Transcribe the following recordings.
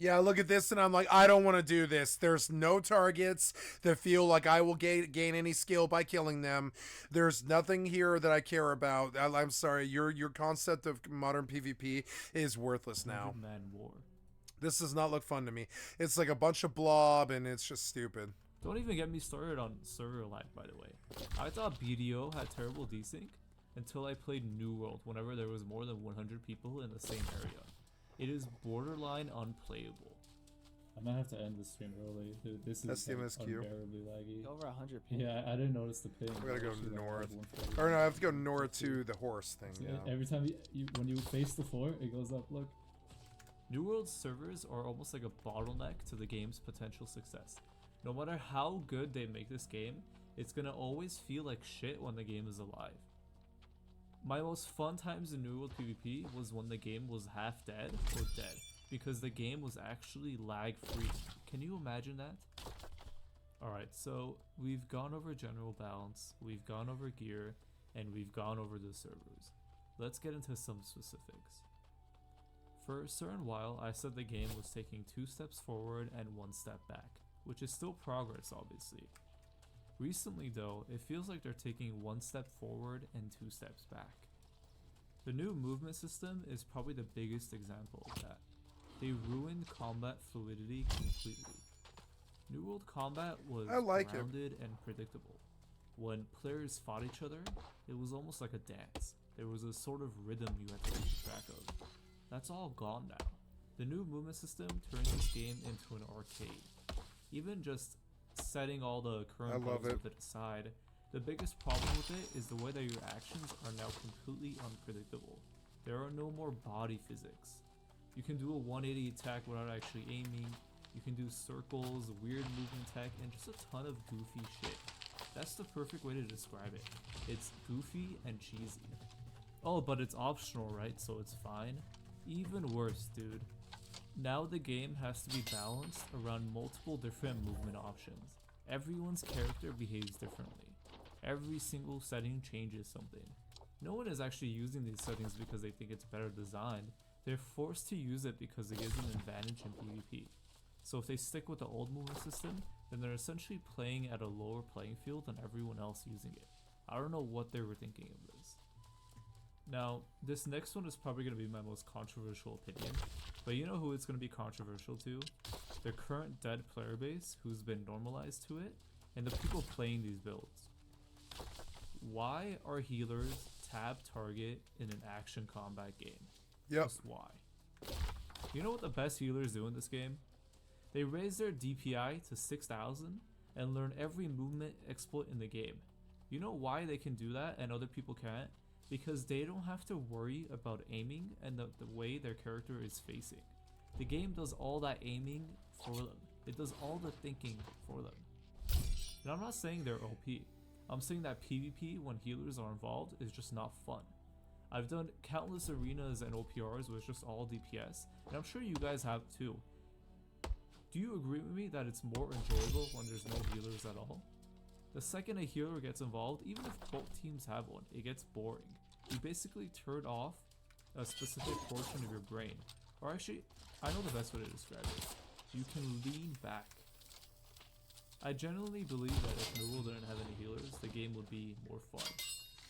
Yeah, I look at this and I'm like, I don't want to do this. There's no targets that feel like I will gain any skill by killing them. There's nothing here that I care about. I'm sorry, your concept of modern PvP is worthless now. 100-man war. This does not look fun to me. It's like a bunch of blob and it's just stupid. Don't even get me started on server lag, by the way. I thought BDO had terrible desync until I played New World whenever there was more than 100 people in the same area. It is borderline unplayable. I might have to end the stream early. Dude, this is like unbearably laggy. Over 100 ping. Yeah, I didn't notice the ping. We gotta go north. Like Or no, I have to go north to the horse thing. Yeah. Every time when you face the floor, it goes up. Look. New World's servers are almost like a bottleneck to the game's potential success. No matter how good they make this game, it's gonna always feel like shit when the game is alive. My most fun times in New World PvP was when the game was half dead or dead, because the game was actually lag free. Can you imagine that? Alright, so we've gone over general balance, we've gone over gear, and we've gone over the servers. Let's get into some specifics. For a certain while, I said the game was taking 2 steps forward and 1 step back, which is still progress obviously. Recently though, it feels like they're taking 1 step forward and 2 steps back. The new movement system is probably the biggest example of that. They ruined combat fluidity completely. New World combat was grounded and predictable. When players fought each other, it was almost like a dance. There was a sort of rhythm you had to keep track of. That's all gone now. The new movement system turns this game into an arcade. Even just setting all the current bugs with it aside, the biggest problem with it is the way that your actions are now completely unpredictable. There are no more body physics. You can do a 180 attack without actually aiming, you can do circles, weird movement tech, and just a ton of goofy shit. That's the perfect way to describe it. It's goofy and cheesy. Oh, but it's optional, right? So it's fine. Even worse, dude. Now the game has to be balanced around multiple different movement options. Everyone's character behaves differently. Every single setting changes something. No one is actually using these settings because they think it's better designed. They're forced to use it because it gives them an advantage in PvP. So if they stick with the old movement system, then they're essentially playing at a lower playing field than everyone else using it. I don't know what they were thinking of this. Now, this next one is probably going to be my most controversial opinion, but you know who it's going to be controversial to? The current dead player base who's been normalized to it, and the people playing these builds. Why are healers tab target in an action combat game? Yep. Just why? You know what the best healers do in this game? They raise their DPI to 6,000 and learn every movement exploit in the game. You know why they can do that and other people can't? Because they don't have to worry about aiming and the way their character is facing. The game does all that aiming for them. It does all the thinking for them. And I'm not saying they're OP. I'm saying that PvP when healers are involved is just not fun. I've done countless arenas and OPRs with just all DPS, and I'm sure you guys have too. Do you agree with me that it's more enjoyable when there's no healers at all? The second a healer gets involved, even if both teams have one, it gets boring. You basically turn off a specific portion of your brain. Or actually, I know the best way to describe it. You can lean back. I genuinely believe that if New World didn't have any healers, the game would be more fun.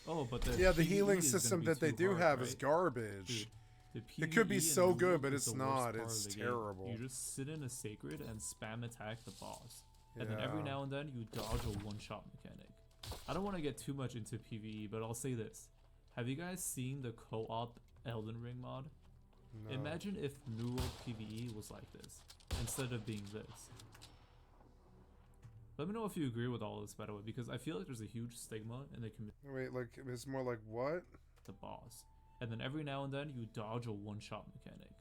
Oh, but the healing system that they do have is garbage. Dude, it could be so good, but it's not. It's terrible. You just sit in a sacred and spam attack the boss. And then every now and then you dodge a one-shot mechanic. I don't want to get too much into PvE, but I'll say this. Have you guys seen the co-op Elden Ring mod? No. Imagine if New World PvE was like this, instead of being this. Let me know if you agree with all this, by the way, because I feel like there's a huge stigma in the community. Wait, like, it's more like what? The boss. And then every now and then you dodge a one-shot mechanic.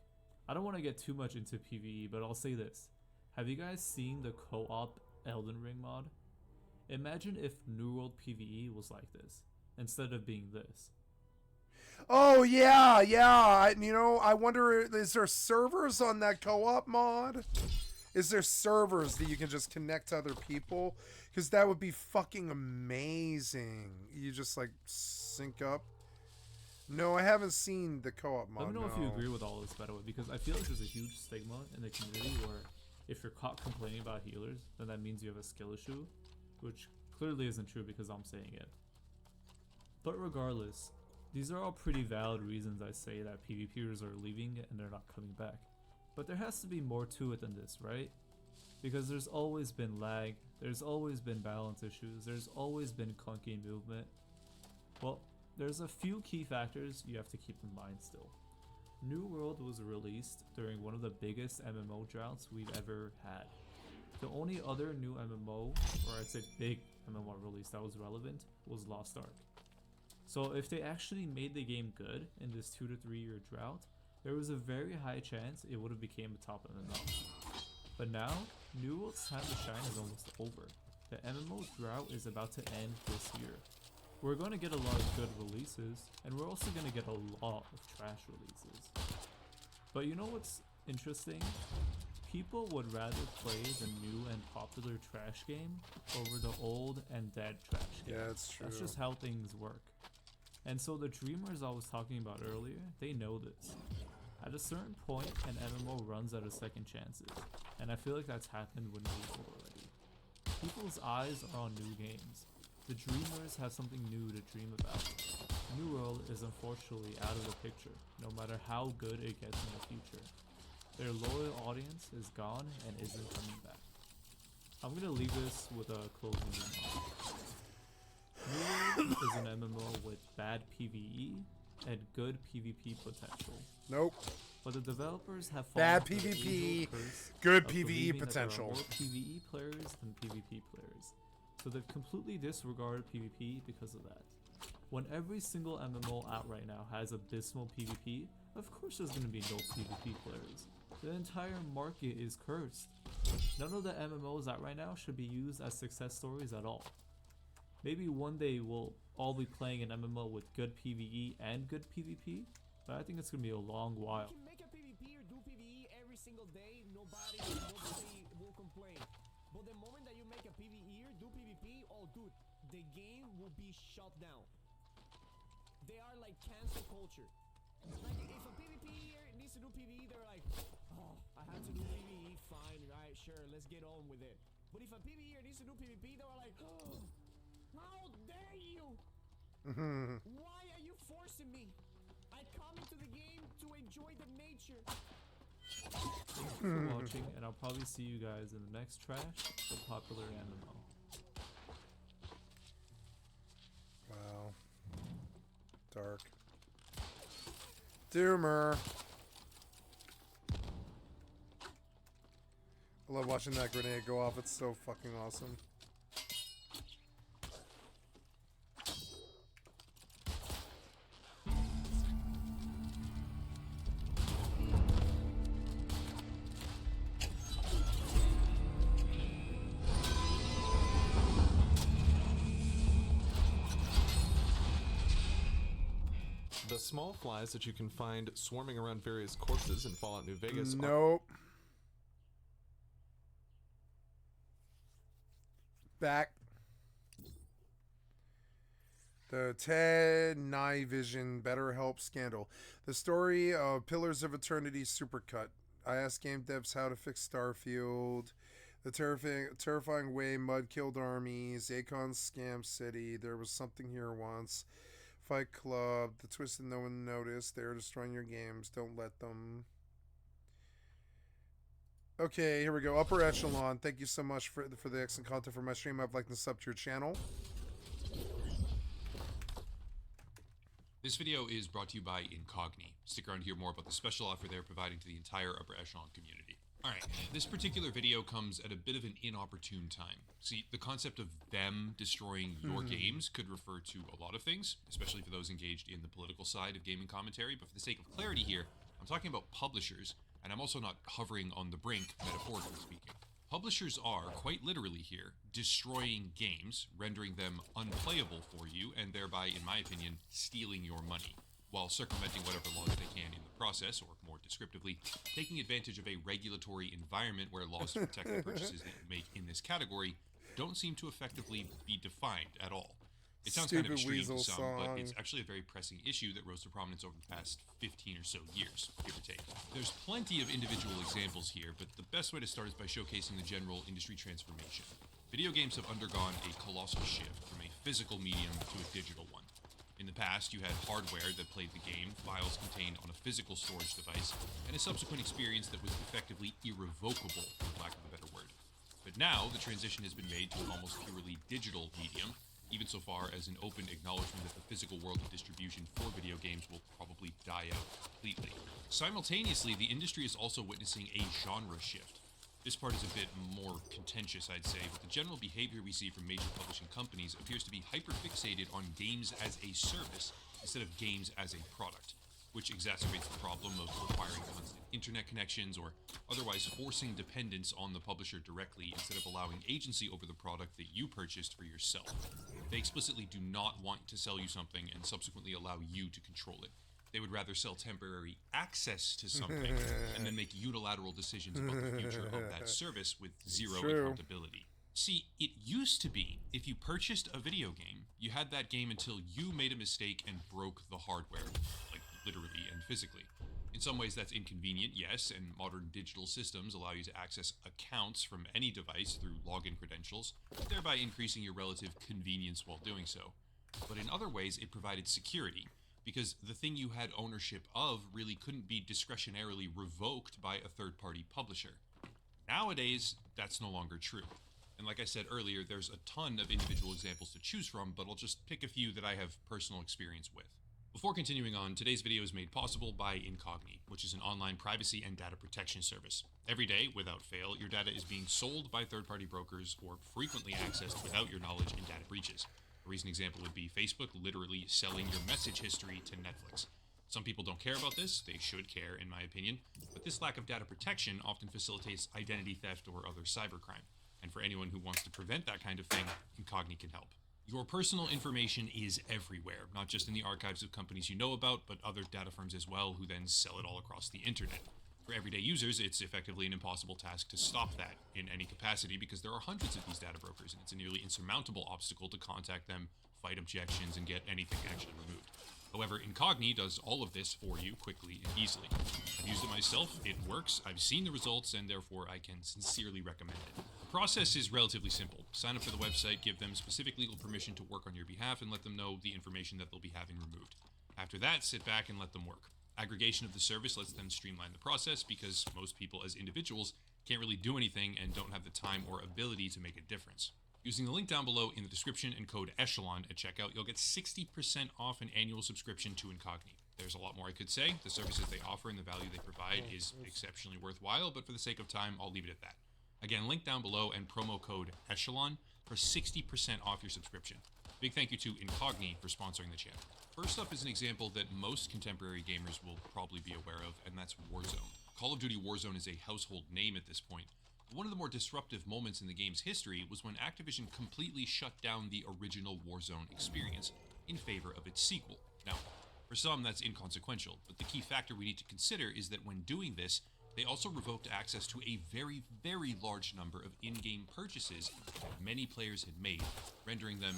I don't want to get too much into PvE, but I'll say this. Have you guys seen the co-op Elden Ring mod? Imagine if New World PvE was like this, instead of being this. Oh, yeah. I wonder, is there servers on that co-op mod? Is there servers that you can just connect to other people? Because that would be fucking amazing. You just, like, sync up. No, I haven't seen the co-op mod. Let me know no. if you agree with all this, by the way, because I feel like there's a huge stigma in the community where if you're caught complaining about healers, then that means you have a skill issue, which clearly isn't true because I'm saying it. But regardless, these are all pretty valid reasons I say that PvPers are leaving and they're not coming back. But there has to be more to it than this, right? Because there's always been lag, there's always been balance issues, there's always been clunky movement. Well, there's a few key factors you have to keep in mind still. New World was released during one of the biggest MMO droughts we've ever had. The only other new MMO, or I'd say big MMO release that was relevant, was Lost Ark. So if they actually made the game good in this 2 to 3 year drought, there was a very high chance it would have became a top MMO. But now, New World's time to shine is almost over. The MMO drought is about to end this year. We're going to get a lot of good releases, and we're also going to get a lot of trash releases. But you know what's interesting? People would rather play the new and popular trash game over the old and dead trash game. Yeah, that's true. That's just how things work. And so the dreamers I was talking about earlier, they know this. At a certain point, an MMO runs out of second chances, and I feel like that's happened with New World already. People's eyes are on new games. The dreamers have something new to dream about. New World is unfortunately out of the picture, no matter how good it gets in the future. Their loyal audience is gone and isn't coming back. I'm gonna leave this with a closing remark. New World is an MMO with bad PvE and good PvP potential. Nope. But the developers have Bad fallen for the PvP, usual curse good of PvE believing that there are potential. more PvE players than PvP players. So they've completely disregarded PvP because of that. When every single MMO out right now has abysmal PvP, of course there's going to be no PvP players. The entire market is cursed. None of the MMOs out right now should be used as success stories at all. Maybe one day we'll all be playing an MMO with good PvE and good PvP, but I think it's going to be a long while. You can make a PvP or do PvE every single day, nobody will complain. But the moment that you make a PvE or do PvP, oh dude, the game will be shut down. They are like cancel culture. Like if a PvPer needs to do PvE, they're like, oh, I have to do PvE, fine, right, sure, let's get on with it. But if a PvEer needs to do PvP, they're like, oh, how dare you? Why are you forcing me? I come into the game to enjoy the nature. Thank you for watching, and I'll probably see you guys in the next trash, the popular MMO. Wow. Dark. Doomer. I love watching that grenade go off. It's so fucking awesome. The small flies that you can find swarming around various corpses in Fallout New Vegas are... Nope. Back. The Ted Nye Vision BetterHelp scandal. The story of Pillars of Eternity supercut. I asked game devs how to fix Starfield. The terrifying way Mud killed armies. Akon scam city. There was something here once. Fight Club. The twist that no one noticed. They're destroying your games. Don't let them. Okay, here we go. Upper Echelon. Thank you so much for the excellent content for my stream. I'd like to sub to your channel. This video is brought to you by Incogni. Stick around to hear more about the special offer they're providing to the entire Upper Echelon community. Alright, this particular video comes at a bit of an inopportune time. See, the concept of them destroying your games could refer to a lot of things, especially for those engaged in the political side of gaming commentary, but for the sake of clarity here, I'm talking about publishers, and I'm also not hovering on the brink, metaphorically speaking. Publishers are, quite literally here, destroying games, rendering them unplayable for you, and thereby, in my opinion, stealing your money, while circumventing whatever laws they can in the process, or more descriptively, taking advantage of a regulatory environment where laws to protect the purchases that you make in this category don't seem to effectively be defined at all. It sounds kind of Stupid extreme to Weasel some, but song. it's actually a very pressing issue that rose to prominence over the past 15 or so years, give or take. There's plenty of individual examples here, but the best way to start is by showcasing the general industry transformation. Video games have undergone a colossal shift from a physical medium to a digital one. In the past, you had hardware that played the game, files contained on a physical storage device, and a subsequent experience that was effectively irrevocable, for lack of a better word. But now, the transition has been made to an almost purely digital medium, even so far as an open acknowledgement that the physical world of distribution for video games will probably die out completely. Simultaneously, the industry is also witnessing a genre shift. This part is a bit more contentious, I'd say, but the general behavior we see from major publishing companies appears to be hyper-fixated on games as a service instead of games as a product, which exacerbates the problem of requiring constant internet connections or otherwise forcing dependence on the publisher directly instead of allowing agency over the product that you purchased for yourself. They explicitly do not want to sell you something and subsequently allow you to control it. They would rather sell temporary access to something and then make unilateral decisions about the future of that service with zero accountability. See, it used to be, if you purchased a video game, you had that game until you made a mistake and broke the hardware, like literally and physically. In some ways that's inconvenient, yes, and modern digital systems allow you to access accounts from any device through login credentials, thereby increasing your relative convenience while doing so. But in other ways, it provided security, because the thing you had ownership of really couldn't be discretionarily revoked by a third-party publisher. Nowadays, that's no longer true. And like I said earlier, there's a ton of individual examples to choose from, but I'll just pick a few that I have personal experience with. Before continuing on, today's video is made possible by Incogni, which is an online privacy and data protection service. Every day, without fail, your data is being sold by third-party brokers or frequently accessed without your knowledge in data breaches. A recent example would be Facebook literally selling your message history to Netflix. Some people don't care about this, they should care in my opinion, but this lack of data protection often facilitates identity theft or other cybercrime. And for anyone who wants to prevent that kind of thing, Incogni can help. Your personal information is everywhere, not just in the archives of companies you know about, but other data firms as well, who then sell it all across the internet. For everyday users, it's effectively an impossible task to stop that in any capacity because there are hundreds of these data brokers, and it's a nearly insurmountable obstacle to contact them, fight objections, and get anything actually removed. However, Incogni does all of this for you quickly and easily. I've used it myself, it works, I've seen the results, and therefore I can sincerely recommend it. The process is relatively simple. Sign up for the website, give them specific legal permission to work on your behalf, and let them know the information that they'll be having removed. After that, sit back and let them work. Aggregation of the service lets them streamline the process because most people as individuals can't really do anything and don't have the time or ability to make a difference. Using the link down below in the description and code ECHELON at checkout, you'll get 60% off an annual subscription to Incogni. There's a lot more I could say. The services they offer and the value they provide is exceptionally worthwhile, but for the sake of time, I'll leave it at that. Again, link down below and promo code ECHELON for 60% off your subscription. Big thank you to Incogni for sponsoring the channel. First up is an example that most contemporary gamers will probably be aware of, and that's Warzone. Call of Duty Warzone is a household name at this point. One of the more disruptive moments in the game's history was when Activision completely shut down the original Warzone experience in favor of its sequel. Now, for some that's inconsequential, but the key factor we need to consider is that when doing this, they also revoked access to a very, very large number of in-game purchases that many players had made, rendering them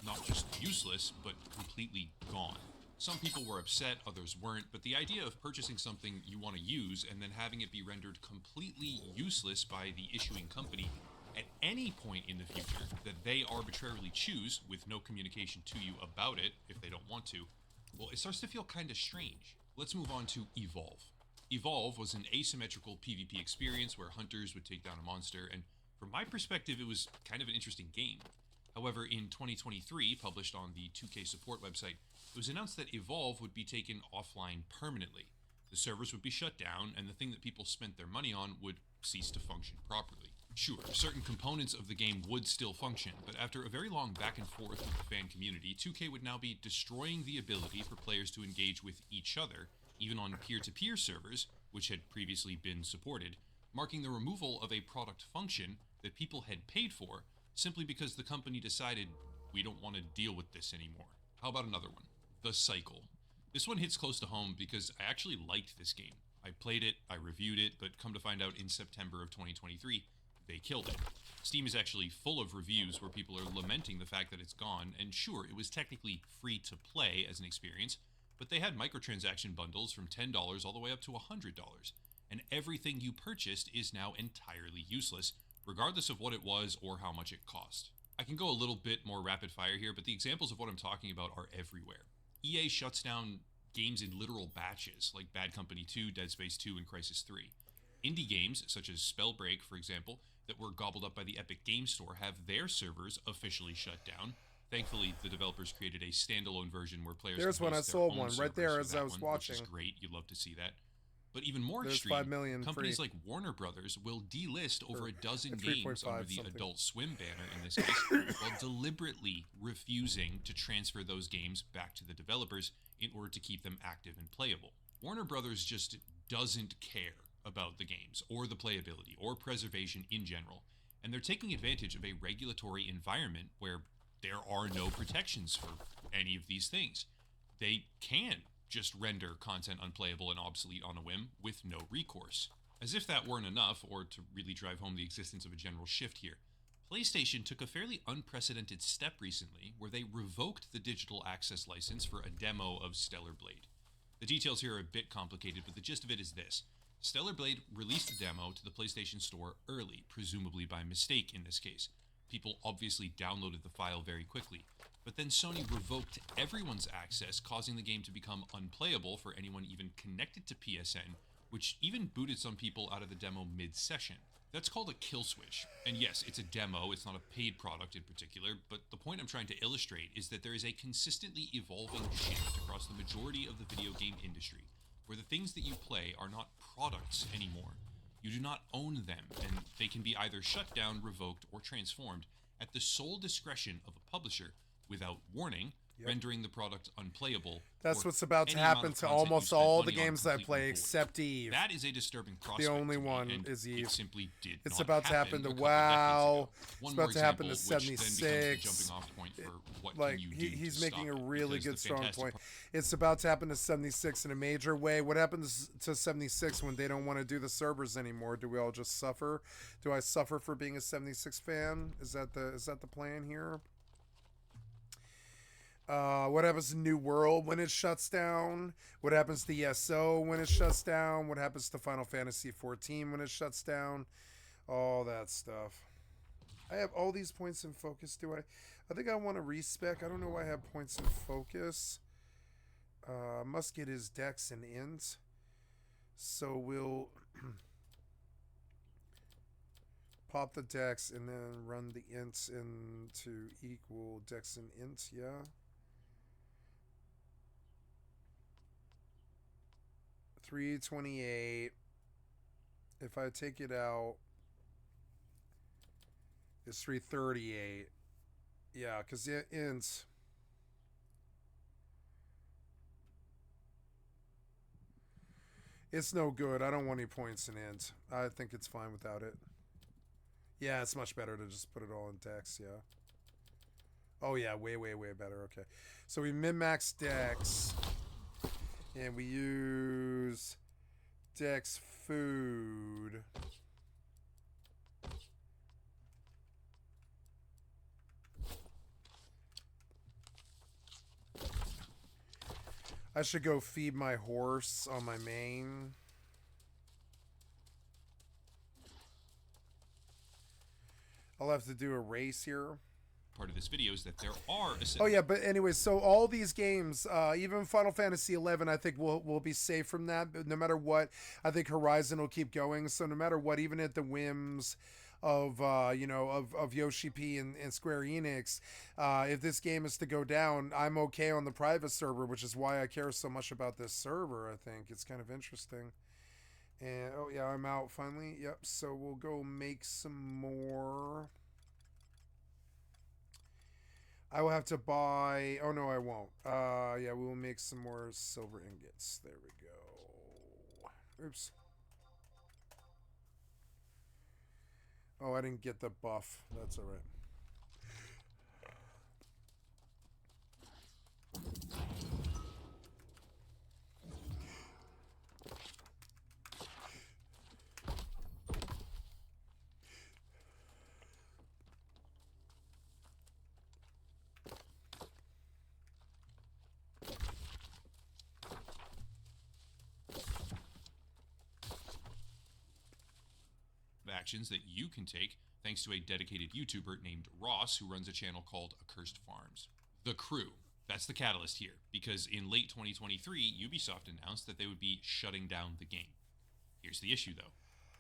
not just useless, but completely gone. Some people were upset, others weren't, but the idea of purchasing something you want to use and then having it be rendered completely useless by the issuing company at any point in the future that they arbitrarily choose with no communication to you about it if they don't want to, well, it starts to feel kind of strange. Let's move on to EVE. EVE was an asymmetrical PvP experience where hunters would take down a monster, and from my perspective, it was kind of an interesting game. However, in 2023, published on the 2K support website, it was announced that EVE would be taken offline permanently. The servers would be shut down, and the thing that people spent their money on would cease to function properly. Sure, certain components of the game would still function, but after a very long back and forth with the fan community, 2K would now be destroying the ability for players to engage with each other, even on peer-to-peer servers, which had previously been supported, marking the removal of a product function that people had paid for, simply because the company decided, we don't want to deal with this anymore. How about another one? The Cycle. This one hits close to home because I actually liked this game. I played it, I reviewed it, but come to find out in September of 2023, they killed it. Steam is actually full of reviews where people are lamenting the fact that it's gone, and sure, it was technically free to play as an experience, but they had microtransaction bundles from $10 all the way up to $100, and everything you purchased is now entirely useless, regardless of what it was or how much it cost. I can go a little bit more rapid fire here, but the examples of what I'm talking about are everywhere. EA shuts down games in literal batches, like Bad Company 2, Dead Space 2, and Crysis 3. Indie games, such as Spellbreak, for example, that were gobbled up by the Epic Games Store have their servers officially shut down. Thankfully, the developers created a standalone version where players There's can one. I host their sold own one right servers there for as that I was one, watching. which is great. You'd love to see that. But even more There's extreme, 5 million companies free. like Warner Brothers will delist over a dozen 3.5 games under the something. Adult Swim banner in this case, while deliberately refusing to transfer those games back to the developers in order to keep them active and playable. Warner Brothers just doesn't care about the games, or the playability, or preservation in general, and they're taking advantage of a regulatory environment where there are no protections for any of these things. They can just render content unplayable and obsolete on a whim with no recourse. As if that weren't enough, or to really drive home the existence of a general shift here, PlayStation took a fairly unprecedented step recently where they revoked the digital access license for a demo of Stellar Blade. The details here are a bit complicated, but the gist of it is this. Stellar Blade released a demo to the PlayStation Store early, presumably by mistake in this case. People obviously downloaded the file very quickly, but then Sony revoked everyone's access, causing the game to become unplayable for anyone even connected to PSN, which even booted some people out of the demo mid-session. That's called a kill switch, and yes, it's a demo, it's not a paid product in particular, but the point I'm trying to illustrate is that there is a consistently evolving shift across the majority of the video game industry, where the things that you play are not products anymore. You do not own them, and they can be either shut down, revoked, or transformed at the sole discretion of a publisher without warning, rendering the product unplayable. That's or what's about to any amount happen of to content you almost spent all the money on games I completely play void. except EvE. That is a disturbing prospect. only to me, one and is EvE. It simply did It's not about to happen to a couple WoW. decades ago. It's One about more to happen to example, which then becomes the 76. jumping off point for what Like, can you do he's to making stop a it, really because good the strong fantastic point. It's about to happen to 76 in a major way. What happens to 76 when they don't want to do the servers anymore? Do we all just suffer? Do I suffer for being a 76 fan? Is that the plan here? What happens to New World when it shuts down? What happens to ESO when it shuts down? What happens to Final Fantasy XIV when it shuts down? All that stuff. I have all these points in focus. Do I? I think I want to respec. I don't know why I have points in focus. Must get his dex and int. So we'll pop the dex and then run the ints into equal dex and int. Yeah. 328. If I take it out, it's 338. Yeah, because the int. It's no good. I don't want any points in int. I think it's fine without it. Yeah, it's much better to just put it all in dex, yeah. Oh yeah, way, way, way better. Okay. So we min-max dex. And we use dex food. I should go feed my horse on my main. I'll have to do a race here. Part of this video is that there are Oh yeah, but anyways, so all these games, even Final Fantasy 11, I think will be safe from that. No matter what, I think Horizon will keep going. So no matter what, even at the whims of of Yoshi P and Square Enix, if this game is to go down, I'm okay on the private server, which is why I care so much about this server. I think it's kind of interesting. And oh yeah, I'm out finally. Yep. So we'll go make some more. I will have to buy. Oh no, I won't. Yeah, we will make some more silver ingots. There we go. Oops. Oh, I didn't get the buff. That's all right. actions that you can take thanks to a dedicated YouTuber named Ross who runs a channel called Accursed Farms. The Crew. That's the catalyst here, because in late 2023, Ubisoft announced that they would be shutting down the game. Here's the issue, though.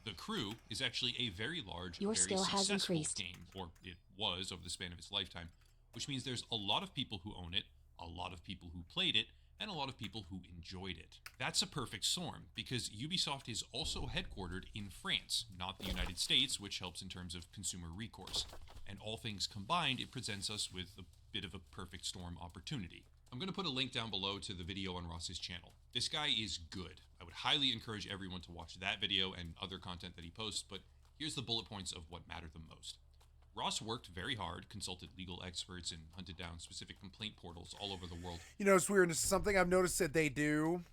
The Crew is actually a very large, very successful game, or it was over the span of its lifetime, which means there's a lot of people who own it, a lot of people who played it, and a lot of people who enjoyed it. That's a perfect storm, because Ubisoft is also headquartered in France, not the United States, which helps in terms of consumer recourse. And all things combined, it presents us with a bit of a perfect storm opportunity. I'm going to put a link down below to the video on Ross's channel. This guy is good. I would highly encourage everyone to watch that video and other content that he posts, but here's the bullet points of what matter the most. Ross worked very hard, consulted legal experts, and hunted down specific complaint portals all over the world. You know, it's weird. It's something I've noticed that they do,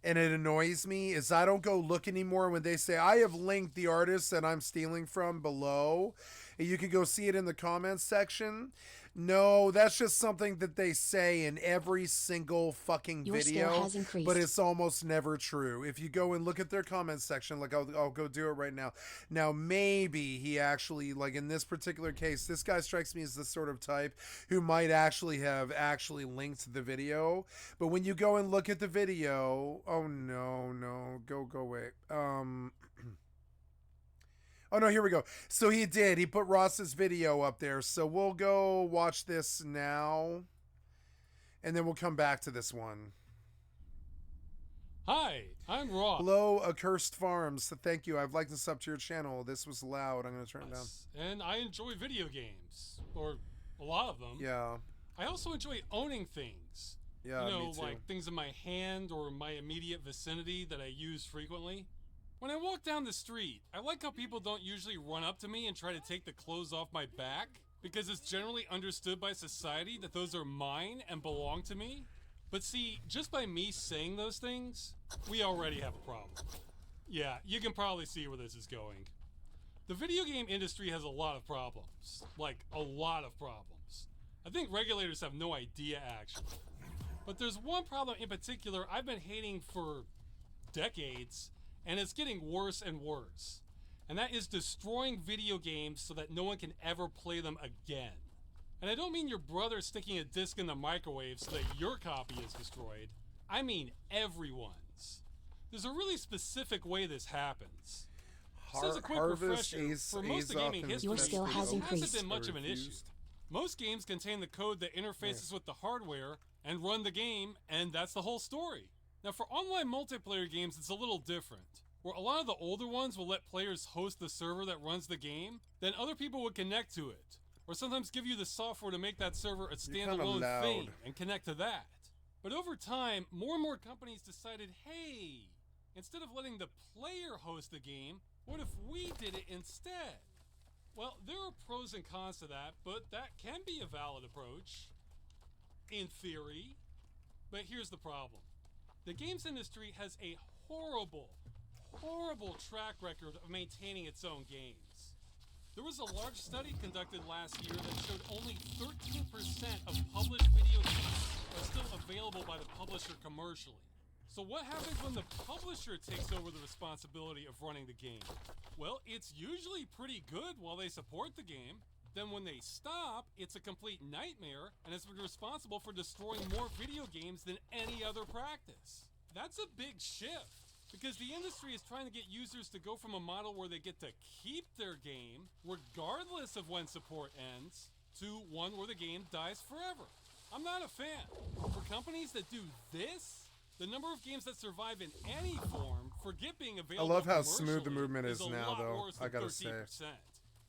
and it annoys me, is I don't go look anymore when they say, I have linked the artist that I'm stealing from below, and you can go see it in the comments section. No, that's just something that they say in every single fucking video, but it's almost never true. If you go and look at their comments section, like I'll go do it right now. Now, maybe he actually, like in this particular case, this guy strikes me as the sort of type who might actually have linked the video. But when you go and look at the video, oh no, go away. Oh, no, here we go. So he did. He put Ross's video up there. So we'll go watch this now. And then we'll come back to this one. Hi, I'm Ross. Hello, Accursed Farms. Thank you. I've liked and sub to your channel. This was loud. I'm going to turn it down. And I enjoy video games. Or a lot of them. Yeah. I also enjoy owning things. Yeah, you know, me too. like things in my hand or my immediate vicinity that I use frequently. When I walk down the street, I like how people don't usually run up to me and try to take the clothes off my back, because it's generally understood by society that those are mine and belong to me. But see, just by me saying those things, we already have a problem. Yeah, you can probably see where this is going. The video game industry has a lot of problems. Like, a lot of problems. I think regulators have no idea, actually. But there's one problem in particular I've been hating for decades, and it's getting worse and worse. And that is destroying video games so that no one can ever play them again. And I don't mean your brother sticking a disc in the microwave so that your copy is destroyed. I mean everyone's. There's a really specific way this happens. Just as a quick refresher, for most of gaming history, this hasn't been much of an issue. Most games contain the code that interfaces with the hardware and run the game, and that's the whole story. Now, for online multiplayer games, it's a little different, where a lot of the older ones will let players host the server that runs the game, then other people would connect to it, or sometimes give you the software to make that server a standalone thing and connect to that. But over time, more and more companies decided, hey, instead of letting the player host the game, what if we did it instead? Well, there are pros and cons to that, but that can be a valid approach, in theory. But here's the problem. The games industry has a horrible track record of maintaining its own games. There was a large study conducted last year that showed only 13% of published video games are still available by the publisher commercially. So what happens when the publisher takes over the responsibility of running the game? Well, it's usually pretty good while they support the game. Then when they stop, it's a complete nightmare, and it's responsible for destroying more video games than any other practice. That's a big shift, because the industry is trying to get users to go from a model where they get to keep their game, regardless of when support ends, to one where the game dies forever. I'm not a fan. For companies that do this, the number of games that survive in any form, forget being available. I love how smooth the movement is now, though. I gotta say.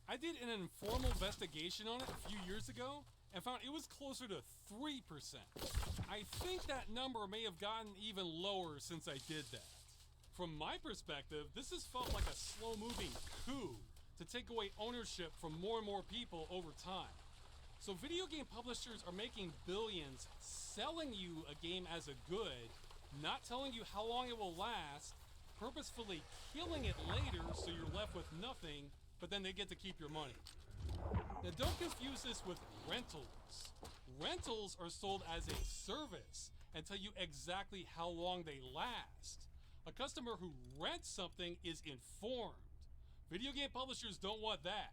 I did an informal investigation on it a few years ago and found it was closer to 3%. I think that number may have gotten even lower since I did that. From my perspective, this has felt like a slow-moving coup to take away ownership from more and more people over time. So video game publishers are making billions selling you a game as a good, not telling you how long it will last, purposefully killing it later so you're left with nothing, but then they get to keep your money. Now don't confuse this with rentals. Rentals are sold as a service and tell you exactly how long they last. A customer who rents something is informed. Video game publishers don't want that,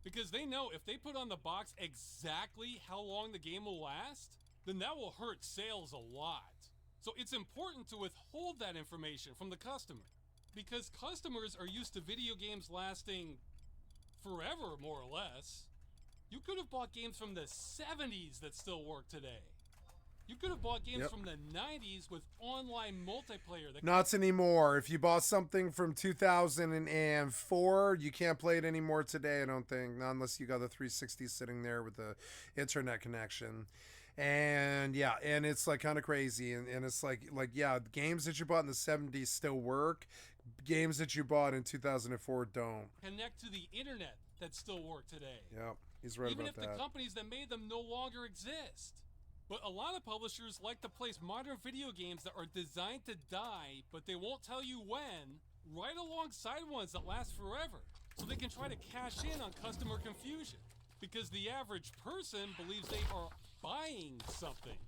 because they know if they put on the box exactly how long the game will last, then that will hurt sales a lot. So it's important to withhold that information from the customer, because customers are used to video games lasting forever, more or less. You could have bought games from the 70s that still work today. You could have bought games from the 90s with online multiplayer. Not anymore. If you bought something from 2004, you can't play it anymore today, I don't think. Not unless you got the 360 sitting there with the internet connection. And yeah, and it's like kind of crazy. And it's like, yeah, games that you bought in the 70s still work. Games that you bought in 2004 don't. Connect to the internet that still work today. Yep, he's right Even about that. Even if the companies that made them no longer exist. But a lot of publishers like to place modern video games that are designed to die, but they won't tell you when, right alongside ones that last forever, so they can try to cash in on customer confusion. Because the average person believes they are buying something.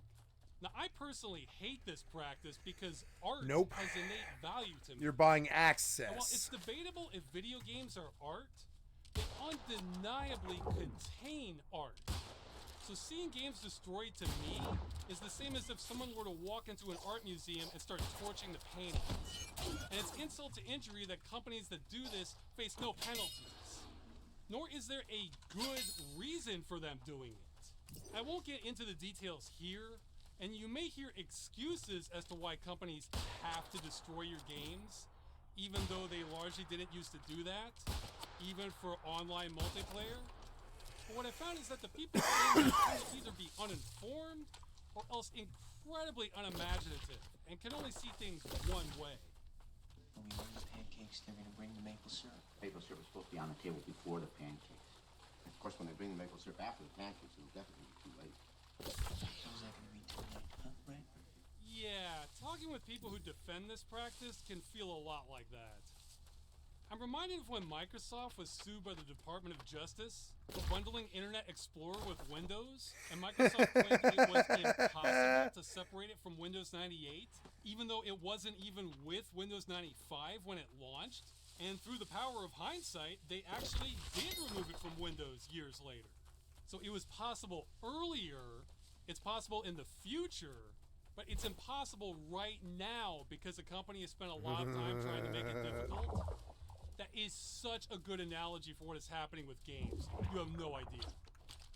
Now, I personally hate this practice because art has innate value to me. You're buying access. Now, while it's debatable if video games are art, they undeniably contain art. So seeing games destroyed to me is the same as if someone were to walk into an art museum and start torching the paintings. And it's insult to injury that companies that do this face no penalties. Nor is there a good reason for them doing it. I won't get into the details here, and you may hear excuses as to why companies have to destroy your games, even though they largely didn't used to do that, even for online multiplayer. But what I found is that the people saying that tend to either be uninformed or else incredibly unimaginative and can only see things one way. When we bring the pancakes, they're going to bring the maple syrup. Maple syrup is supposed to be on the table before the pancakes. Of course, when they bring the maple syrup after the pancakes, it'll definitely be too late. How's that going to be too late, huh, Brent? Yeah, talking with people who defend this practice can feel a lot like that. I'm reminded of when Microsoft was sued by the Department of Justice for bundling Internet Explorer with Windows, and Microsoft claimed it was impossible to separate it from Windows 98, even though it wasn't even with Windows 95 when it launched. And through the power of hindsight, they actually did remove it from Windows years later. So it was possible earlier, it's possible in the future, but it's impossible right now because the company has spent a lot of time trying to make it difficult. That is such a good analogy for what is happening with games. You have no idea.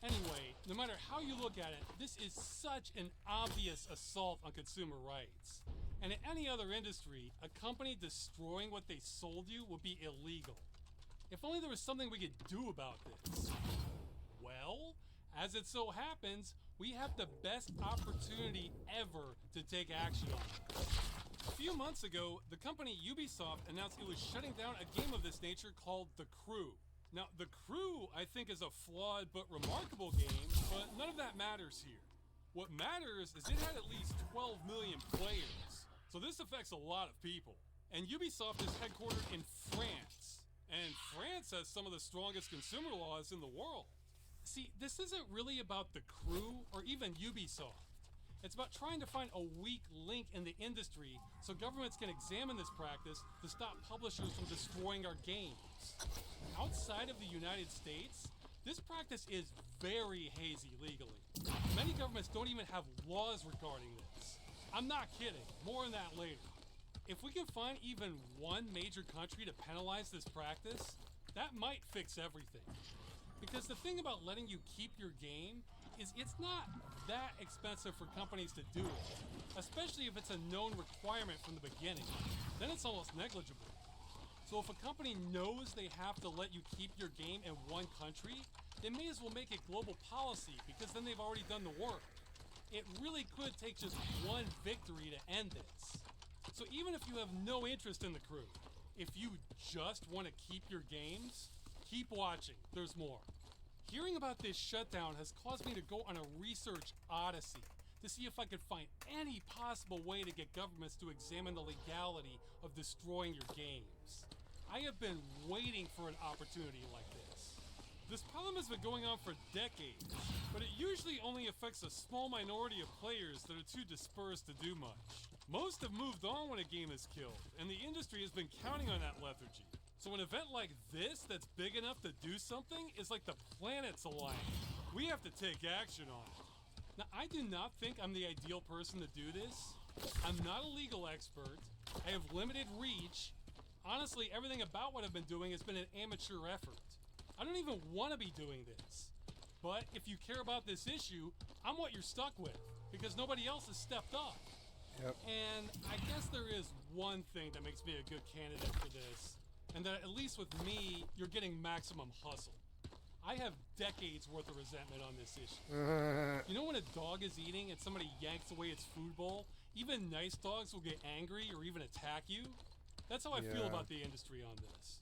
Anyway, no matter how you look at it, this is such an obvious assault on consumer rights. And in any other industry, a company destroying what they sold you would be illegal. If only there was something we could do about this. Well, as it so happens, we have the best opportunity ever to take action on it. A few months ago, the company Ubisoft announced it was shutting down a game of this nature called The Crew. Now, The Crew, I think, is a flawed but remarkable game, but none of that matters here. What matters is it had at least 12 million players, so this affects a lot of people. And Ubisoft is headquartered in France, and France has some of the strongest consumer laws in the world. See, this isn't really about The Crew or even Ubisoft. It's about trying to find a weak link in the industry so governments can examine this practice to stop publishers from destroying our games. Outside of the United States, this practice is very hazy legally. Many governments don't even have laws regarding this. I'm not kidding, more on that later. If we can find even one major country to penalize this practice, that might fix everything. Because the thing about letting you keep your game is it's not that expensive for companies to do it, especially if it's a known requirement from the beginning. Then it's almost negligible. So if a company knows they have to let you keep your game in one country, they may as well make it global policy because then they've already done the work. It really could take just one victory to end this. So even if you have no interest in The Crew, if you just want to keep your games, keep watching, there's more. Hearing about this shutdown has caused me to go on a research odyssey to see if I could find any possible way to get governments to examine the legality of destroying your games. I have been waiting for an opportunity like this. This problem has been going on for decades, but it usually only affects a small minority of players that are too dispersed to do much. Most have moved on when a game is killed, and the industry has been counting on that lethargy. So an event like this that's big enough to do something is like the planets aligning. We have to take action on it. Now, I do not think I'm the ideal person to do this. I'm not a legal expert. I have limited reach. Honestly, everything about what I've been doing has been an amateur effort. I don't even want to be doing this. But if you care about this issue, I'm what you're stuck with, because nobody else has stepped up. Yep. And I guess there is one thing that makes me a good candidate for this, and that at least with me, you're getting maximum hustle. I have decades worth of resentment on this issue. You know when a dog is eating and somebody yanks away its food bowl? Even nice dogs will get angry or even attack you. That's how I feel about the industry on this.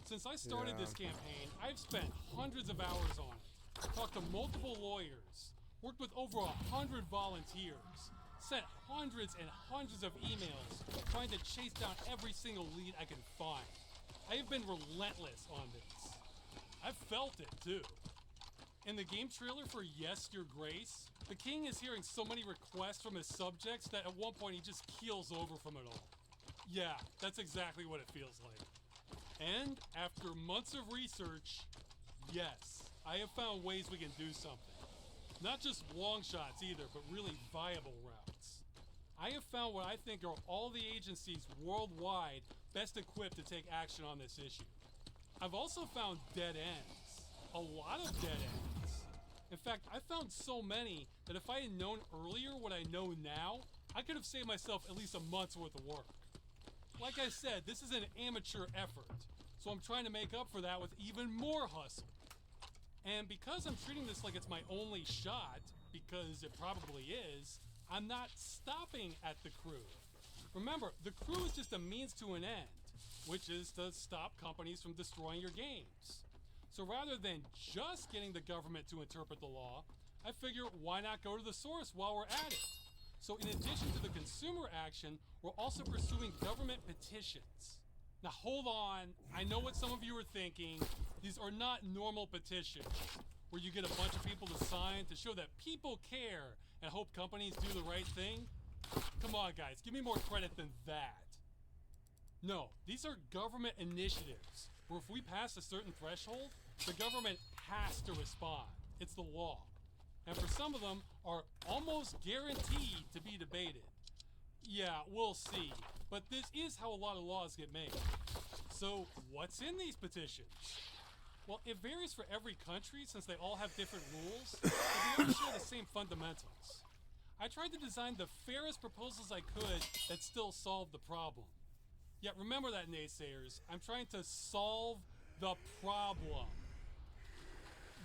Since I started this campaign, I've spent hundreds of hours on it, talked to multiple lawyers, worked with over 100 volunteers, sent hundreds and hundreds of emails trying to chase down every single lead I can find. I have been relentless on this. I've felt it too. In the game trailer for Yes, Your Grace, the king is hearing so many requests from his subjects that at one point he just keels over from it all. Yeah, that's exactly what it feels like. And after months of research, yes, I have found ways we can do something. Not just long shots either, but really viable routes. I have found what I think are all the agencies worldwide best equipped to take action on this issue. I've also found dead ends. A lot of dead ends. In fact, I found so many that if I had known earlier what I know now, I could have saved myself at least a month's worth of work. Like I said, this is an amateur effort, so I'm trying to make up for that with even more hustle. And because I'm treating this like it's my only shot, because it probably is, I'm not stopping at the crew. Remember, the crew is just a means to an end, which is to stop companies from destroying your games. So rather than just getting the government to interpret the law, I figure why not go to the source while we're at it? So in addition to the consumer action, we're also pursuing government petitions. Now hold on, I know what some of you are thinking. These are not normal petitions, where you get a bunch of people to sign to show that people care and hope companies do the right thing. Come on guys, give me more credit than that. No, these are government initiatives, where if we pass a certain threshold, the government has to respond. It's the law. And for some of them are almost guaranteed to be debated. Yeah, we'll see, but this is how a lot of laws get made. So what's in these petitions? Well, it varies for every country since they all have different rules, but they all share the same fundamentals. I tried to design the fairest proposals I could that still solve the problem. Yet remember that, naysayers, I'm trying to solve the problem.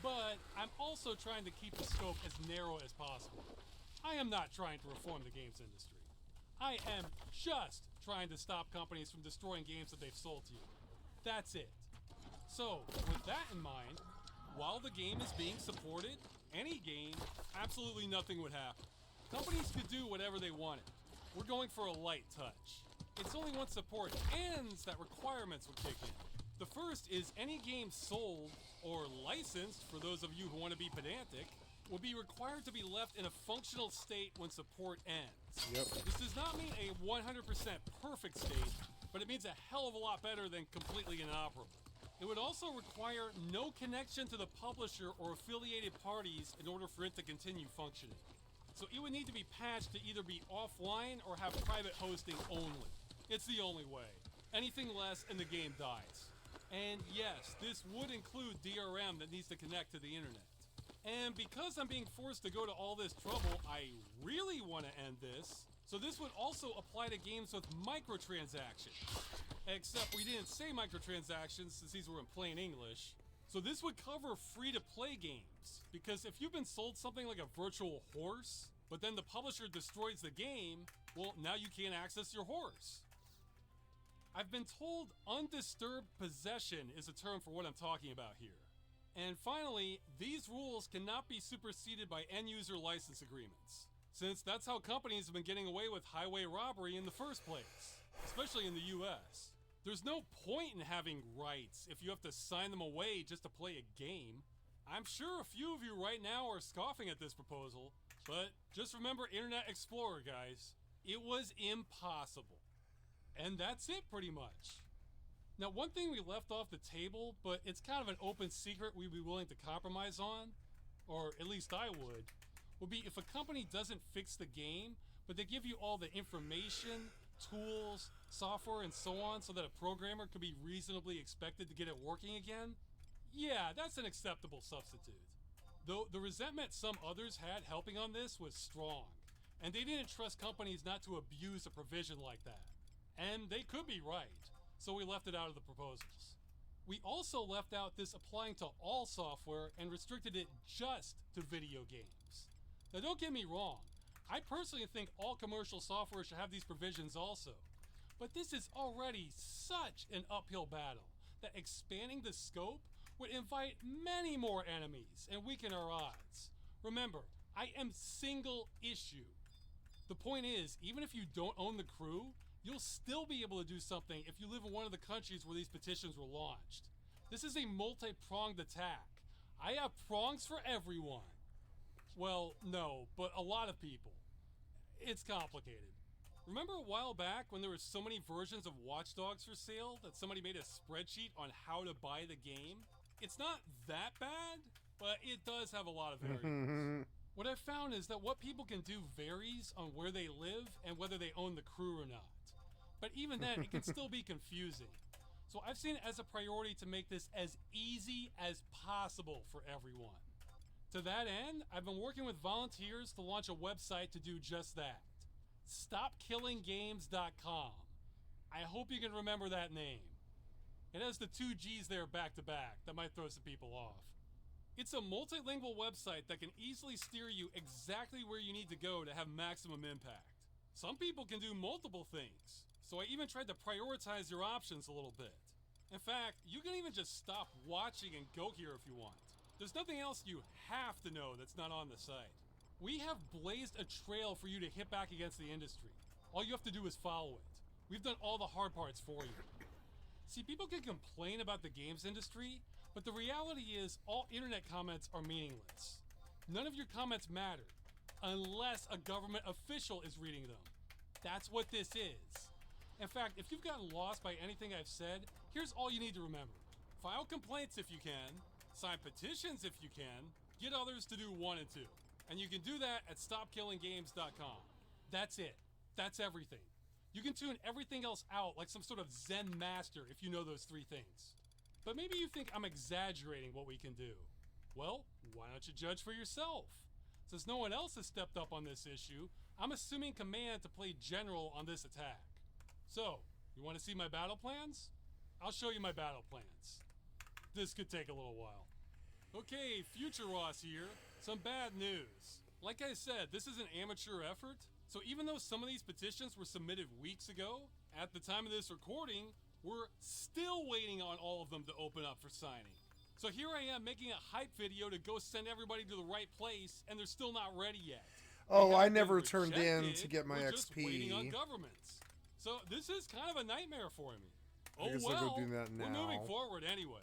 But I'm also trying to keep the scope as narrow as possible. I am not trying to reform the games industry. I am just trying to stop companies from destroying games that they've sold to you. That's it. So, with that in mind, while the game is being supported, any game, absolutely nothing would happen. Companies could do whatever they wanted. We're going for a light touch. It's only once support ends that requirements will kick in. The first is any game sold or licensed, for those of you who want to be pedantic, will be required to be left in a functional state when support ends. Yep. This does not mean a 100% perfect state, but it means a hell of a lot better than completely inoperable. It would also require no connection to the publisher or affiliated parties in order for it to continue functioning. So it would need to be patched to either be offline or have private hosting only. It's the only way. Anything less and the game dies. And yes, this would include DRM that needs to connect to the internet. And because I'm being forced to go to all this trouble, I really want to end this. So this would also apply to games with microtransactions. Except we didn't say microtransactions since these were in plain English. So this would cover free-to-play games. Because if you've been sold something like a virtual horse, but then the publisher destroys the game, well, now you can't access your horse. I've been told undisturbed possession is a term for what I'm talking about here. And finally, these rules cannot be superseded by end-user license agreements, since that's how companies have been getting away with highway robbery in the first place, especially in the US. There's no point in having rights if you have to sign them away just to play a game. I'm sure a few of you right now are scoffing at this proposal, but just remember Internet Explorer, guys. It was impossible. And that's it, pretty much. Now, one thing we left off the table, but it's kind of an open secret we'd be willing to compromise on, or at least I would be if a company doesn't fix the game, but they give you all the information, tools, software, and so on so that a programmer could be reasonably expected to get it working again. Yeah, that's an acceptable substitute. Though the resentment some others had helping on this was strong, and they didn't trust companies not to abuse a provision like that. And they could be right, so we left it out of the proposals. We also left out this applying to all software and restricted it just to video games. Now don't get me wrong, I personally think all commercial software should have these provisions also, but this is already such an uphill battle that expanding the scope would invite many more enemies and weaken our odds. Remember, I am single issue. The point is, even if you don't own the crew, you'll still be able to do something if you live in one of the countries where these petitions were launched. This is a multi-pronged attack. I have prongs for everyone. Well, no, but a lot of people. It's complicated. Remember a while back when there were so many versions of Watch Dogs for sale that somebody made a spreadsheet on how to buy the game? It's not that bad, but it does have a lot of variables. What I've found is that what people can do varies on where they live and whether they own the crew or not. But even then, it can still be confusing. So I've seen it as a priority to make this as easy as possible for everyone. To that end, I've been working with volunteers to launch a website to do just that. StopKillingGames.com. I hope you can remember that name. It has the 2 G's there back to back. That might throw some people off. It's a multilingual website that can easily steer you exactly where you need to go to have maximum impact. Some people can do multiple things, so I even tried to prioritize your options a little bit. In fact, you can even just stop watching and go here if you want. There's nothing else you have to know that's not on the site. We have blazed a trail for you to hit back against the industry. All you have to do is follow it. We've done all the hard parts for you. See, people can complain about the games industry, but the reality is all internet comments are meaningless. None of your comments matter, unless a government official is reading them. That's what this is. In fact, if you've gotten lost by anything I've said, here's all you need to remember. File complaints if you can, sign petitions if you can, get others to do 1 and 2. And you can do that at StopKillingGames.com. That's it. That's everything. You can tune everything else out like some sort of Zen master if you know those 3 things. But maybe you think I'm exaggerating what we can do. Well, why don't you judge for yourself? Since no one else has stepped up on this issue, I'm assuming command to play general on this attack. So, you want to see my battle plans? I'll show you my battle plans. This could take a little while. Okay, Future Ross here. Some bad news. Like I said, this is an amateur effort, so even though some of these petitions were submitted weeks ago, at the time of this recording, we're still waiting on all of them to open up for signing. So here I am making a hype video to go send everybody to the right place, and they're still not ready yet. Oh, I never turned in to get my we're XP. Just waiting on governments. So this is kind of a nightmare for me. I guess well, I'll go do that now. We're moving forward anyway.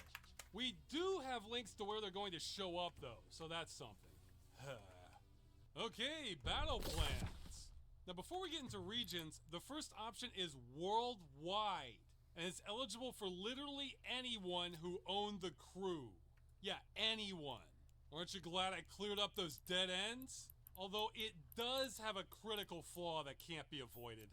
We do have links to where they're going to show up, though, so that's something. Okay, battle plans. Now, before we get into regions, the first option is worldwide, and it's eligible for literally anyone who owned the crew. Yeah, anyone. Aren't you glad I cleared up those dead ends? Although it does have a critical flaw that can't be avoided.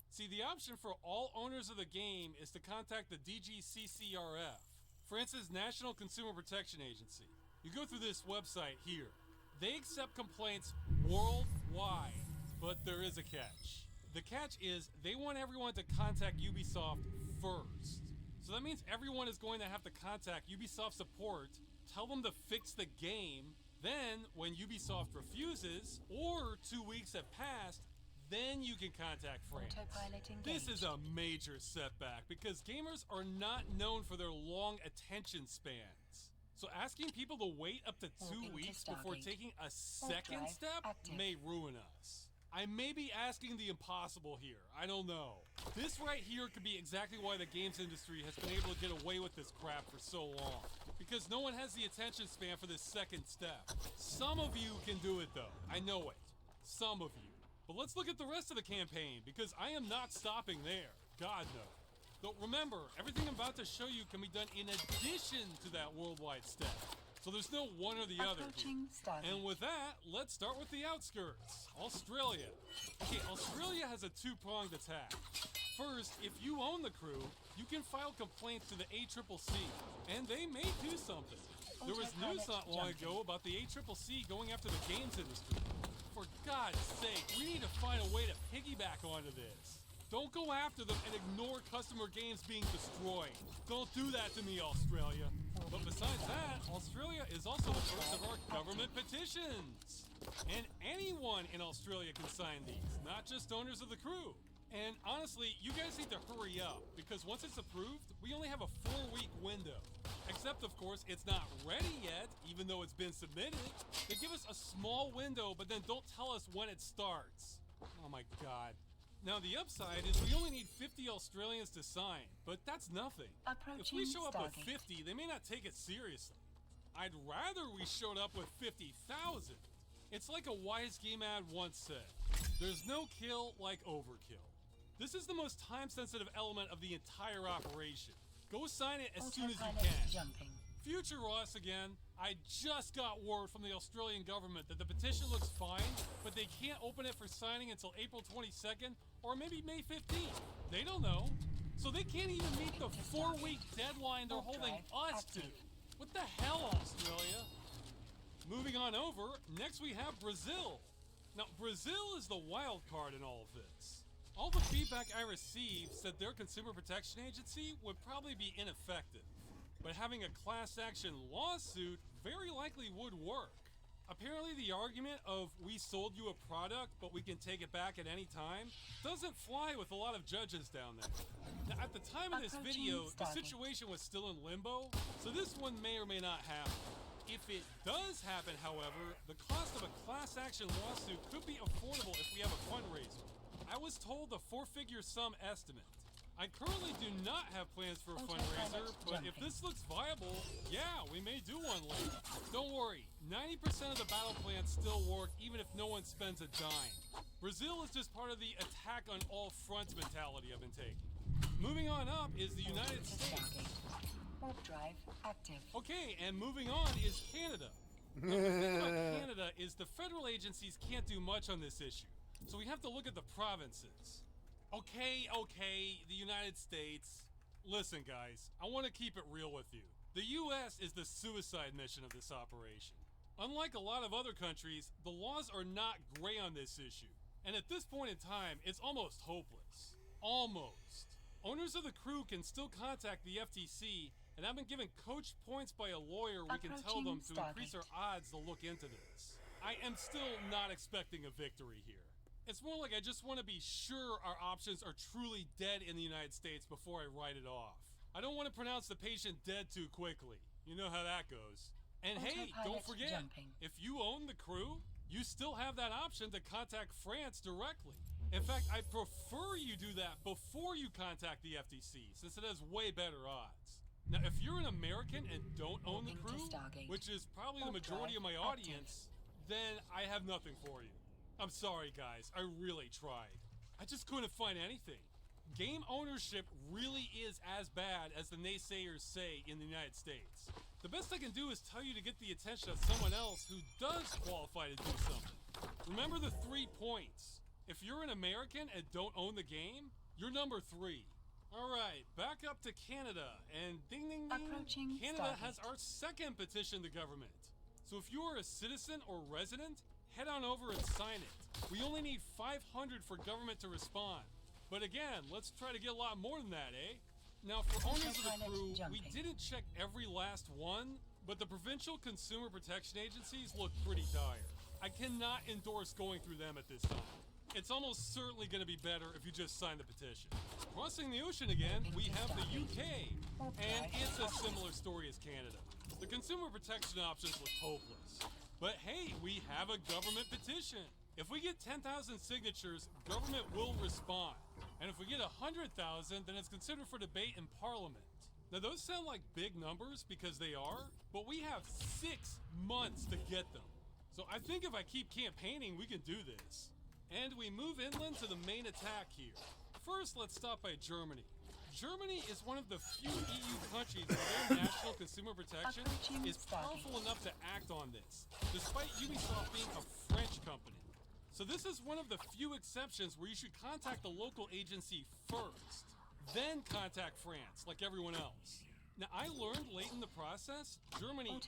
See, the option for all owners of the game is to contact the DGCCRF, France's National Consumer Protection Agency. You go through this website here. They accept complaints worldwide, but there is a catch. The catch is they want everyone to contact Ubisoft first. So that means everyone is going to have to contact Ubisoft support, tell them to fix the game, then when Ubisoft refuses, or 2 weeks have passed, then you can contact France. This is a major setback because gamers are not known for their long attention spans. So asking people to wait up to 2 weeks before taking a second step may ruin us. I may be asking the impossible here, I don't know. This right here could be exactly why the games industry has been able to get away with this crap for so long. Because no one has the attention span for this second step. Some of you can do it though, I know it. Some of you. But let's look at the rest of the campaign, because I am not stopping there. God no. Though remember, everything I'm about to show you can be done in addition to that worldwide step. So there's no one or the other here. And with that, let's start with the outskirts. Australia. Okay, Australia has a two-pronged attack. First, if you own the crew, you can file complaints to the ACCC, and they may do something. There was news not long ago about the ACCC going after the games industry. For God's sake, we need to find a way to piggyback onto this. Don't go after them and ignore customer games being destroyed. Don't do that to me, Australia. But besides that, Australia is also the first of our government petitions. And anyone in Australia can sign these, not just owners of the crew. And honestly, you guys need to hurry up, because once it's approved, we only have a 4-week window. Except, of course, it's not ready yet, even though it's been submitted. They give us a small window, but then don't tell us when it starts. Oh my God. Now, the upside is we only need 50 Australians to sign, but that's nothing. If we show up with 50, they may not take it seriously. I'd rather we showed up with 50,000. It's like a wise game ad once said, there's no kill like overkill. This is the most time-sensitive element of the entire operation. Go sign it as soon as you can. Future Ross again. I just got word from the Australian government that the petition looks fine, but they can't open it for signing until April 22nd or maybe May 15th. They don't know. So they can't even meet the 4-week deadline they're holding us to. What the hell, Australia? Moving on over, next we have Brazil. Now, Brazil is the wild card in all of this. All the feedback I received said their consumer protection agency would probably be ineffective, but having a class action lawsuit very likely would work. Apparently the argument of we sold you a product but we can take it back at any time doesn't fly with a lot of judges down there. Now, at the time of this video, the situation was still in limbo, so this one may or may not happen. If it does happen, however, the cost of a class action lawsuit could be affordable if we have a fundraiser. I was told a 4-figure sum estimate. I currently do not have plans for a fundraiser, but if this looks viable, yeah, we may do one later. Don't worry, 90% of the battle plans still work even if no one spends a dime. Brazil is just part of the attack on all fronts mentality I've been taking. Moving on up is the United States. Warp drive active. Okay, and moving on is Canada. Now, the thing about Canada is the federal agencies can't do much on this issue, so we have to look at the provinces. Okay, the United States. Listen, guys, I want to keep it real with you. The U.S. is the suicide mission of this operation. Unlike a lot of other countries, the laws are not gray on this issue, and at this point in time, it's almost hopeless. Almost. Owners of the crew can still contact the FTC, and I've been given coach points by a lawyer we can tell them to increase our odds to look into this. I am still not expecting a victory here. It's more like I just want to be sure our options are truly dead in the United States before I write it off. I don't want to pronounce the patient dead too quickly. You know how that goes. And hey, don't forget, if you own the crew, you still have that option to contact France directly. In fact, I prefer you do that before you contact the FTC, since it has way better odds. Now, if you're an American and don't own the crew, which is probably the majority of my audience, then I have nothing for you. I'm sorry, guys. I really tried. I just couldn't find anything. Game ownership really is as bad as the naysayers say in the United States. The best I can do is tell you to get the attention of someone else who does qualify to do something. Remember the 3 points. If you're an American and don't own the game, you're number 3. Alright, back up to Canada, and ding ding ding, Canada has our second petition to government. So if you are a citizen or resident, head on over and sign it. We only need 500 for government to respond. But again, let's try to get a lot more than that, eh? Now, for owners of the crew, we didn't check every last one, but the provincial consumer protection agencies look pretty dire. I cannot endorse going through them at this time. It's almost certainly going to be better if you just sign the petition. Crossing the ocean again, we have the UK, and it's a similar story as Canada. The consumer protection options look hopeless. But hey, we have a government petition. If we get 10,000 signatures, government will respond. And if we get 100,000, then it's considered for debate in Parliament. Now those sound like big numbers because they are, but we have 6 months to get them. So I think if I keep campaigning, we can do this. And we move inland to the main attack here. First, let's stop by Germany. Germany is one of the few EU countries where their national consumer protection is powerful enough to act on this, despite Ubisoft being a French company. So this is one of the few exceptions where you should contact the local agency first, then contact France, like everyone else. Now, I learned late in the process, Germany and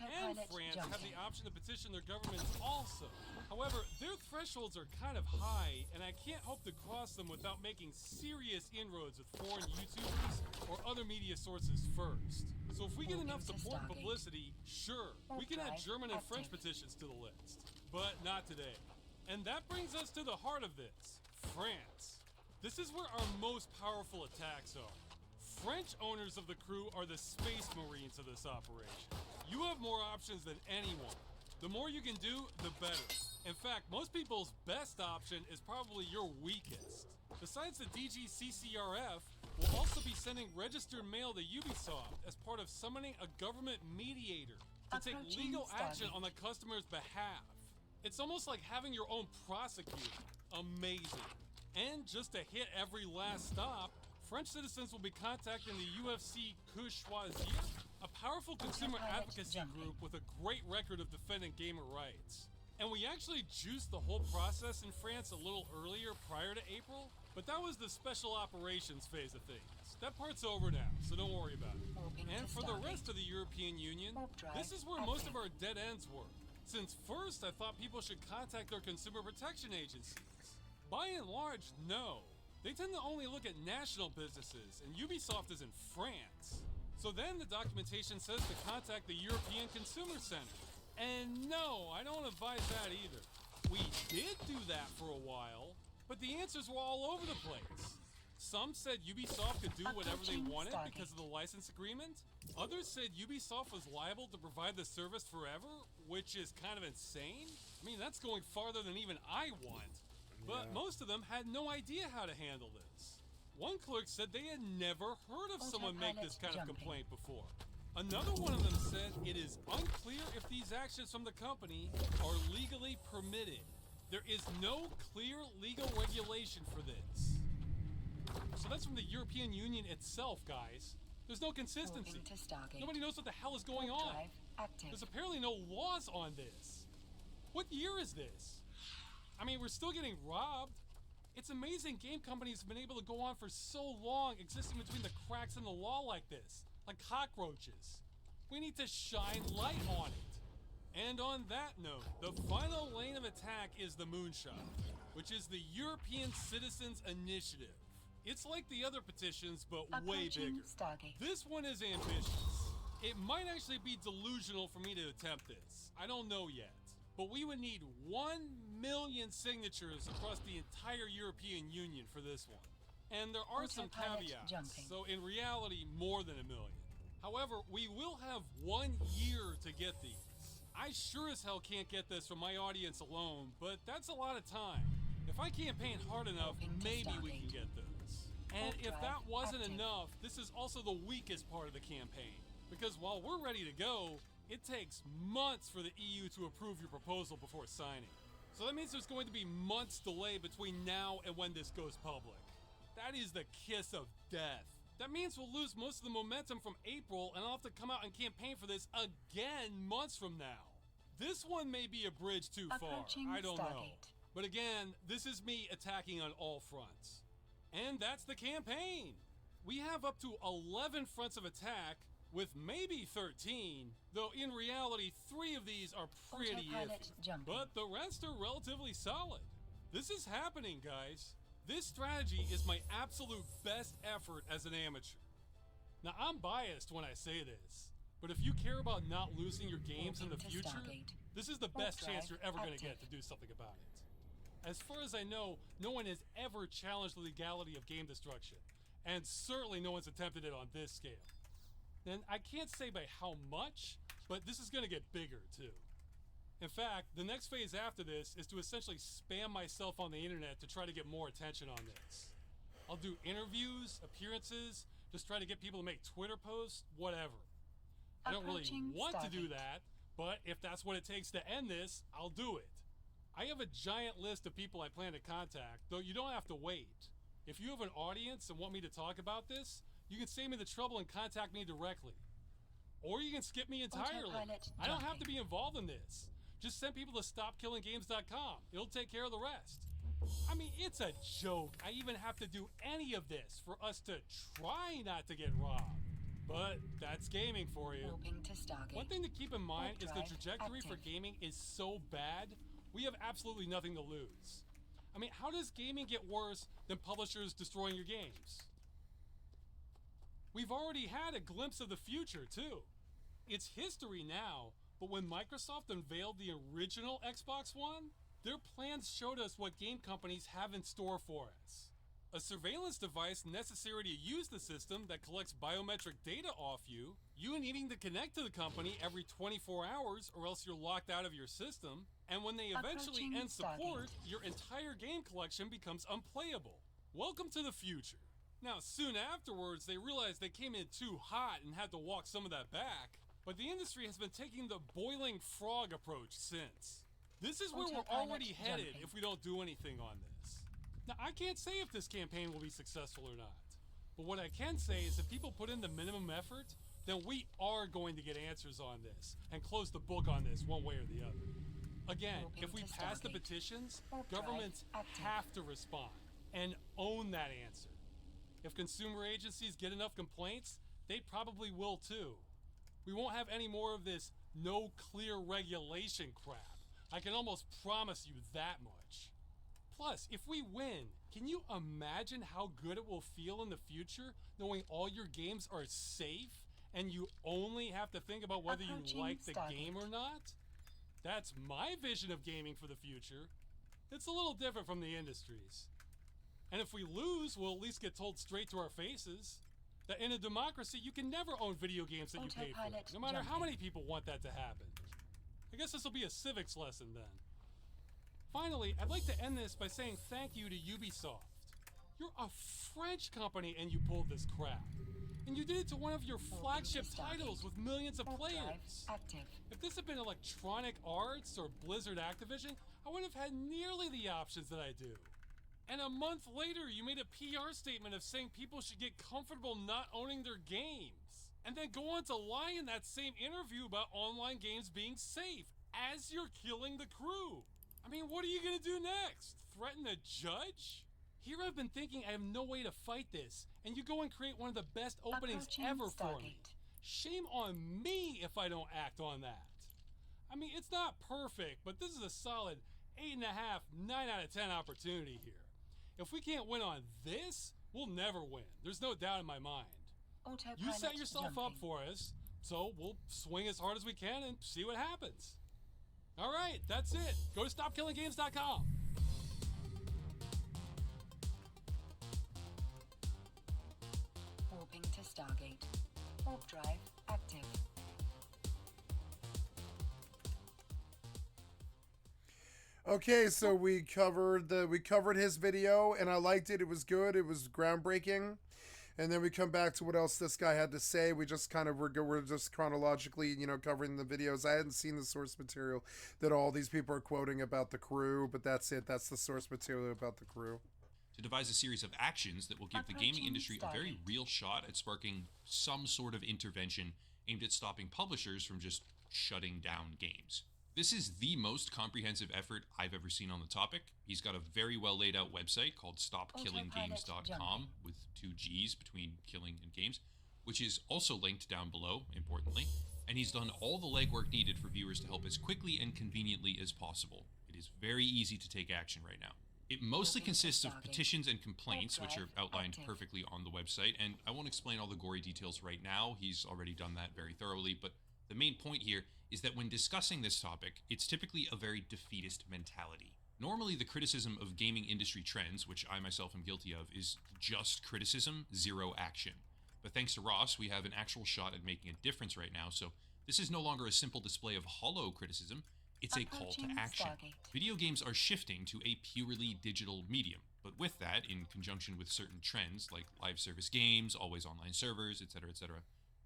France have the option to petition their governments also. However, their thresholds are kind of high, and I can't hope to cross them without making serious inroads with foreign YouTubers or other media sources first. So if we get enough support and publicity, sure, we can add German and French petitions to the list. But not today. And that brings us to the heart of this, France. This is where our most powerful attacks are. French owners of the crew are the Space Marines of this operation. You have more options than anyone. The more you can do, the better. In fact, most people's best option is probably your weakest. Besides the DGCCRF, we'll also be sending registered mail to Ubisoft as part of summoning a government mediator to take legal action on the customer's behalf. It's almost like having your own prosecutor. Amazing. And just to hit every last stop, French citizens will be contacting the UFC Que Choisir, a powerful consumer advocacy group with a great record of defending gamer rights. And we actually juiced the whole process in France a little earlier prior to April, but that was the special operations phase of things. That part's over now, so don't worry about it. And for the rest of the European Union, this is where most of our dead ends were. Since first I thought people should contact their consumer protection agencies. By and large, no. They tend to only look at national businesses, and Ubisoft is in France. So then the documentation says to contact the European Consumer Center. And no, I don't advise that either. We did do that for a while, but the answers were all over the place. Some said Ubisoft could do whatever they wanted because of the license agreement. Others said Ubisoft was liable to provide the service forever, which is kind of insane. I mean, that's going farther than even I want. But most of them had no idea how to handle this. One clerk said they had never heard of someone make this kind of complaint before. Another one of them said it is unclear if these actions from the company are legally permitted. There is no clear legal regulation for this. So that's from the European Union itself, guys. There's no consistency. Nobody knows what the hell is going on. There's apparently no laws on this. What year is this? I mean, we're still getting robbed. It's amazing game companies have been able to go on for so long existing between the cracks in the law like this, like cockroaches. We need to shine light on it. And on that note, the final lane of attack is the Moonshot, which is the European Citizens Initiative. It's like the other petitions, but way bigger. This one is ambitious. It might actually be delusional for me to attempt this. I don't know yet. But we would need 1 million signatures across the entire European Union for this one. And there are some caveats, so in reality, more than 1 million. However, we will have 1 year to get these. I sure as hell can't get this from my audience alone, but that's a lot of time. If I campaign hard enough, maybe we can get those. And if that wasn't enough, this is also the weakest part of the campaign. Because while we're ready to go, it takes months for the EU to approve your proposal before signing. So that means there's going to be months delay between now and when this goes public. That is the kiss of death. That means we'll lose most of the momentum from April and I'll have to come out and campaign for this again months from now. This one may be a bridge too far, I don't know. But again, this is me attacking on all fronts. And that's the campaign. We have up to 11 fronts of attack, with maybe 13, though in reality 3 of these are pretty iffy. But the rest are relatively solid. This is happening, guys. This strategy is my absolute best effort as an amateur. Now, I'm biased when I say this, but if you care about not losing your games in the future, this is the best chance you're ever going to get to do something about it. As far as I know, no one has ever challenged the legality of game destruction, and certainly no one's attempted it on this scale. And I can't say by how much, but this is going to get bigger too. In fact, the next phase after this is to essentially spam myself on the internet to try to get more attention on this. I'll do interviews, appearances, just try to get people to make Twitter posts, whatever. I don't really want to do that, but if that's what it takes to end this, I'll do it. I have a giant list of people I plan to contact, though you don't have to wait. If you have an audience and want me to talk about this, you can save me the trouble and contact me directly. Or you can skip me entirely. Autopilot I don't have to jumping. be involved in this. Just send people to stopkillinggames.com. It'll take care of the rest. I mean, it's a joke. I even have to do any of this for us to try not to get robbed. But that's gaming for you. Warping to Stargate. One thing to keep in mind is the Drive trajectory for active. gaming is so bad, we have absolutely nothing to lose. I mean, how does gaming get worse than publishers destroying your games? We've already had a glimpse of the future, too. It's history now, but when Microsoft unveiled the original Xbox One, their plans showed us what game companies have in store for us. A surveillance device necessary to use the system that collects biometric data off you, you needing to connect to the company every 24 hours or else you're locked out of your system, and when they eventually Approaching end support, Stargate. your entire game collection becomes unplayable. Welcome to the future. Now, soon afterwards, they realized they came in too hot and had to walk some of that back, but the industry has been taking the boiling frog approach since. This is where we're Autopilot already headed jumping. if we don't do anything on this. Now, I can't say if this campaign will be successful or not, but what I can say is if people put in the minimum effort, then we are going to get answers on this and close the book on this one way or the other. Again, Moving if we to pass the Stargate. petitions, Warp drive governments active. have to respond and own that answer. If consumer agencies get enough complaints, they probably will too. We won't have any more of this no clear regulation crap. I can almost promise you that much. Plus, if we win, can you imagine how good it will feel in the future knowing all your games are safe and you only have to think about whether you Approaching like the Stargate. game or not? That's my vision of gaming for the future. It's a little different from the industry's. And if we lose, we'll at least get told straight to our faces that in a democracy, you can never own video games that you pay for, Autopilot no matter how jumping. many people want that to happen. I guess this will be a civics lesson then. Finally, I'd like to end this by saying thank you to Ubisoft. You're a French company and you pulled this crap. And you did it to one of your flagship Stargate. titles with millions of Warp drive players. active. If this had been Electronic Arts or Blizzard Activision, I wouldn't have had nearly the options that I do. And a month later, you made a PR statement of saying people should get comfortable not owning their games. And then go on to lie in that same interview about online games being safe as you're killing the crew. I mean, what are you gonna do next? Threaten a judge? Here I've been thinking I have no way to fight this, and you go and create one of the best openings Approaching ever for me. Stargate. Shame on me if I don't act on that. I mean, it's not perfect, but this is a solid 8.5, 9 out of 10 opportunity here. If we can't win on this, we'll never win. There's no doubt in my mind. Autopilot You set yourself up jumping. for us, so we'll swing as hard as we can and see what happens. All right, that's it. Go to stopkillinggames.com. Warping to Stargate. Warp drive active. Okay, so we covered his video, and I liked it. It was good. It was groundbreaking. And then we come back to what else this guy had to say. We just kind of we're just chronologically, covering the videos. I hadn't seen the source material that all these people are quoting about the crew, but that's it. That's the source material about the crew. To devise a series of actions that will give the gaming Approaching industry a very Stargate. real shot at sparking some sort of intervention aimed at stopping publishers from just shutting down games. This is the most comprehensive effort I've ever seen on the topic. He's got a very well laid out website called stopkillinggames.com with 2 G's between killing and games, which is also linked down below, importantly. And he's done all the legwork needed for viewers to help as quickly and conveniently as possible. It is very easy to take action right now. It mostly consists of petitions and complaints, which are outlined perfectly on the website, and I won't explain all the gory details right now. He's already done that very thoroughly, but the main point here is that when discussing this topic, it's typically a very defeatist mentality. Normally, the criticism of gaming industry trends, which I myself am guilty of, is just criticism, zero action. But thanks to Ross, we have an actual shot at making a difference right now, so this is no longer a simple display of hollow criticism, it's a call to Approaching action. Stargate. Video games are shifting to a purely digital medium, but with that, in conjunction with certain trends like live service games, always online servers, etc.,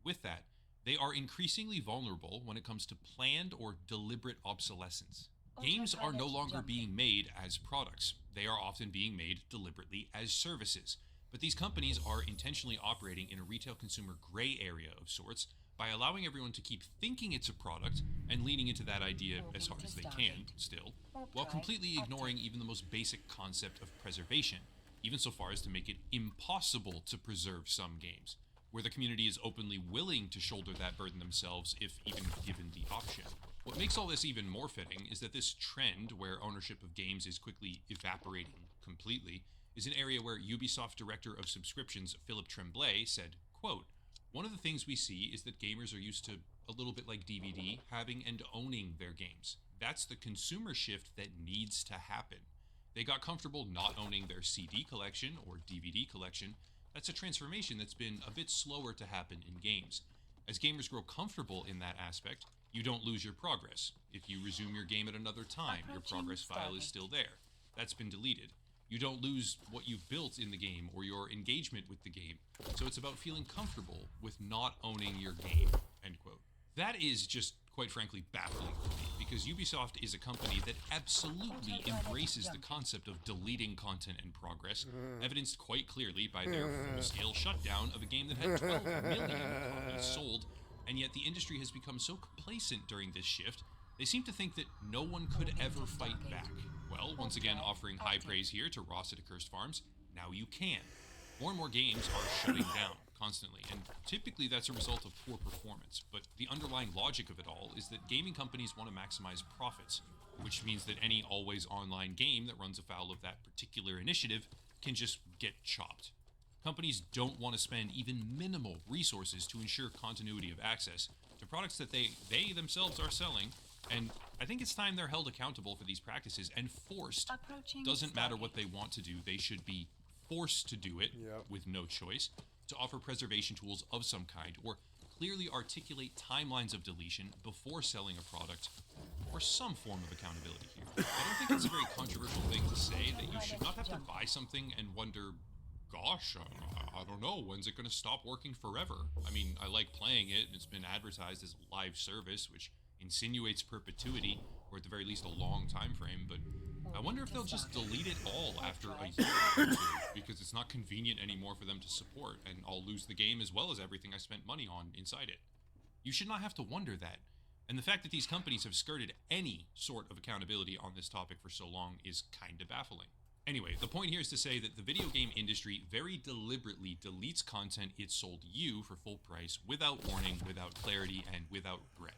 with that, they are increasingly vulnerable when it comes to planned or deliberate obsolescence. Games are no Autopilot longer jumping. being made as products. They are often being made deliberately as services. But these companies are intentionally operating in a retail consumer gray area of sorts by allowing everyone to keep thinking it's a product and leaning into that idea as hard as they can, still, while completely ignoring even the most basic concept of preservation, even so far as to make it impossible to preserve some games, where the community is openly willing to shoulder that burden themselves if even given the option. What makes all this even more fitting is that this trend, where ownership of games is quickly evaporating completely, is an area where Ubisoft Director of Subscriptions Philip Tremblay said, quote, "One of the things we see is that gamers are used to, a little bit like DVD, having and owning their games. That's the consumer shift that needs to happen. They got comfortable not owning their CD collection or DVD collection. That's a transformation that's been a bit slower to happen in games. As gamers grow comfortable in that aspect, you don't lose your progress. If you resume your game at another time, your progress file is still there. That's been deleted. You don't lose what you've built in the game or your engagement with the game. So it's about feeling comfortable with not owning your game," end quote. That is just, quite frankly, baffling to me, because Ubisoft is a company that absolutely embraces the concept of deleting content and progress, evidenced quite clearly by their full-scale shutdown of a game that had 12 million copies sold, and yet the industry has become so complacent during this shift, they seem to think that no one could ever fight back. Well, once again offering high praise here to Ross at Accursed Farms, now you can. More and more games are shutting down constantly, and typically that's a result of poor performance, but the underlying logic of it all is that gaming companies want to maximize profits, which means that any always online game that runs afoul of that particular initiative can just get chopped. Companies don't want to spend even minimal resources to ensure continuity of access to products that they themselves are selling, and I think it's time they're held accountable for these practices and forced. Doesn't matter what they want to do, they should be forced to do it with no choice, to offer preservation tools of some kind, or clearly articulate timelines of deletion before selling a product, or some form of accountability here. I don't think it's a very controversial thing to say that you should not have to buy something and wonder, gosh, I don't know, when's it going to stop working forever? I mean, I like playing it, and it's been advertised as a live service, which insinuates perpetuity, or at the very least a long time frame, but I wonder if they'll just delete it all after a year or two, because it's not convenient anymore for them to support, and I'll lose the game as well as everything I spent money on inside it. You should not have to wonder that, and the fact that these companies have skirted any sort of accountability on this topic for so long is kinda baffling. Anyway, the point here is to say that the video game industry very deliberately deletes content it sold you for full price, without warning, without clarity, and without regret.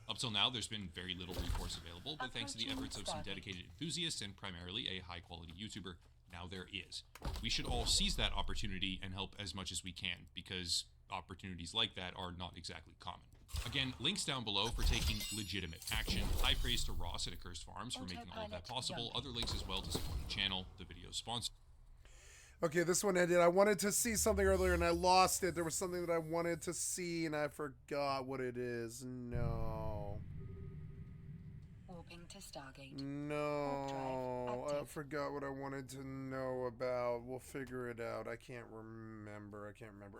Up till now, there's been very little recourse available, but thanks to the efforts of some dedicated enthusiasts and primarily a high-quality YouTuber, now there is. We should all seize that opportunity and help as much as we can, because opportunities like that are not exactly common. Again, links down below for taking legitimate action. High praise to Ross at Accursed Farms for making all of that possible. Other links as well to support the channel, the video sponsor. Okay, this one ended. I wanted to see something earlier and I lost it. There was something that I wanted to see and I forgot what it is. No. Warping to Stargate. No. I forgot what I wanted to know about. We'll figure it out. I can't remember.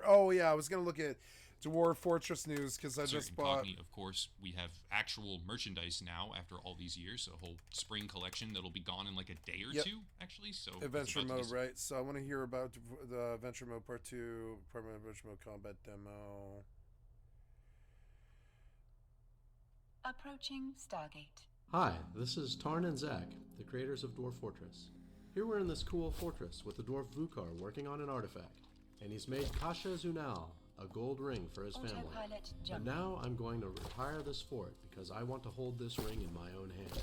Oh, yeah, I was going to look at Dwarf Fortress news because I just bought... Of course, we have actual merchandise now after all these years, a whole spring collection that'll be gone in like a day or two, actually. So Adventure Mode, right? So I want to hear about the Adventure Mode Part 2, Permanent Adventure Mode Combat Demo. Approaching Stargate. Hi, this is Tarn and Zach, the creators of Dwarf Fortress. Here we're in this cool fortress with the dwarf Vukar working on an artifact, and he's made Kasha Zunal a gold ring for his family. And now I'm going to retire this fort because I want to hold this ring in my own hand.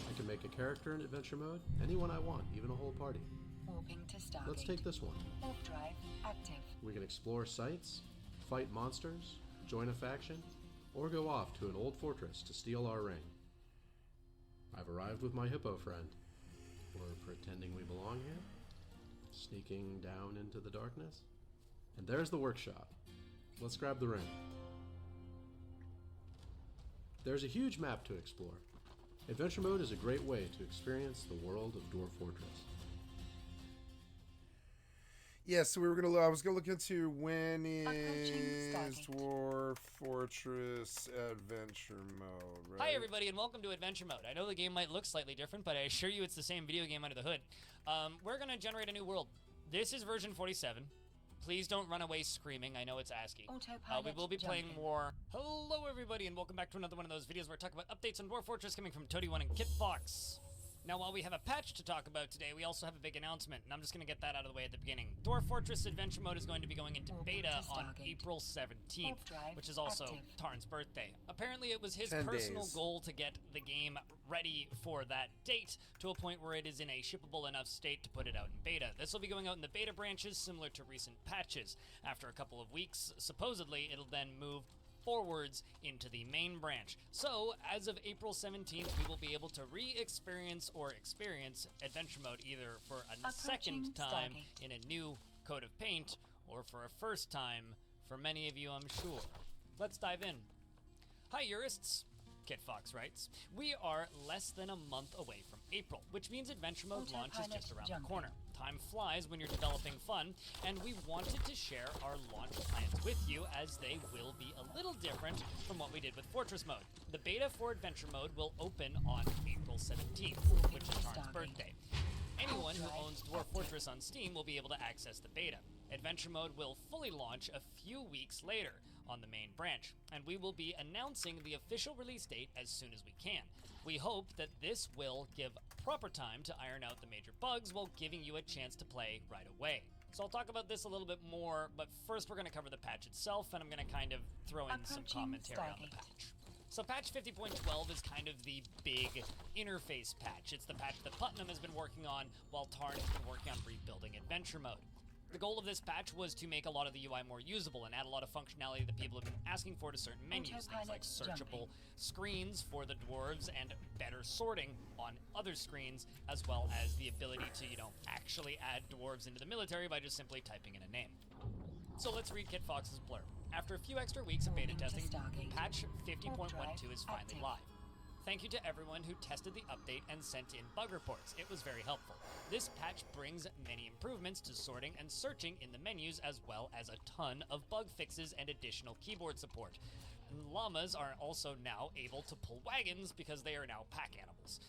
I can make a character in adventure mode, anyone I want, even a whole party. Warping to Stargate. Let's take this one. Warp drive active. We can explore sites, fight monsters, join a faction, or go off to an old fortress to steal our ring. I've arrived with my hippo friend. We're pretending we belong here, sneaking down into the darkness. And there's the workshop. Let's grab the ring. There's a huge map to explore. Adventure mode is a great way to experience the world of Dwarf Fortress. Yes, I was gonna look into when is Dwarf Fortress Adventure Mode, right? Hi everybody and welcome to Adventure Mode. I know the game might look slightly different, but I assure you it's the same video game under the hood. We're gonna generate a new world. This is version 47. Please don't run away screaming, I know it's ASCII. We will be playing more. Hello everybody and welcome back to another one of those videos where I talk about updates on Dwarf Fortress coming from Toady1 and KitFox. Now, while we have a patch to talk about today, we also have a big announcement, and I'm just going to get that out of the way at the beginning. Dwarf Fortress Adventure Mode is going to be going into beta on April 17th, which is also Tarn's birthday. Apparently, it was his personal goal to get the game ready for that date to a point where it is in a shippable enough state to put it out in beta. This will be going out in the beta branches, similar to recent patches. After a couple of weeks, supposedly, it'll then move forwards into the main branch. So, as of April 17th, we will be able to re-experience or experience Adventure Mode either for a second time in a new coat of paint, or for a first time for many of you, I'm sure. Let's dive in. Hi, Jurists. KitFox writes, we are less than a month away from April, which means Adventure Mode launch is just around the corner. Time flies when you're developing fun, and we wanted to share our launch plans with you as they will be a little different from what we did with Fortress Mode. The beta for Adventure Mode will open on April 17th, which is Tarn's birthday. Anyone who owns Dwarf Fortress on Steam will be able to access the beta. Adventure Mode will fully launch a few weeks later on the main branch, and we will be announcing the official release date as soon as we can. We hope that this will give proper time to iron out the major bugs while giving you a chance to play right away. So I'll talk about this a little bit more, but first we're going to cover the patch itself, and I'm going to kind of throw in some commentary on the patch. So patch 50.12 is kind of the big interface patch. It's the patch that Putnam has been working on while Tarn has been working on rebuilding Adventure Mode. The goal of this patch was to make a lot of the UI more usable and add a lot of functionality that people have been asking for to certain menus, things like searchable screens for the dwarves and better sorting on other screens, as well as the ability to, actually add dwarves into the military by just simply typing in a name. So let's read KitFox's blurb. After a few extra weeks of beta testing, patch 50.12 is finally live. Thank you to everyone who tested the update and sent in bug reports. It was very helpful. This patch brings many improvements to sorting and searching in the menus, as well as a ton of bug fixes and additional keyboard support. And llamas are also now able to pull wagons because they are now pack animals.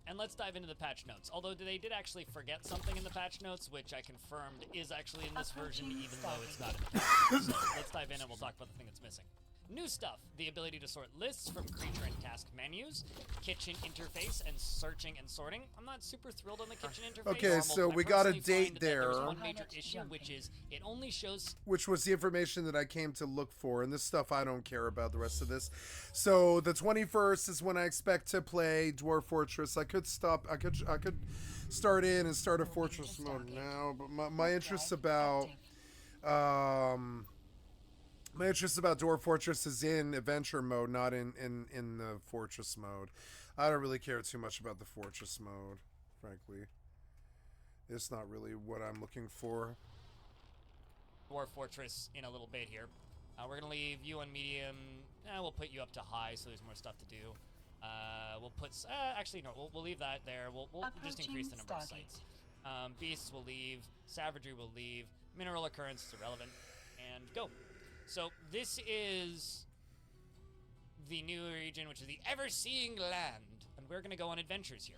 And let's dive into the patch notes. Although they did actually forget something in the patch notes, which I confirmed is actually in this version, even though it's not in the patch. So let's dive in and we'll talk about the thing that's missing. New stuff, the ability to sort lists from creature and task menus, kitchen interface, and searching and sorting. I'm not super thrilled on the kitchen interface. Okay, so we got a date there. There's one major issue, which is it only shows... Which was the information that I came to look for, and this stuff I don't care about the rest of this. So the 21st is when I expect to play Dwarf Fortress. I could start in and start a Fortress mode now, but my interests about... My interest about Dwarf Fortress is in Adventure Mode, not in the Fortress mode. I don't really care too much about the Fortress mode, frankly. It's not really what I'm looking for. Dwarf Fortress in a little bit here. We're going to leave you on medium. We'll put you up to high so there's more stuff to do. We'll put... actually, no, we'll leave that there. We'll just increase the number of sites. Beasts will leave. Savagery will leave. Mineral occurrence is irrelevant. And go. So this is the new region, which is the Ever-Seeing Land, and we're going to go on adventures here.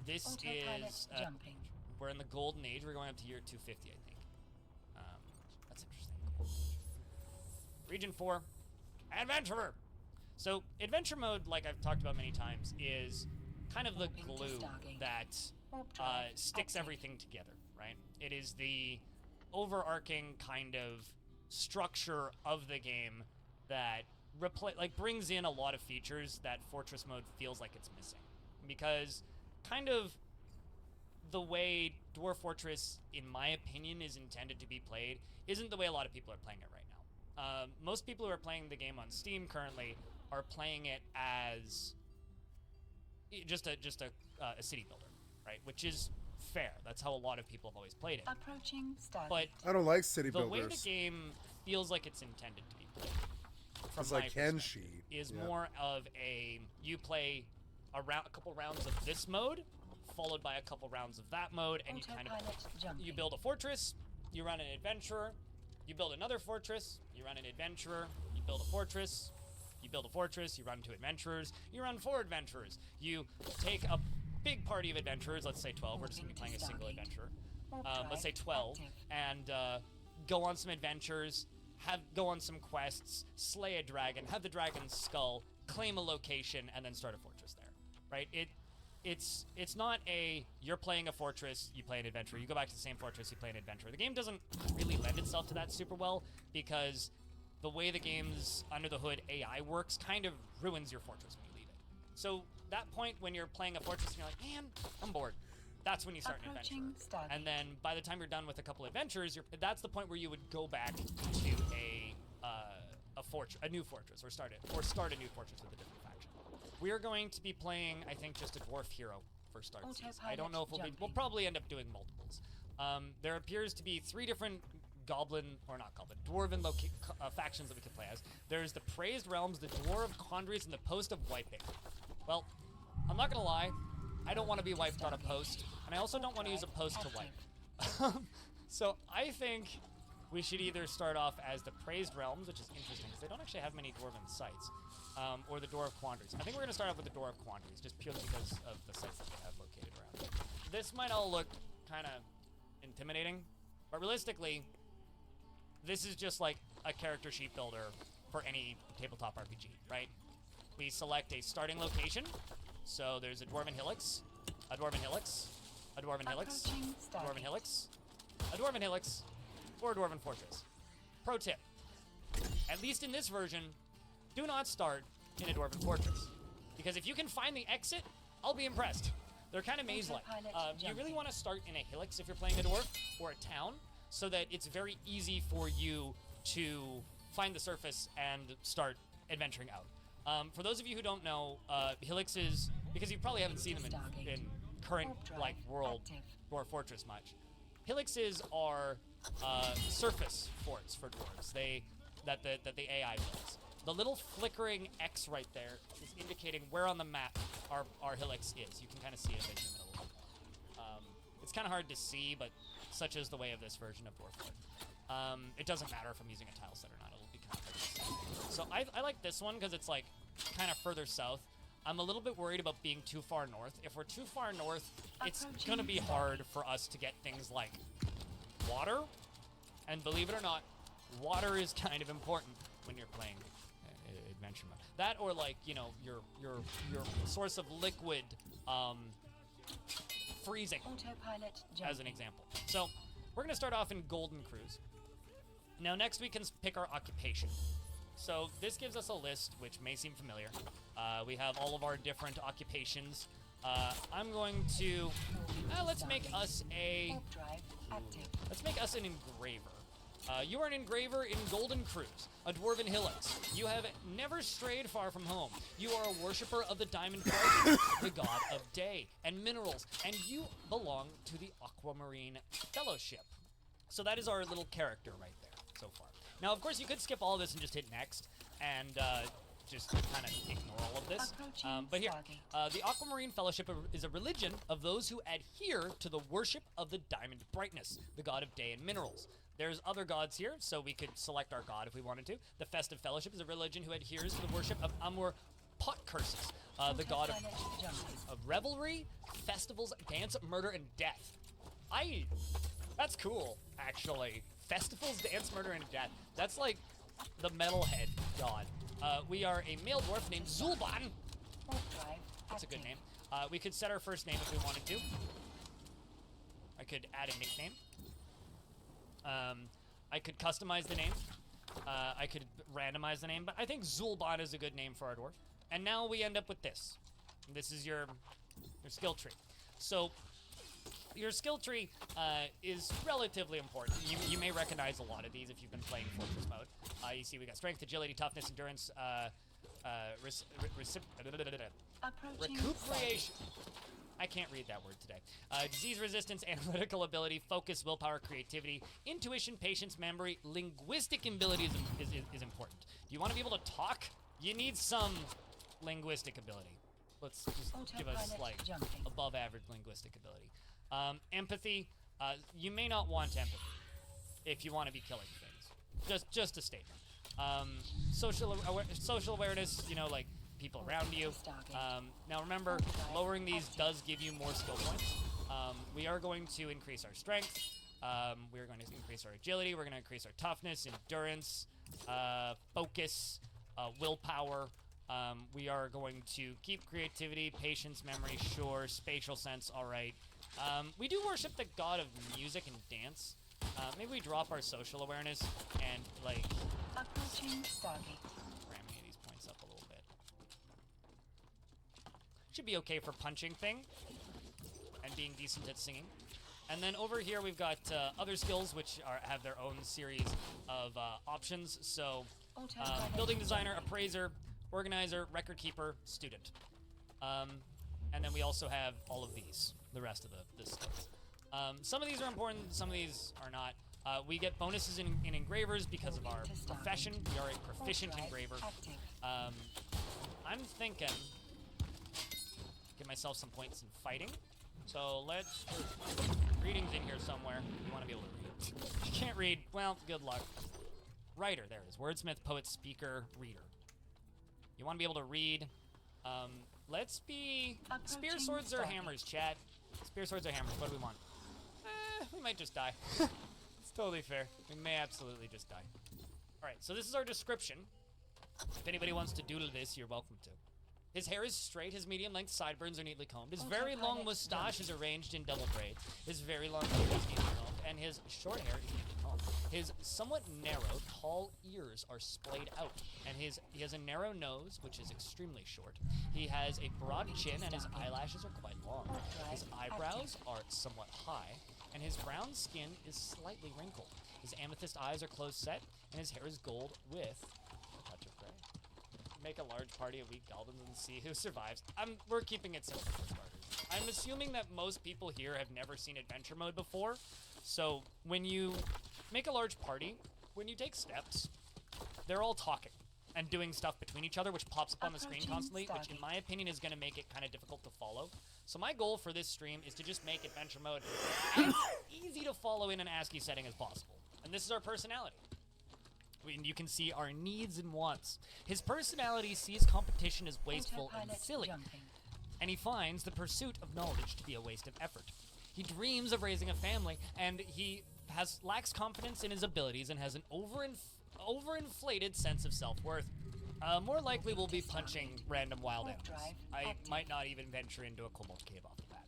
This is we're in the Golden Age. We're going up to year 250, I think. That's interesting. Cool. Region 4, Adventurer. So Adventure Mode, like I've talked about many times, is kind of the glue that sticks everything together, right? It is the overarching kind of structure of the game that brings in a lot of features that Fortress Mode feels like it's missing, because kind of the way Dwarf Fortress, in my opinion, is intended to be played isn't the way a lot of people are playing it right now. Most people who are playing the game on Steam currently are playing it as just a city builder, right? Which is fair. That's how a lot of people have always played it. But I don't like city builders. The way the game feels like it's intended to be played, from it's my like Kenshi, is more of you play a couple rounds of this mode, followed by a couple rounds of that mode, and you kind of you build a fortress, you run an adventurer, You build another fortress, you run an adventurer, you build a fortress, you build a fortress, you run 2 adventurers, you run 4 adventurers. You take a big party of adventurers, let's say 12, we're just gonna be playing a single adventurer. Let's say 12, and go on some adventures, go on some quests, slay a dragon, have the dragon's skull, claim a location, and then start a fortress there, right? It's not you're playing a fortress, you play an adventure, you go back to the same fortress, you play an adventure. The game doesn't really lend itself to that super well because the way the game's under the hood AI works kind of ruins your fortress when you leave it. So that point when you're playing a fortress and you're like, man, I'm bored. That's when you start an adventure. And then by the time you're done with a couple adventures, that's the point where you would go back to a new fortress, or start a new fortress with a different faction. We are going to be playing, I think, just a dwarf hero for start season. I don't know if we'll probably end up doing multiples. There appears to be 3 different dwarven factions that we could play as. There's the Praised Realms, the Dwarf Condries, and the Post of Wiping. Well, I'm not gonna lie, I don't want to be wiped on a post, and I also don't want to use a post to wipe. So I think we should either start off as the Praised Realms, which is interesting because they don't actually have many dwarven sites, or the Dwarf Quandaries. I think we're gonna start off with the Dwarf Quandaries, just purely because of the sites that they have located around. This might all look kind of intimidating, but realistically, this is just like a character sheet builder for any tabletop RPG, right? We select a starting location. So there's a Dwarven Helix, a Dwarven Helix, a Dwarven Helix, a Dwarven Helix, a Dwarven Helix, or a Dwarven Fortress. Pro tip, at least in this version, do not start in a Dwarven Fortress. Because if you can find the exit, I'll be impressed. They're kind of maze-like. You really want to start in a Helix if you're playing a dwarf, or a town, so that it's very easy for you to find the surface and start adventuring out. For those of you who don't know, Helixes, because you probably haven't seen them in current world Dwarf Fortress much, Helixes are surface forts for dwarves. That the AI builds. The little flickering X right there is indicating where on the map our Helix is. You can kind of see it if I zoom in a little bit. It's kind of hard to see, but such is the way of this version of Dwarf Fort. It doesn't matter if I'm using a tile set or not. It'll be kind of hard to see. So I like this one because it's like kind of further south. I'm a little bit worried about being too far north. If we're too far north, it's going to be hard for us to get things like water. And believe it or not, water is kind of important when you're playing adventure mode. That, or like, you know, your source of liquid freezing, as an example. So we're going to start off in Golden Cruise. Now next we can pick our occupation. So this gives us a list which may seem familiar. We have all of our different occupations. I'm going to let's make us an engraver. You are an engraver in Golden Cruise, a dwarven Helix. You have never strayed far from home. You are a worshipper of the diamond brightness, the god of day and minerals, and you belong to the Aquamarine Fellowship. So that is our little character right there so far. Now, of course, you could skip all of this and just hit next, and just kind of ignore all of this. But here, the Aquamarine Fellowship is a religion of those who adhere to the worship of the diamond brightness, the god of day and minerals. There's other gods here, so we could select our god if we wanted to. The Festive Fellowship is a religion who adheres to the worship of Amur Potcursus, the god of revelry, festivals, dance, murder, and death. That's cool, actually. Festivals, dance, murder, and death. That's like the metalhead god. We are a male dwarf named Zulban. That's a good name. We could set our first name if we wanted to. I could add a nickname. I could customize the name. I could randomize the name, but I think Zulban is a good name for our dwarf. And now we end up with this. This is your skill tree. So your skill tree is relatively important. You may recognize a lot of these if you've been playing Fortress mode. You see we got strength, agility, toughness, endurance, recuperation. I can't read that word today. Disease resistance, analytical ability, focus, willpower, creativity, intuition, patience, memory, linguistic ability is important. Do you want to be able to talk? You need some linguistic ability. Let's just give us like above average linguistic ability. Empathy, you may not want empathy if you want to be killing things. Just a statement. Social awareness, you know, like people around you. Now remember, lowering these does give you more skill points. We are going to increase our strength. We are going to increase our agility. We're going to increase our toughness, endurance, focus, willpower. We are going to keep creativity, patience, memory, sure, spatial sense, all right. We do worship the god of music and dance. Maybe we drop our social awareness and, like, Approaching Stargate. ram any of these points up a little bit. Should be okay for punching thing and being decent at singing. And then over here we've got other skills which have their own series of options. So, building designer, appraiser, organizer, record keeper, student. And then we also have all of these, the rest of the skills. Some of these are important, some of these are not. We get bonuses in engravers because of our profession. We are a proficient engraver. I'm thinking, give myself some points in fighting. So let's, reading's in here somewhere. You want to be able to read. If you can't read, well, good luck. Writer, there it is. Wordsmith, poet, speaker, reader. You want to be able to read. Let's be spear, swords, or hammers, chat. Spear, swords, or hammers. What do we want? We might just die. It's totally fair. We may absolutely just die. Alright, so this is our description. If anybody wants to doodle this, you're welcome to. His hair is straight, his medium-length sideburns are neatly combed, his very long mustache is arranged in double braids, his very long beard is neatly combed, and his short hair is neatly combed. His somewhat narrow, tall ears are splayed out, and he has a narrow nose, which is extremely short. He has a broad chin, and his eyelashes are quite long. His eyebrows are somewhat high, and his brown skin is slightly wrinkled. His amethyst eyes are close set, and his hair is gold with a touch of gray. Make a large party of weak goblins and see who survives. We're keeping it simple for starters. I'm assuming that most people here have never seen adventure mode before, so when you make a large party, when you take steps, they're all talking and doing stuff between each other, which pops up on the screen constantly, which in my opinion is going to make it kind of difficult to follow. So my goal for this stream is to just make adventure mode as easy to follow in an ASCII setting as possible. And this is our personality. You can see our needs and wants. His personality sees competition as wasteful and silly, and he finds the pursuit of knowledge to be a waste of effort. He dreams of raising a family, and he lacks confidence in his abilities and has an overinflated sense of self-worth. More likely we'll be punching random wild animals. I might not even venture into a kobold cave off the bat.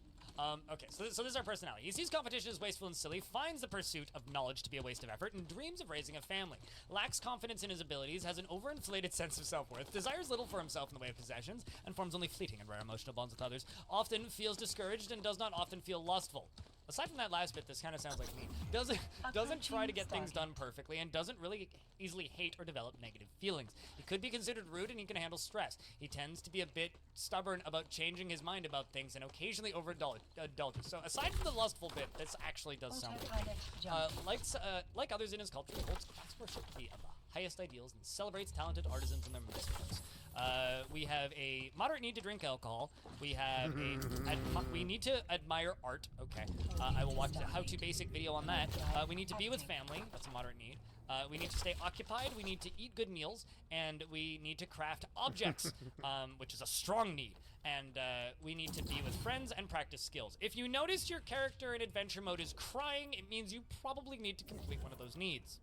Okay, so this is our personality. He sees competition as wasteful and silly, finds the pursuit of knowledge to be a waste of effort, and dreams of raising a family. Lacks confidence in his abilities, has an overinflated sense of self-worth, desires little for himself in the way of possessions, and forms only fleeting and rare emotional bonds with others. Often feels discouraged and does not often feel lustful. Aside from that last bit, this kind of sounds like me. Doesn't try to get things done perfectly and doesn't really easily hate or develop negative feelings. He could be considered rude and he can handle stress. He tends to be a bit stubborn about changing his mind about things and occasionally overindulges. So aside from the lustful bit, this actually does sound like like others in his culture, he holds class worship to be of the highest ideals and celebrates talented artisans and their mercenaries. We have a moderate need to drink alcohol. We have we need to admire art. Okay. I will watch a how-to basic video on that. We need to be with family. That's a moderate need. We need to stay occupied. We need to eat good meals, and we need to craft objects, which is a strong need. And we need to be with friends and practice skills. If you notice your character in adventure mode is crying, it means you probably need to complete one of those needs.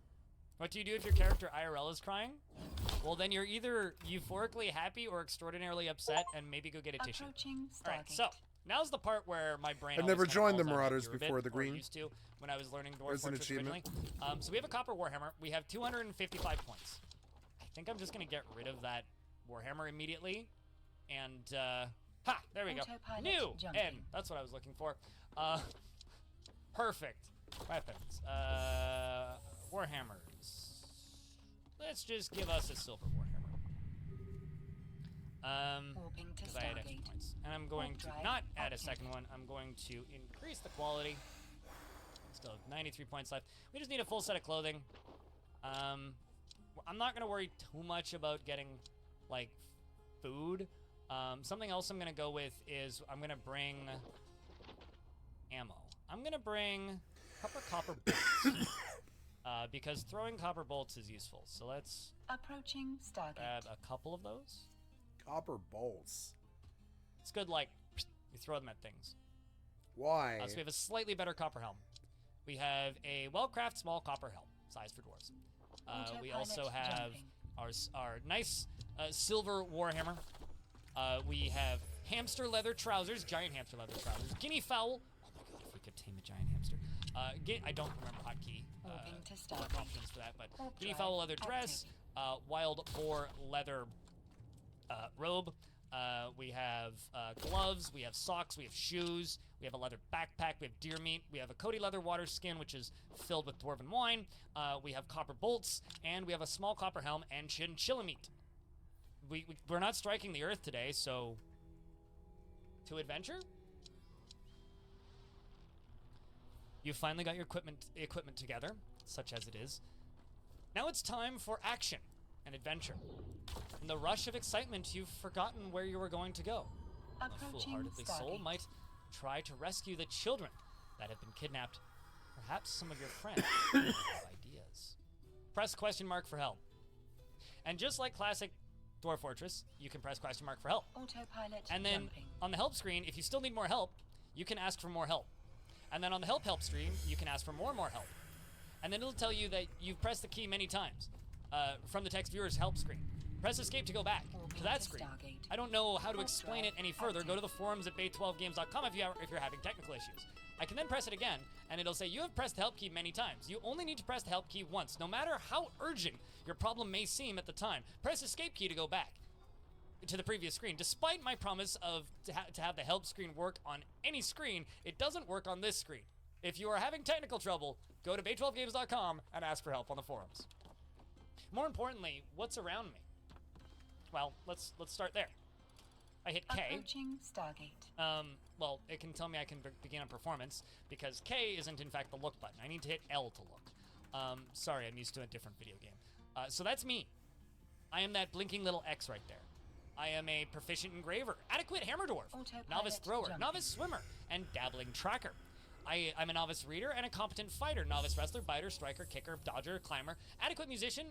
What do you do if your character IRL is crying? Well, then you're either euphorically happy or extraordinarily upset, and maybe go get a tissue. Alright, so, now's the part where my brain I've never joined the Marauders before the green. Used to, when I was learning Dwarf Fortress originally. So we have a Copper Warhammer. We have 255 points. I think I'm just going to get rid of that Warhammer immediately. And, there we go. New N. That's what I was looking for. Perfect. Weapons. Warhammers. Let's just give us a silver Warhammer. Because I had extra points. And I'm going to not add a second one. I'm going to increase the quality. Still have 93 points left. We just need a full set of clothing. I'm not going to worry too much about getting, like, food. Something else I'm going to go with is I'm going to bring ammo. I'm going to bring copper bullets. because throwing copper bolts is useful. So let's approaching Stargate. Grab a couple of those. Copper bolts. It's good, like, you throw them at things. Why? So we have a slightly better copper helm. We have a well-crafted small copper helm, size for dwarves. We also have our nice silver warhammer. We have hamster leather trousers, giant hamster leather trousers. Guinea fowl. Oh my god, if we could tame a giant hamster. I don't remember hotkey options for that, but guinea fowl leather dress, wild boar leather robe. We have gloves, we have socks, we have shoes, we have a leather backpack, we have deer meat, we have a Cody leather water skin, which is filled with dwarven wine, we have copper bolts, and we have a small copper helm and chinchilla meat. We're not striking the earth today, so to adventure? You finally got your equipment together, such as it is. Now it's time for action and adventure. In the rush of excitement, you've forgotten where you were going to go. A foolhardily soul might try to rescue the children that have been kidnapped. Perhaps some of your friends have ideas. Press question mark for help. And just like classic Dwarf Fortress, you can press question mark for help. Autopilot and then jumping. On the help screen, if you still need more help, you can ask for more help. And then on the help screen, you can ask for more help. And then it'll tell you that you've pressed the key many times from the text viewer's help screen. Press escape to go back to that screen. I don't know how to explain it any further. Go to the forums at bay12games.com if you're having technical issues. I can then press it again, and it'll say you have pressed the help key many times. You only need to press the help key once, no matter how urgent your problem may seem at the time. Press escape key to go back to the previous screen. Despite my promise of to have the help screen work on any screen, it doesn't work on this screen. If you are having technical trouble, go to bay12games.com and ask for help on the forums. More importantly, what's around me? Well, let's start there. I hit K. Approaching Stargate. Well, it can tell me I can begin on performance because K isn't in fact the look button. I need to hit L to look. Sorry, I'm used to a different video game. So that's me. I am that blinking little X right there. I am a proficient engraver, adequate hammer dwarf, novice thrower, novice swimmer, and dabbling tracker. I'm a novice reader and a competent fighter, novice wrestler, biter, striker, kicker, dodger, climber, adequate musician.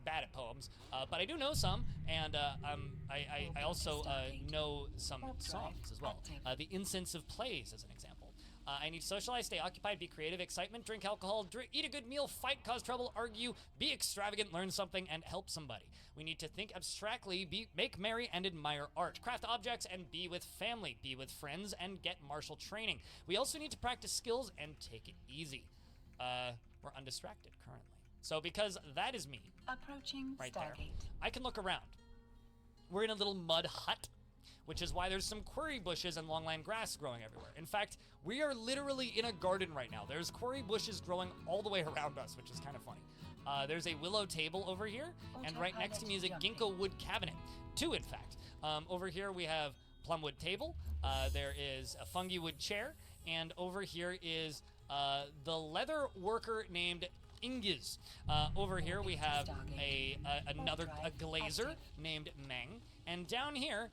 Bad at poems, but I do know some, and I also know some songs as well. The Incense of Plays, as an example. I need to socialize, stay occupied, be creative, excitement, drink alcohol, eat a good meal, fight, cause trouble, argue, be extravagant, learn something, and help somebody. We need to think abstractly, make merry, and admire art, craft objects, and be with family, be with friends, and get martial training. We also need to practice skills and take it easy. We're undistracted currently. So because that is me, approaching right Stargate. there, I can look around. We're in a little mud hut, which is why there's some quarry bushes and longline grass growing everywhere. In fact, we are literally in a garden right now. There's quarry bushes growing all the way around us, which is kind of funny. There's a willow table over here, and right next to me is a ginkgo wood cabinet. Two, in fact. Over here we have plumwood table. There is a fungi wood chair, and over here is the leather worker named Ingiz. Over here we have another glazer named Meng, and down here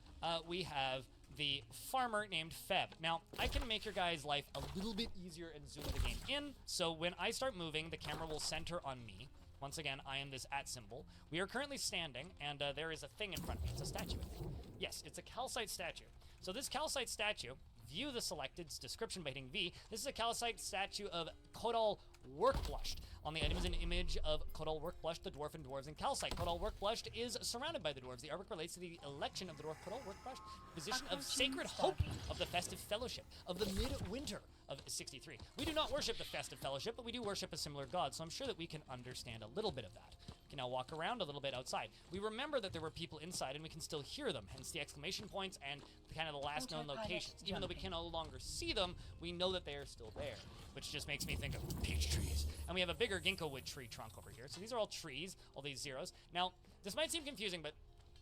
we have the farmer named Feb. Now, I can make your guys' life a little bit easier and zoom the game in, so when I start moving, the camera will center on me. Once again, I am this @ symbol. We are currently standing, and there is a thing in front of me. It's a statue, I think. Yes, it's a calcite statue. So this calcite statue, view the selected description by hitting V. This is a calcite statue of Kodal Workblushed. On the item is an image of Kodal Workblushed, the dwarf and dwarves in calcite. Kodal Workblushed is surrounded by the dwarves. The artwork relates to the election of the dwarf Kodal Workblushed, position of sacred hope of the festive fellowship of the midwinter of 63. We do not worship the festive fellowship, but we do worship a similar god, so I'm sure that we can understand a little bit of that. We can now walk around a little bit outside. We remember that there were people inside, and we can still hear them, hence the exclamation points and kind of the last known locations. Even though we can no longer see them, we know that they are still there, which just makes me think of peach trees. And we have a bigger ginkgo wood tree trunk over here. So these are all trees, all these zeros. Now, this might seem confusing, but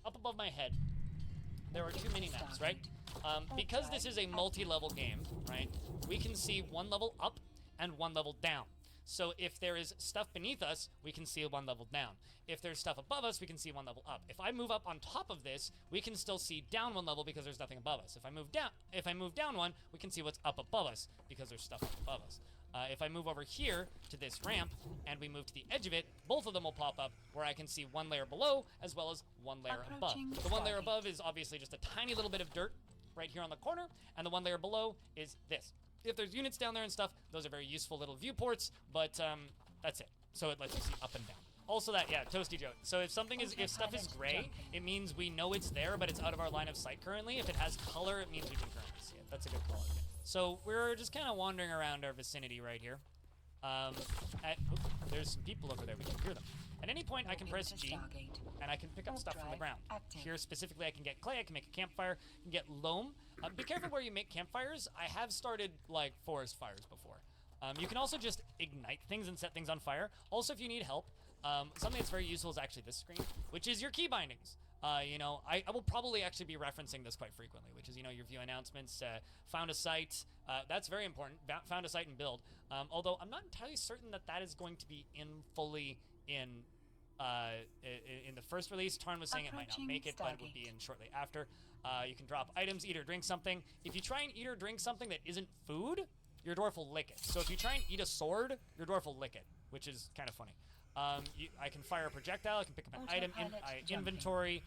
up above my head, there are two mini-maps, right? Because this is a multi-level game, right, we can see one level up and one level down. So if there is stuff beneath us, we can see one level down. If there's stuff above us, we can see one level up. If I move up on top of this, we can still see down one level because there's nothing above us. If I move down one, we can see what's up above us because there's stuff up above us. If I move over here to this ramp and we move to the edge of it, both of them will pop up where I can see one layer below as well as one layer above. The one layer above is obviously just a tiny little bit of dirt right here on the corner, and the one layer below is this. If there's units down there and stuff, those are very useful little viewports, but that's it. So it lets you see up and down. Also that, yeah, Toasty Joe. So if stuff is gray, it means we know it's there, but it's out of our line of sight currently. If it has color, it means we can currently see it. That's a good call again. So we're just kind of wandering around our vicinity right here. There's some people over there. We can hear them. At any point, I can press G, and I can pick up stuff from the ground. Here specifically, I can get clay. I can make a campfire. I can get loam. Be careful where you make campfires. I have started like forest fires before. You can also just ignite things and set things on fire. Also, if you need help, something that's very useful is actually this screen, which is your key bindings. I will probably actually be referencing this quite frequently, which is, your view announcements, found a site. That's very important. Found a site and build. Although I'm not entirely certain that is going to be fully in the first release. Tarn was saying it might not make it, but it would be in shortly after. You can drop items, eat or drink something. If you try and eat or drink something that isn't food, your dwarf will lick it. So if you try and eat a sword, your dwarf will lick it, which is kind of funny. I can fire a projectile. I can pick up an item. Inventory.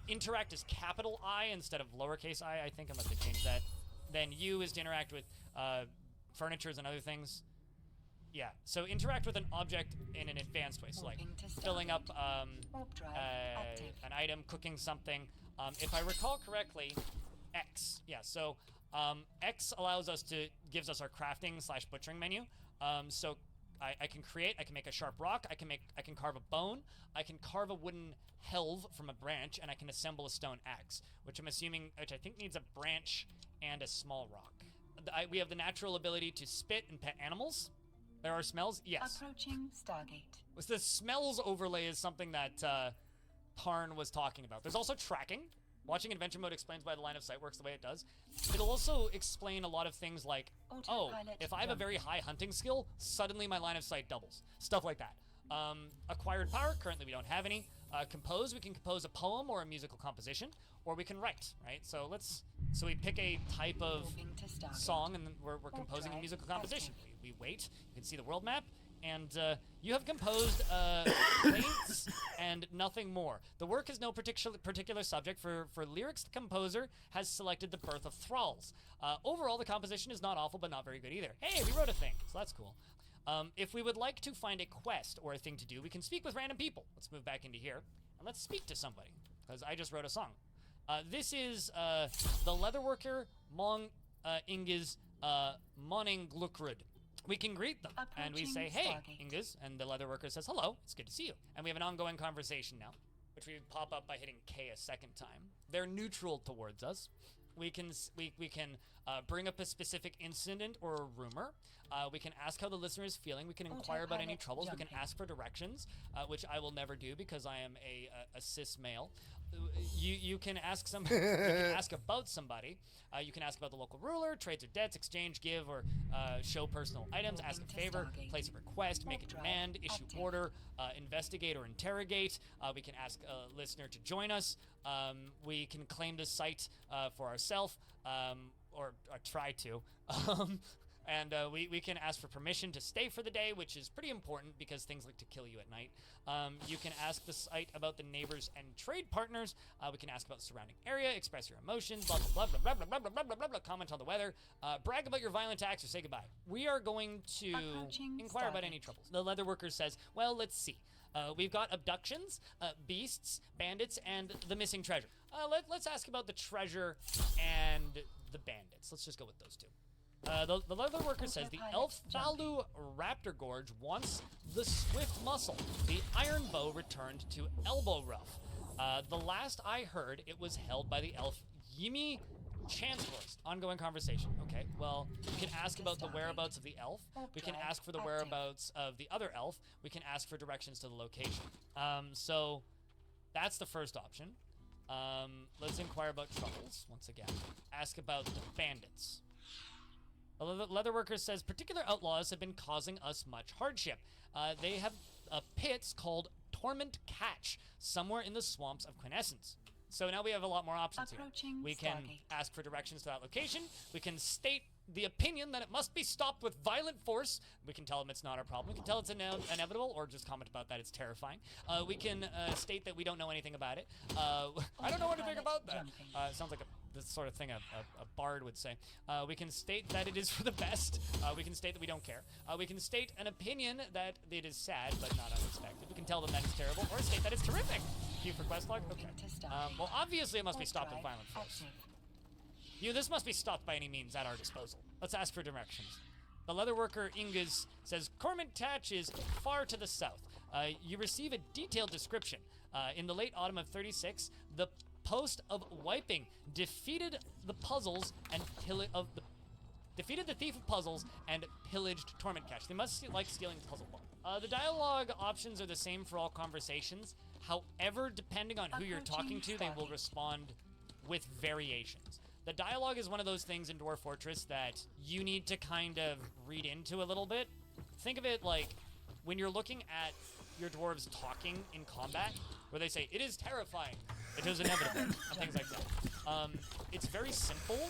Interact is capital I instead of lowercase I think, unless they change that. Then U is to interact with furnitures and other things. Yeah, so interact with an object in an advanced way. So like filling up an item, cooking something. If I recall correctly, X. Yeah, so X gives us our crafting / butchering menu. So I can create, I can make a sharp rock, I can carve a bone, I can carve a wooden helve from a branch, and I can assemble a stone axe, which I think needs a branch and a small rock. We have the natural ability to spit and pet animals. There are smells, yes. Approaching Stargate. The smells overlay is something that Tarn was talking about. There's also tracking. Watching Adventure Mode explains why the line of sight works the way it does. It'll also explain a lot of things like, if I have a very high hunting skill, suddenly my line of sight doubles. Stuff like that. Acquired power, currently we don't have any. Compose, we can compose a poem or a musical composition, or we can write, right? So we pick a type of song, and then we're composing a musical composition. We wait, you can see the world map, and you have composed plaints and nothing more. The work has no particular subject. For lyrics, the composer has selected the birth of thralls. Overall, the composition is not awful, but not very good either. Hey, we wrote a thing, so that's cool. If we would like to find a quest or a thing to do, we can speak with random people. Let's move back into here, and let's speak to somebody, because I just wrote a song. This is the leatherworker Mong Ingiz Moning Glukrud. We can greet them, and we say, hey, Ingiz, and the leatherworker says, hello, it's good to see you. And we have an ongoing conversation now, which we pop up by hitting K a second time. They're neutral towards us. We can bring up a specific incident or a rumor. We can ask how the listener is feeling. We can inquire about any troubles. We can ask for directions, which I will never do because I am a cis male. You can ask somebody. You can ask about somebody. You can ask about the local ruler, trades or debts, exchange, give, or show personal items, ask a favor, place a request, make a demand, issue order, investigate or interrogate. We can ask a listener to join us. We can claim the site for ourselves, or try to. And we can ask for permission to stay for the day, which is pretty important because things like to kill you at night. You can ask the site about the neighbors and trade partners. We can ask about the surrounding area, express your emotions, blah, blah, blah, blah, blah, blah, blah, blah, blah, blah, blah, comment on the weather, brag about your violent acts, or say goodbye. We are going to inquire about any troubles. The leatherworker says, well, let's see. We've got abductions, beasts, bandits, and the missing treasure. Let's ask about the treasure and the bandits. Let's just go with those two. The leatherworker says the elf Thalu Raptor Gorge wants the swift muscle. The iron bow returned to Elbow Rough. The last I heard, it was held by the elf Yimi Chancellors. Ongoing conversation. Okay, well, we can ask about the whereabouts of the elf. We can ask for the whereabouts of the other elf. We can ask for directions to the location. So that's the first option. Let's inquire about troubles once again. Ask about the bandits. The leatherworker says particular outlaws have been causing us much hardship. They have pits called Torment Catch somewhere in the swamps of Quintessence. So now we have a lot more options here. We can ask for directions to that location. We can state the opinion that it must be stopped with violent force. We can tell them it's not our problem. We can tell it's inevitable, or just comment about that it's terrifying. We can state that we don't know anything about it. I don't know anything about that. Sounds like the sort of thing a bard would say. We can state that it is for the best. We can state that we don't care. We can state an opinion that it is sad but not unexpected. We can tell them that it's terrible, or state that it's terrific. Queue for quest log? Okay. Well, obviously it must be stopped with violent force. This must be stopped by any means at our disposal. Let's ask for directions. The leatherworker Ingus says, Cormantach is far to the south. You receive a detailed description. In the late autumn of 36, the post of wiping defeated the puzzles and defeated the thief of puzzles and pillaged Tormentcache. They must like stealing the puzzle ball. The dialogue options are the same for all conversations. However, depending on who you're talking to, they will respond with variations. The dialogue is one of those things in Dwarf Fortress that you need to kind of read into a little bit. Think of it like when you're looking at your dwarves talking in combat, where they say, it is terrifying, it is inevitable, and things like that. It's very simple,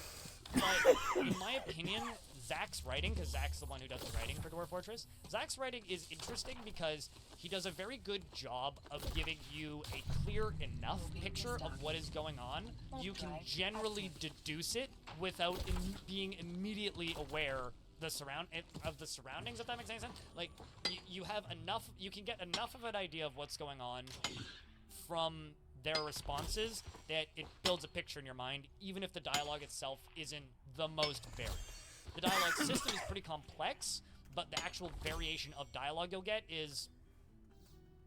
but in my opinion, Zach's writing, because Zach's the one who does the writing for Dwarf Fortress, Zach's writing is interesting because he does a very good job of giving you a clear enough picture of what is going on. You can generally deduce it without being immediately aware of the surroundings, if that makes any sense. Like, you have enough, you can get enough of an idea of what's going on from their responses that it builds a picture in your mind, even if the dialogue itself isn't the most varied. The dialogue system is pretty complex, but the actual variation of dialogue you'll get is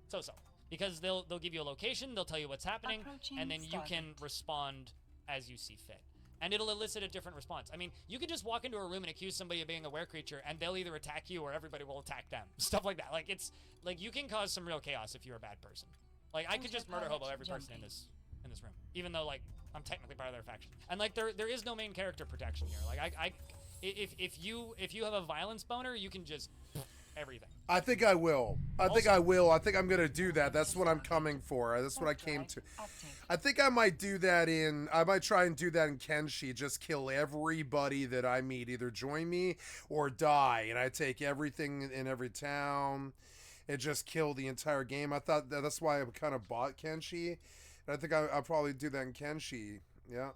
so-so. Because they'll give you a location, they'll tell you what's happening, and then you can respond as you see fit. And it'll elicit a different response. I mean, you could just walk into a room and accuse somebody of being a were-creature, and they'll either attack you or everybody will attack them. Stuff like that. Like, it's like you can cause some real chaos if you're a bad person. Like, I could just murder hobo every person in this room, even though, like, I'm technically part of their faction. And like, there is no main character protection here. Like, if you have a violence boner, you can just everything. I think I will. I think I'm gonna do that. That's what I'm coming for. That's what I came to. I think I might do that I might try and do that in Kenshi. Just kill everybody that I meet. Either join me or die. And I take everything in every town and just kill the entire game. I thought that's why I kind of bought Kenshi. And I think I'll probably do that in Kenshi. Yeah.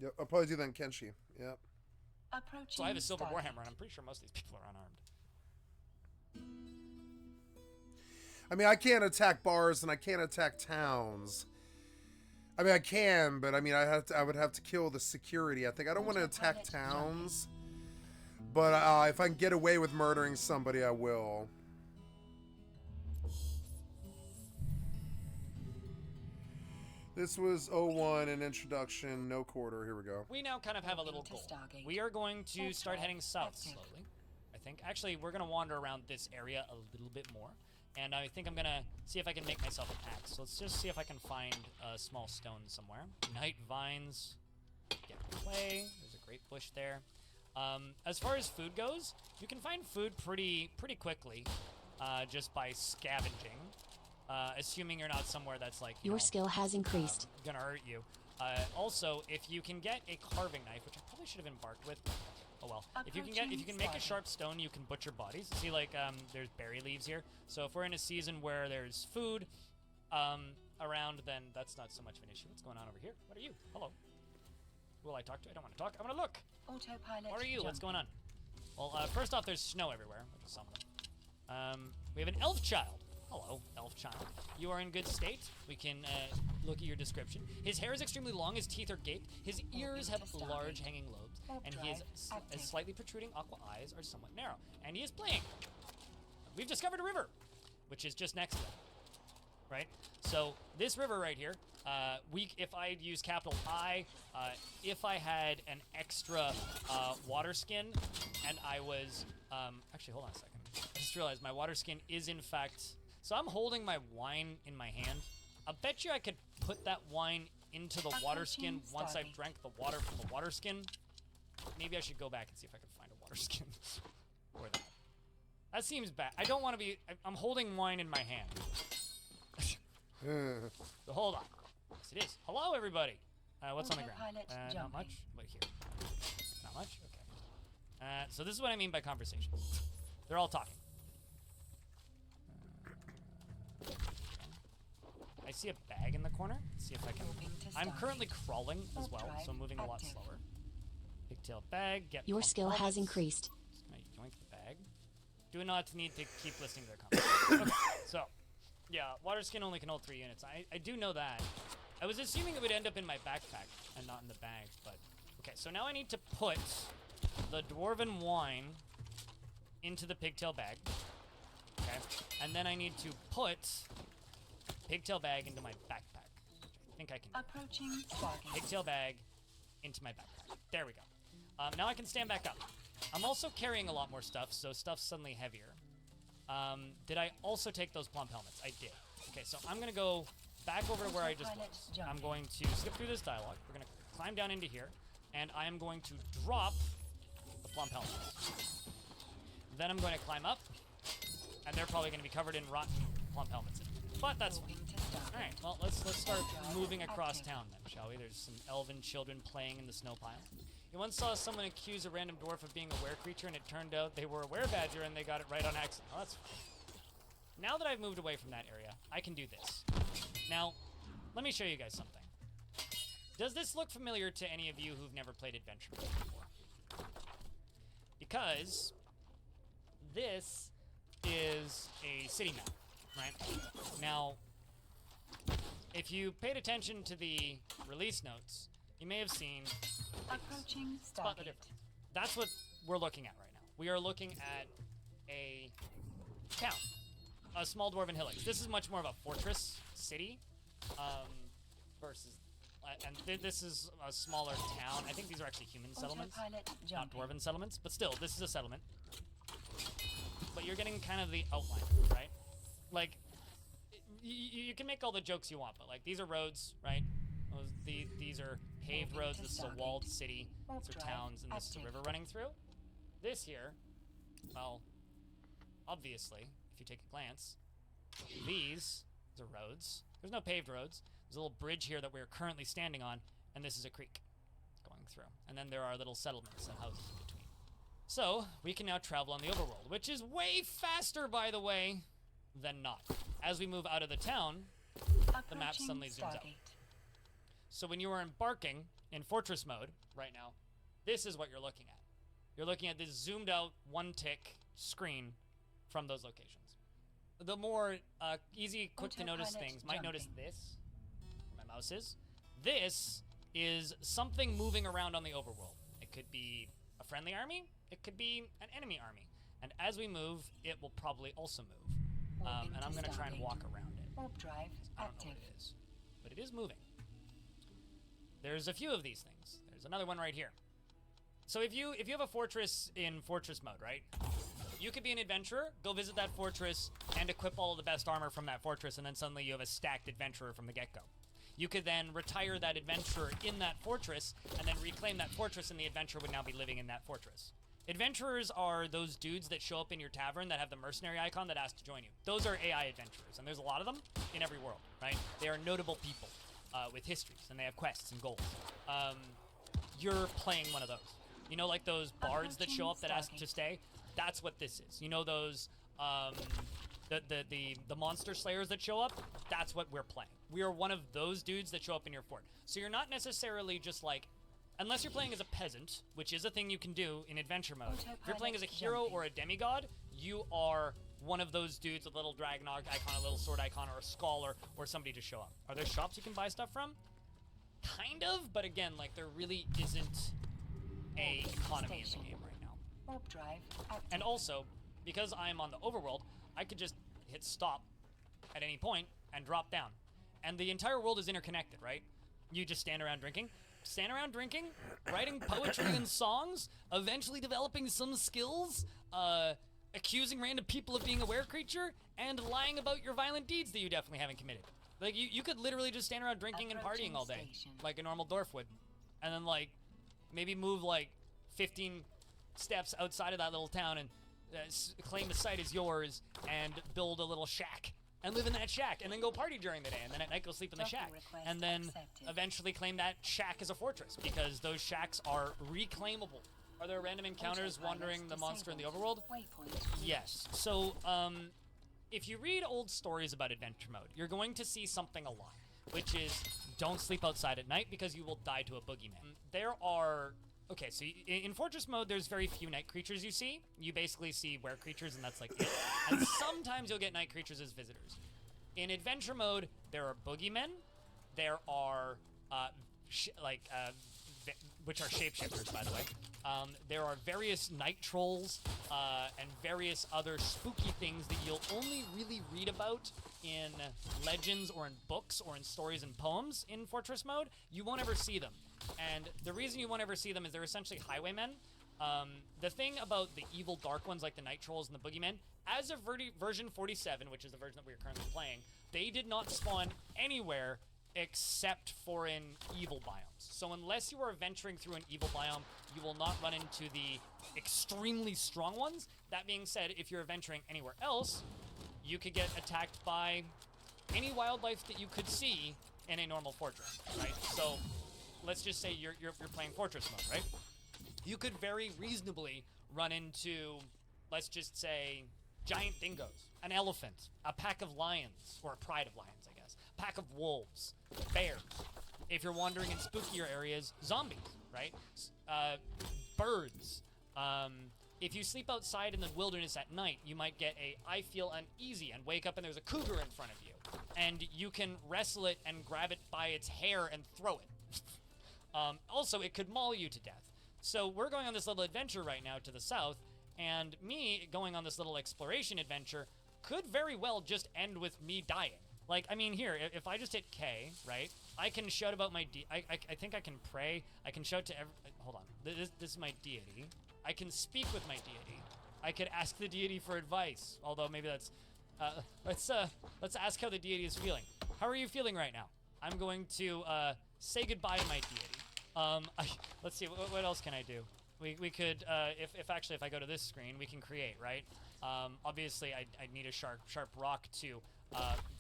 Yep, I'll probably do that in Kenshi. Yep. So I have a silver warhammer, and I'm pretty sure most of these people are unarmed. I mean, I can't attack bars and I can't attack towns. I mean, I can, but I mean, I would have to kill the security. I think I don't want to attack towns, but if I can get away with murdering somebody, I will. This was 01, an introduction, no quarter. Here we go. We now kind of have a little goal. We are going to start heading south slowly, I think. Actually, we're going to wander around this area a little bit more. And I think I'm going to see if I can make myself an axe. So let's just see if I can find a small stone somewhere. Night vines. Get clay. There's a great bush there. As far as food goes, you can find food pretty quickly just by scavenging. Assuming you're not somewhere that's like your skill has increased. Gonna hurt you. Also, if you can get a carving knife, which I probably should have embarked with. Oh well. If you can make a sharp stone, you can butcher bodies. See, like there's berry leaves here. So if we're in a season where there's food around, then that's not so much of an issue. What's going on over here? What are you? Hello. Will I talk to you? I don't want to talk. I want to look. Autopilot. What are you? What's going on? Well, first off, there's snow everywhere, which is something. We have an elf child. Hello, elf child. You are in good state. We can look at your description. His hair is extremely long, his teeth are gaped, his ears have large hanging lobes, and his slightly protruding aqua eyes are somewhat narrow. And he is playing. We've discovered a river, which is just next to him. Right? So this river right here, if I use capital I, if I had an extra water skin, and I was, actually hold on a second. I just realized my water skin is in fact. So I'm holding my wine in my hand. I bet you I could put that wine into the water skin once I've drank the water from the water skin. Maybe I should go back and see if I can find a water skin. Or that. That seems bad. I don't want to be... I'm holding wine in my hand. So hold on. Yes, it is. Hello, everybody. What's on the ground? Not much. But here. Not much? Okay. So this is what I mean by conversation. They're all talking. I see a bag in the corner. Let's see if I can... I'm currently crawling as well, so I'm moving a lot slower. Pigtail bag. Get Your skill has increased. Just gonna yoink the bag. Do not need to keep listening to their conversation. Okay, so... Yeah, water skin only can hold 3 units. I do know that. I was assuming it would end up in my backpack and not in the bag, but... Okay, so now I need to put the dwarven wine into the pigtail bag. Okay, and then I need to put pigtail bag into my backpack. Which I think I can do. Approaching Stargate. Pigtail bag into my backpack. There we go. Now I can stand back up. I'm also carrying a lot more stuff, so stuff's suddenly heavier. Did I also take those plump helmets? I did. Okay, so I'm gonna go back over to where I just was. I'm going to skip through this dialogue. We're gonna climb down into here, and I am going to drop the plump helmets. Then I'm going to climb up, and they're probably gonna be covered in rotten plump helmets. But that's fine. Alright, well, let's start moving across town then, shall we? There's some elven children playing in the snow pile. You once saw someone accuse a random dwarf of being a were-creature, and it turned out they were a were-badger, and they got it right on accident. Oh, that's fine. Now that I've moved away from that area, I can do this. Now, let me show you guys something. Does this look familiar to any of you who've never played Adventure Mode before? Because this is a city map, right? Now, if you paid attention to the release notes, you may have seen... Approaching spot the difference. That's what we're looking at right now. We are looking at a town, a small dwarven hillock. This is much more of a fortress city, versus, and this is a smaller town. I think these are actually human settlements, not dwarven settlements. But still, this is a settlement. But you're getting kind of the outline, right? Like, you can make all the jokes you want, but like these are roads, right? These are paved roads. This is a walled city. These are towns, and this is a river running through. This here, well, obviously, if you take a glance, these are roads. There's no paved roads. There's a little bridge here that we're currently standing on, and this is a creek going through. And then there are little settlements and houses in between. So, we can now travel on the overworld, which is way faster, by the way, than not. As we move out of the town, the map suddenly zooms out. So when you are embarking in Fortress mode right now, this is what you're looking at. You're looking at this zoomed out one-tick screen from those locations. The more easy, quick to notice things might notice this, where my mouse is. This is something moving around on the overworld. It could be a friendly army, it could be an enemy army. And as we move, it will probably also move. And I'm gonna try and walk around it. I don't know what it is, but it is moving. There's a few of these things. There's another one right here. So if you have a fortress in Fortress mode, right? You could be an adventurer, go visit that fortress, and equip all of the best armor from that fortress, and then suddenly you have a stacked adventurer from the get-go. You could then retire that adventurer in that fortress, and then reclaim that fortress, and the adventurer would now be living in that fortress. Adventurers are those dudes that show up in your tavern that have the mercenary icon that asks to join you. Those are AI adventurers, and there's a lot of them in every world, right? They are notable people. With histories, and they have quests and goals. You're playing one of those. You know, like those bards that show up that ask to stay? That's what this is. You know those, the monster slayers that show up? That's what we're playing. We are one of those dudes that show up in your fort. So you're not necessarily just like, unless you're playing as a peasant, which is a thing you can do in adventure mode. If you're playing as a hero or a demigod, you are one of those dudes with a little dragon icon, a little sword icon, or a scholar, or somebody to show up. Are there shops you can buy stuff from? Kind of, but again, like, there really isn't a economy in the game right now. And also, because I'm on the overworld, I could just hit stop at any point and drop down. And the entire world is interconnected, right? You just stand around drinking, writing poetry and songs, eventually developing some skills, accusing random people of being a were-creature, and lying about your violent deeds that you definitely haven't committed. Like, you could literally just stand around drinking and partying all day, like a normal dwarf would. And then, like, maybe move, like, 15 steps outside of that little town and claim the site as yours and build a little shack and live in that shack and then go party during the day and then at night go sleep in the shack and then eventually claim that shack as a fortress because those shacks are reclaimable. Are there random encounters wandering the monster in the overworld? Yes. So, if you read old stories about adventure mode, you're going to see something a lot, which is don't sleep outside at night because you will die to a boogeyman. There are... Okay, so in Fortress mode, there's very few night creatures you see. You basically see were creatures, and that's like it. And sometimes you'll get night creatures as visitors. In Adventure mode, there are boogeymen. There are, which are shapeshifters, by the way. There are various night trolls and various other spooky things that you'll only really read about in legends or in books or in stories and poems in Fortress mode. You won't ever see them. And the reason you won't ever see them is they're essentially highwaymen. The thing about the evil dark ones like the night trolls and the boogeymen, as of version 47, which is the version that we are currently playing, they did not spawn anywhere except for in evil biomes. So unless you are venturing through an evil biome, you will not run into the extremely strong ones. That being said, if you're venturing anywhere else, you could get attacked by any wildlife that you could see in a normal fortress, right? So let's just say you're playing Fortress mode, right? You could very reasonably run into, let's just say, giant dingoes, an elephant, a pack of lions, or a pride of lions, I guess, a pack of wolves, bears. If you're wandering in spookier areas, zombies, right? Birds. If you sleep outside in the wilderness at night, you might get I feel uneasy and wake up and there's a cougar in front of you. And you can wrestle it and grab it by its hair and throw it. Also, it could maul you to death. So we're going on this little adventure right now to the south, and me going on this little exploration adventure could very well just end with me dying. Like, I mean, here, if I just hit K, right, I can shout about my I think I can pray. I can shout to hold on. This is my deity. I can speak with my deity. I could ask the deity for advice, although maybe that's... let's ask how the deity is feeling. How are you feeling right now? I'm going to say goodbye to my deity. Let's see, what else can I do? We could, if I go to this screen, we can create, right? Obviously, I need a sharp rock to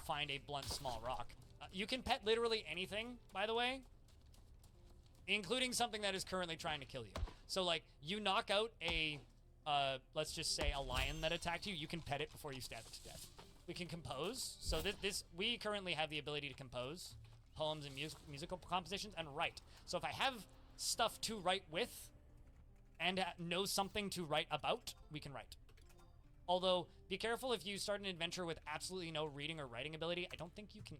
find a blunt, small rock. You can pet literally anything, by the way, including something that is currently trying to kill you. So, like, you knock out let's just say a lion that attacked you, you can pet it before you stab it to death. We can compose. So we currently have the ability to compose poems and musical compositions and write. So if I have stuff to write with and know something to write about, we can write. Although, be careful if you start an adventure with absolutely no reading or writing ability. I don't think you can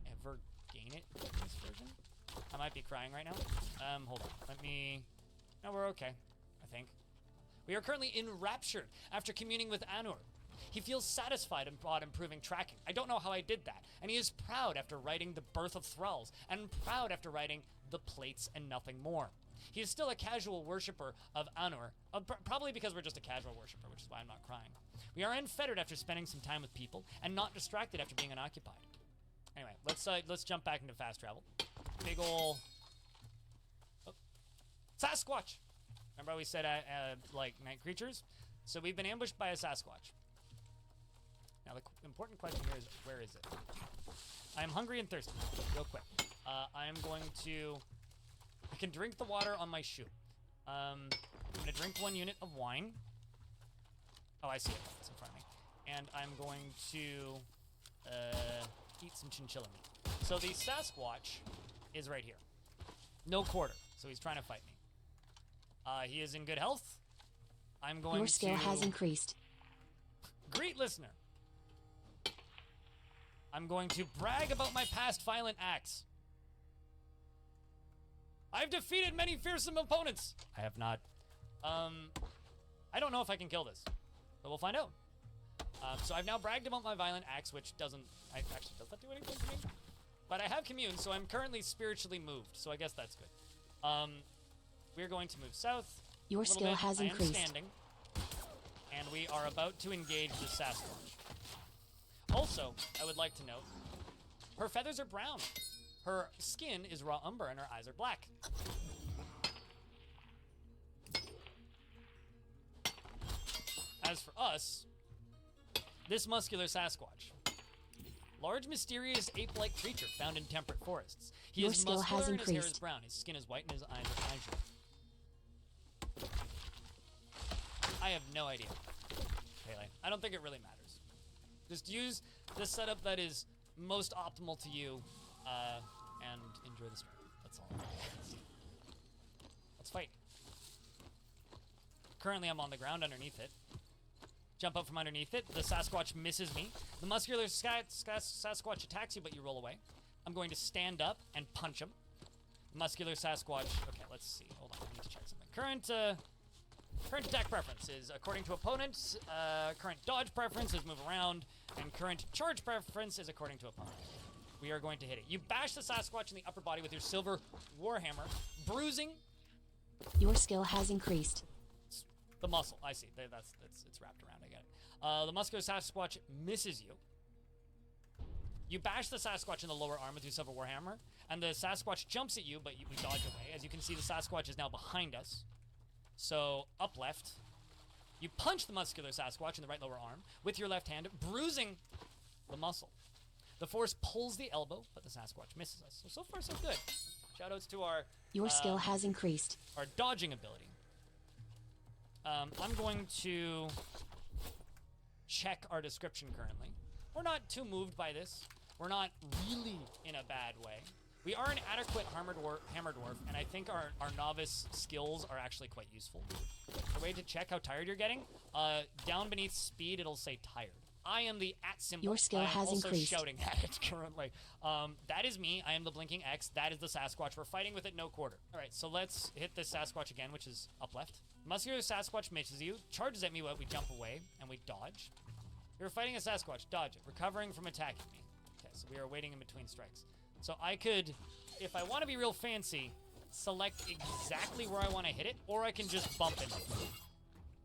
ever gain it in this version. I might be crying right now. Hold on. No, we're okay, I think. We are currently enraptured after communing with Anur. He feels satisfied about improving tracking. I don't know how I did that. And he is proud after writing The Birth of Thralls, and proud after writing The Plates and Nothing More. He is still a casual worshipper of Anur, probably because we're just a casual worshipper, which is why I'm not crying. We are unfettered after spending some time with people, and not distracted after being unoccupied. Anyway, let's jump back into fast travel. Big ol' Sasquatch! Remember how we said, like, night creatures? So we've been ambushed by a Sasquatch. Now, the important question here is, where is it? I am hungry and thirsty. Real quick. I am going to... I can drink the water on my shoe. I'm going to drink 1 unit of wine. Oh, I see it. It's in front of me. And I'm going to eat some chinchilla meat. So the Sasquatch is right here. No quarter. So he's trying to fight me. He is in good health. I'm going to... Your skill has increased. Great listener. I'm going to brag about my past violent acts. I've defeated many fearsome opponents. I have not. I don't know if I can kill this, but we'll find out. So I've now bragged about my violent acts, which doesn't... Actually, does that do anything to me? But I have communed, so I'm currently spiritually moved, so I guess that's good. We're going to move south. Your skill has increased. I am standing, and we are about to engage the Sasquatch. Also, I would like to note, her feathers are brown. Her skin is raw umber, and her eyes are black. As for us, this muscular Sasquatch. Large, mysterious, ape-like creature found in temperate forests. He Your is skill muscular has and his hair is increased. brown. His skin is white and his eyes are azure. I have no idea, Pele. I don't think it really matters. Just use the setup that is most optimal to you, and enjoy the stream. That's all. Let's fight. Currently, I'm on the ground underneath it. Jump up from underneath it. The Sasquatch misses me. The muscular Sasquatch attacks you, but you roll away. I'm going to stand up and punch him. Muscular Sasquatch. Okay, let's see. Hold on, I need to check something. Current attack preference is according to opponents. Current dodge preference is move around, and current charge preference is according to opponent. We are going to hit it. You bash the Sasquatch in the upper body with your silver warhammer, bruising Your skill has increased. the muscle. I see. It's wrapped around. I get it. The muscular Sasquatch misses you. You bash the Sasquatch in the lower arm with your silver warhammer, and the Sasquatch jumps at you, but we dodge away. As you can see, the Sasquatch is now behind us. So, up left. You punch the muscular Sasquatch in the right lower arm with your left hand, bruising the muscle. The force pulls the elbow, but the Sasquatch misses us. So far, so good. Shoutouts to our... Your skill has increased. Our dodging ability. I'm going to check our description currently. We're not too moved by this. We're not really in a bad way. We are an adequate hammer dwarf, and I think our novice skills are actually quite useful. The way to check how tired you're getting, down beneath speed, it'll say tired. I am the @ symbol. Your skill has also increased. Shouting at it currently. That is me. I am the blinking X. That is the Sasquatch. We're fighting with it no quarter. All right, so let's hit this Sasquatch again, which is up left. Muscular Sasquatch misses you, charges at me, but we jump away, and we dodge. You're fighting a Sasquatch. Dodge it. Recovering from attacking me. Okay, so we are waiting in between strikes. So I could, if I want to be real fancy, select exactly where I want to hit it, or I can just bump into it.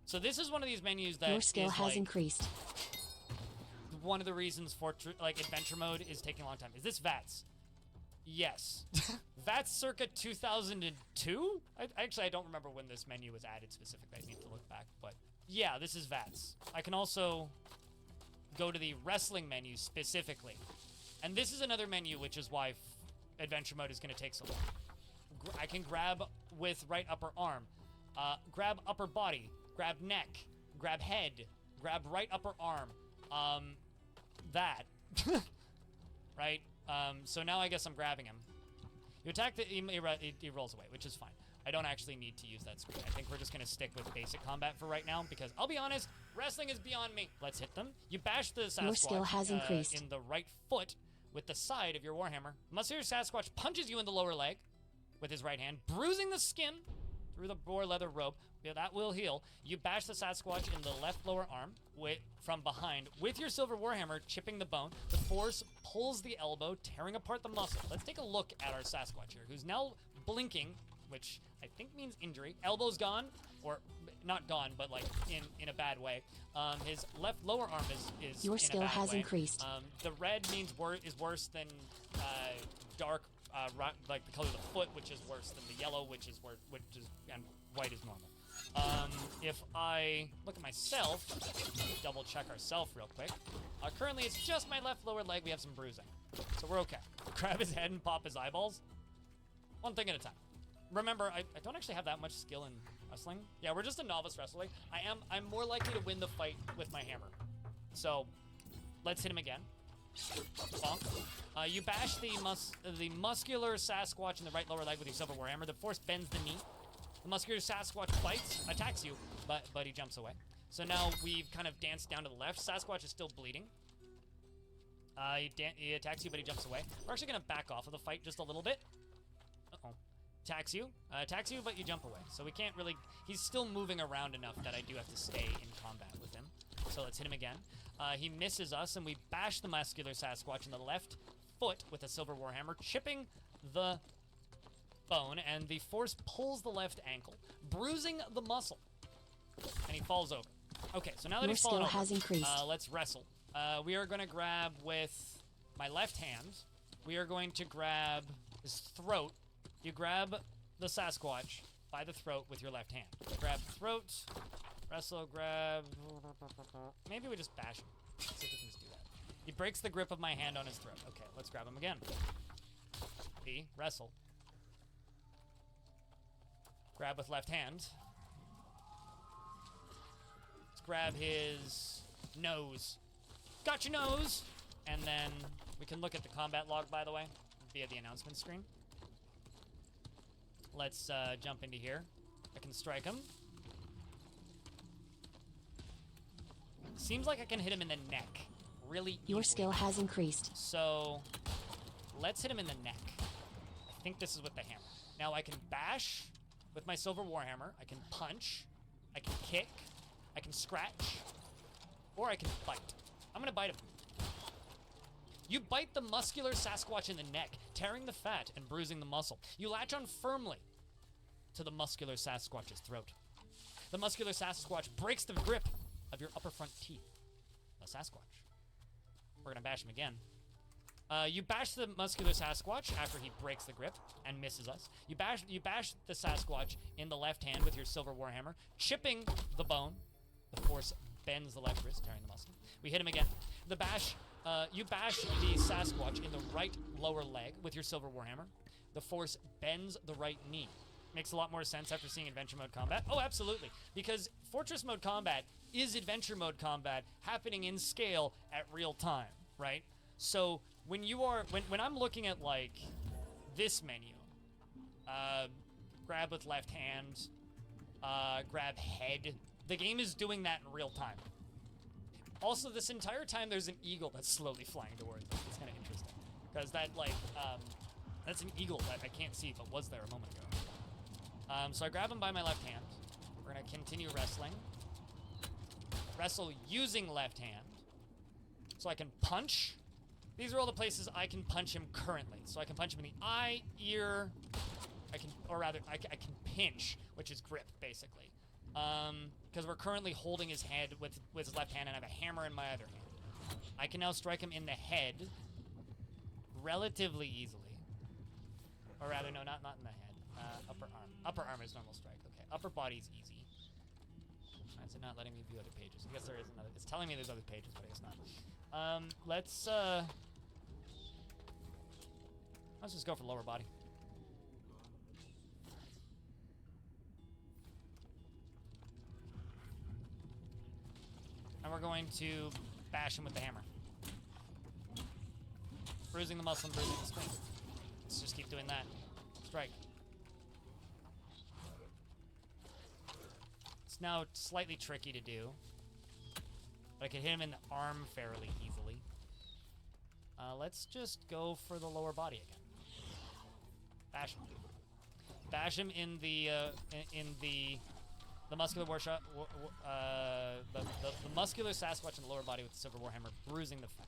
So this is one of these menus that Your skill has like, increased. one of the reasons for adventure mode is taking a long time. Is this VATS? Yes. VATS circa 2002? Actually, I don't remember when this menu was added specifically. I need to look back, but yeah, this is VATS. I can also go to the wrestling menu specifically. And this is another menu, which is why adventure mode is going to take so long. I can grab with right upper arm, grab upper body, grab neck, grab head, grab right upper arm, that, right? So now I guess I'm grabbing him. You attack, he rolls away, which is fine. I don't actually need to use that screen. I think we're just going to stick with basic combat for right now, because I'll be honest, wrestling is beyond me. Let's hit them. You bash the Sasquatch Your skill has increased. in the right foot with the side of your warhammer. Muscular Sasquatch punches you in the lower leg with his right hand, bruising the skin through the boar leather robe. Yeah, that will heal. You bash the Sasquatch in the left lower arm from behind with your silver warhammer, chipping the bone. The force pulls the elbow, tearing apart the muscle. Let's take a look at our Sasquatch here, who's now blinking, which I think means injury. Elbow's gone, or not gone, but like in a bad way. His left lower arm is Your in skill a bad has way. increased. The red means is worse than dark, like the color of the foot, which is worse than the yellow, and white is normal. If I look at myself, double check ourselves real quick. Currently, it's just my left lower leg. We have some bruising, so we're okay. Grab his head and pop his eyeballs. One thing at a time. Remember, I don't actually have that much skill in wrestling. Yeah, we're just a novice wrestler. I'm more likely to win the fight with my hammer. So, let's hit him again. Bonk. You bash the muscular Sasquatch in the right lower leg with your silver warhammer. The force bends the knee. The muscular Sasquatch attacks you, but he jumps away. So now we've kind of danced down to the left. Sasquatch is still bleeding. He attacks you, but he jumps away. We're actually going to back off of the fight just a little bit. Uh-oh. Attacks you, but you jump away. So we can't really... He's still moving around enough that I do have to stay in combat with him. So let's hit him again. He misses us, and we bash the muscular Sasquatch in the left foot with a silver warhammer, chipping the bone, and the force pulls the left ankle, bruising the muscle, and he falls over. Okay, so now that Your he's fallen skill over, has increased. let's wrestle. We are going to grab with my left hand. We are going to grab his throat. You grab the Sasquatch by the throat with your left hand. Grab throat, Wrestle, grab. Maybe we just bash him. Let's see if we can just do that. He breaks the grip of my hand on his throat. Okay, let's grab him again. B, wrestle. Grab with left hand. Let's grab his nose. Got your nose! And then we can look at the combat log, by the way, via the announcement screen. Let's jump into here. I can strike him. Seems like I can hit him in the neck really easily. Your skill has increased. So let's hit him in the neck. I think this is with the hammer. Now I can bash with my silver warhammer. I can punch. I can kick. I can scratch. Or I can bite. I'm gonna bite him. You bite the muscular Sasquatch in the neck, tearing the fat and bruising the muscle. You latch on firmly to the muscular Sasquatch's throat. The muscular Sasquatch breaks the grip of your upper front teeth. A Sasquatch. We're gonna bash him again. You bash the muscular Sasquatch after he breaks the grip and misses us. You bash the Sasquatch in the left hand with your silver warhammer, chipping the bone. The force bends the left wrist, tearing the muscle. We hit him again. You bash the Sasquatch in the right lower leg with your silver warhammer. The force bends the right knee. Makes a lot more sense after seeing adventure mode combat. Oh, absolutely. Because fortress mode combat is adventure mode combat happening in scale at real time, right? So when I'm looking at like this menu, grab with left hand, grab head, the game is doing that in real time. Also, this entire time there's an eagle that's slowly flying towards us. It's kind of interesting. Because that, like, that's an eagle that I can't see, but was there a moment ago. So I grab him by my left hand. We're going to continue wrestling. Wrestle using left hand. So I can punch. These are all the places I can punch him currently. So I can punch him in the eye, ear. I can pinch, which is grip, basically. Because we're currently holding his head with his left hand, and I have a hammer in my other hand. I can now strike him in the head relatively easily. Or rather, no, not in the head. Upper arm. Upper arm is normal strike. Okay, upper body is easy. Why is it not letting me view other pages? I guess there is another. It's telling me there's other pages, but I guess not. Let's just go for lower body. And we're going to bash him with the hammer. Bruising the muscle and bruising the spleen. Let's just keep doing that. Strike. It's now slightly tricky to do. But I can hit him in the arm fairly easily. Let's just go for the lower body again. Bash him. Bash him in the muscular the muscular Sasquatch in the lower body with the silver warhammer, bruising the fat.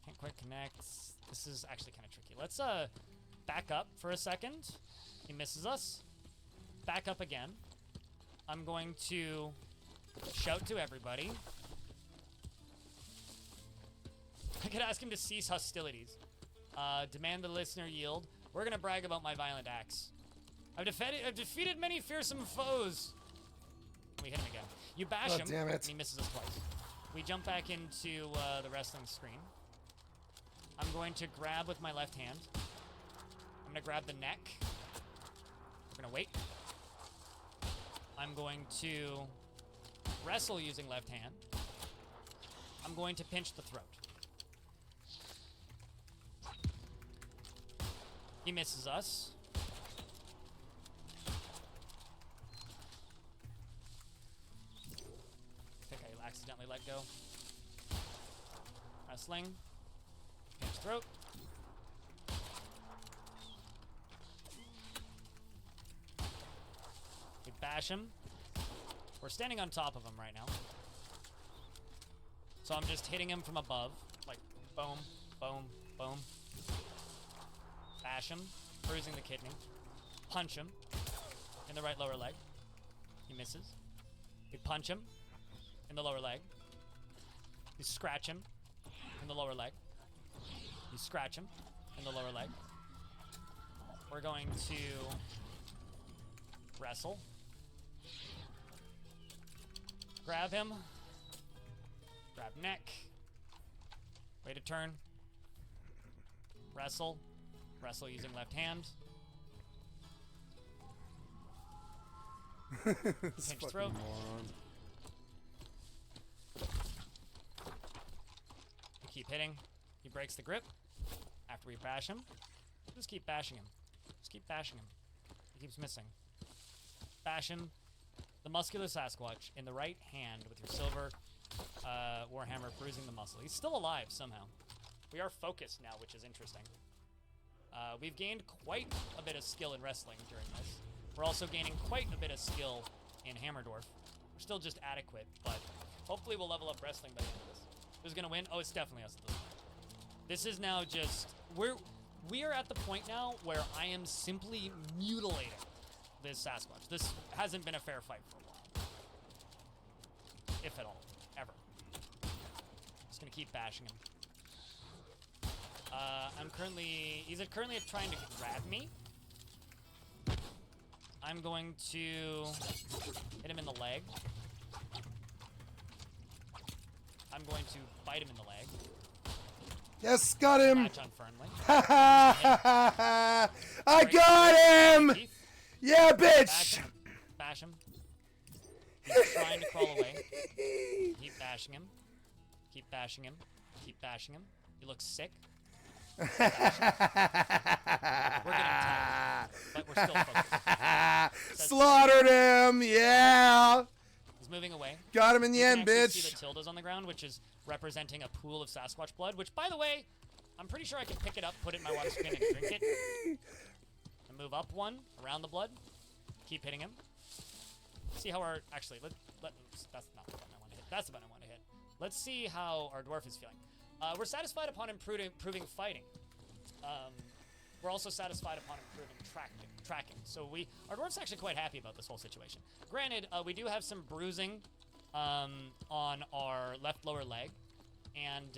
Can't quite connect. This is actually kind of tricky. Let's back up for a second. He misses us. Back up again. I'm going to shout to everybody. I could ask him to cease hostilities. Demand the listener yield. We're gonna brag about my violent acts. I've defeated many fearsome foes. We hit him again. You bash him, damn it. and he misses us twice. We jump back into the wrestling screen. I'm going to grab with my left hand. I'm gonna grab the neck. We're gonna wait. I'm going to wrestle using left hand. I'm going to pinch the throat. He misses us. I think I accidentally let go. Wrestling. Pinch throat. We bash him. We're standing on top of him right now. So I'm just hitting him from above. Like, boom, boom, boom. Bash him, bruising the kidney. Punch him in the right lower leg. He misses. We punch him in the lower leg. We scratch him in the lower leg. We scratch him in the lower leg. We're going to wrestle. grab him. Grab neck. Way to turn. Wrestle. Wrestle using left hand. Pinch throat. We keep hitting. He breaks the grip. After we bash him, just keep bashing him. Just keep bashing him. He keeps missing. Bash him. The muscular Sasquatch in the right hand with your silver Warhammer bruising the muscle. He's still alive somehow. We are focused now, which is interesting. We've gained quite a bit of skill in wrestling during this. We're also gaining quite a bit of skill in Hammerdorf. We're still just adequate, but hopefully we'll level up wrestling by the end of this. Who's gonna win? Oh, it's definitely us. This is now just we are at the point now where I am simply mutilating this Sasquatch. This hasn't been a fair fight for a while, if at all, ever. Just gonna keep bashing him. He's currently trying to grab me. I'm going to hit him in the leg. I'm going to bite him in the leg. Yes, got him. Match unfriendly. I got him. Yeah, bitch. Bash him. He's trying to crawl away. Keep bashing him. Keep bashing him. Keep bashing him. He looks sick. We're getting tired, but we're still focused. Slaughtered him, yeah. He's moving away. Got him in the end, bitch. You can see the tildes on the ground, which is representing a pool of Sasquatch blood, which, by the way, I'm pretty sure I can pick it up, put it in my water screen, and drink it. And move up one, around the blood. Keep hitting him. See how our... Actually, that's not the button I want to hit. That's the button I want to hit. Let's see how our dwarf is feeling. We're satisfied upon improving fighting. We're also satisfied upon improving tracking. So our dwarf's actually quite happy about this whole situation. Granted, we do have some bruising on our left lower leg, and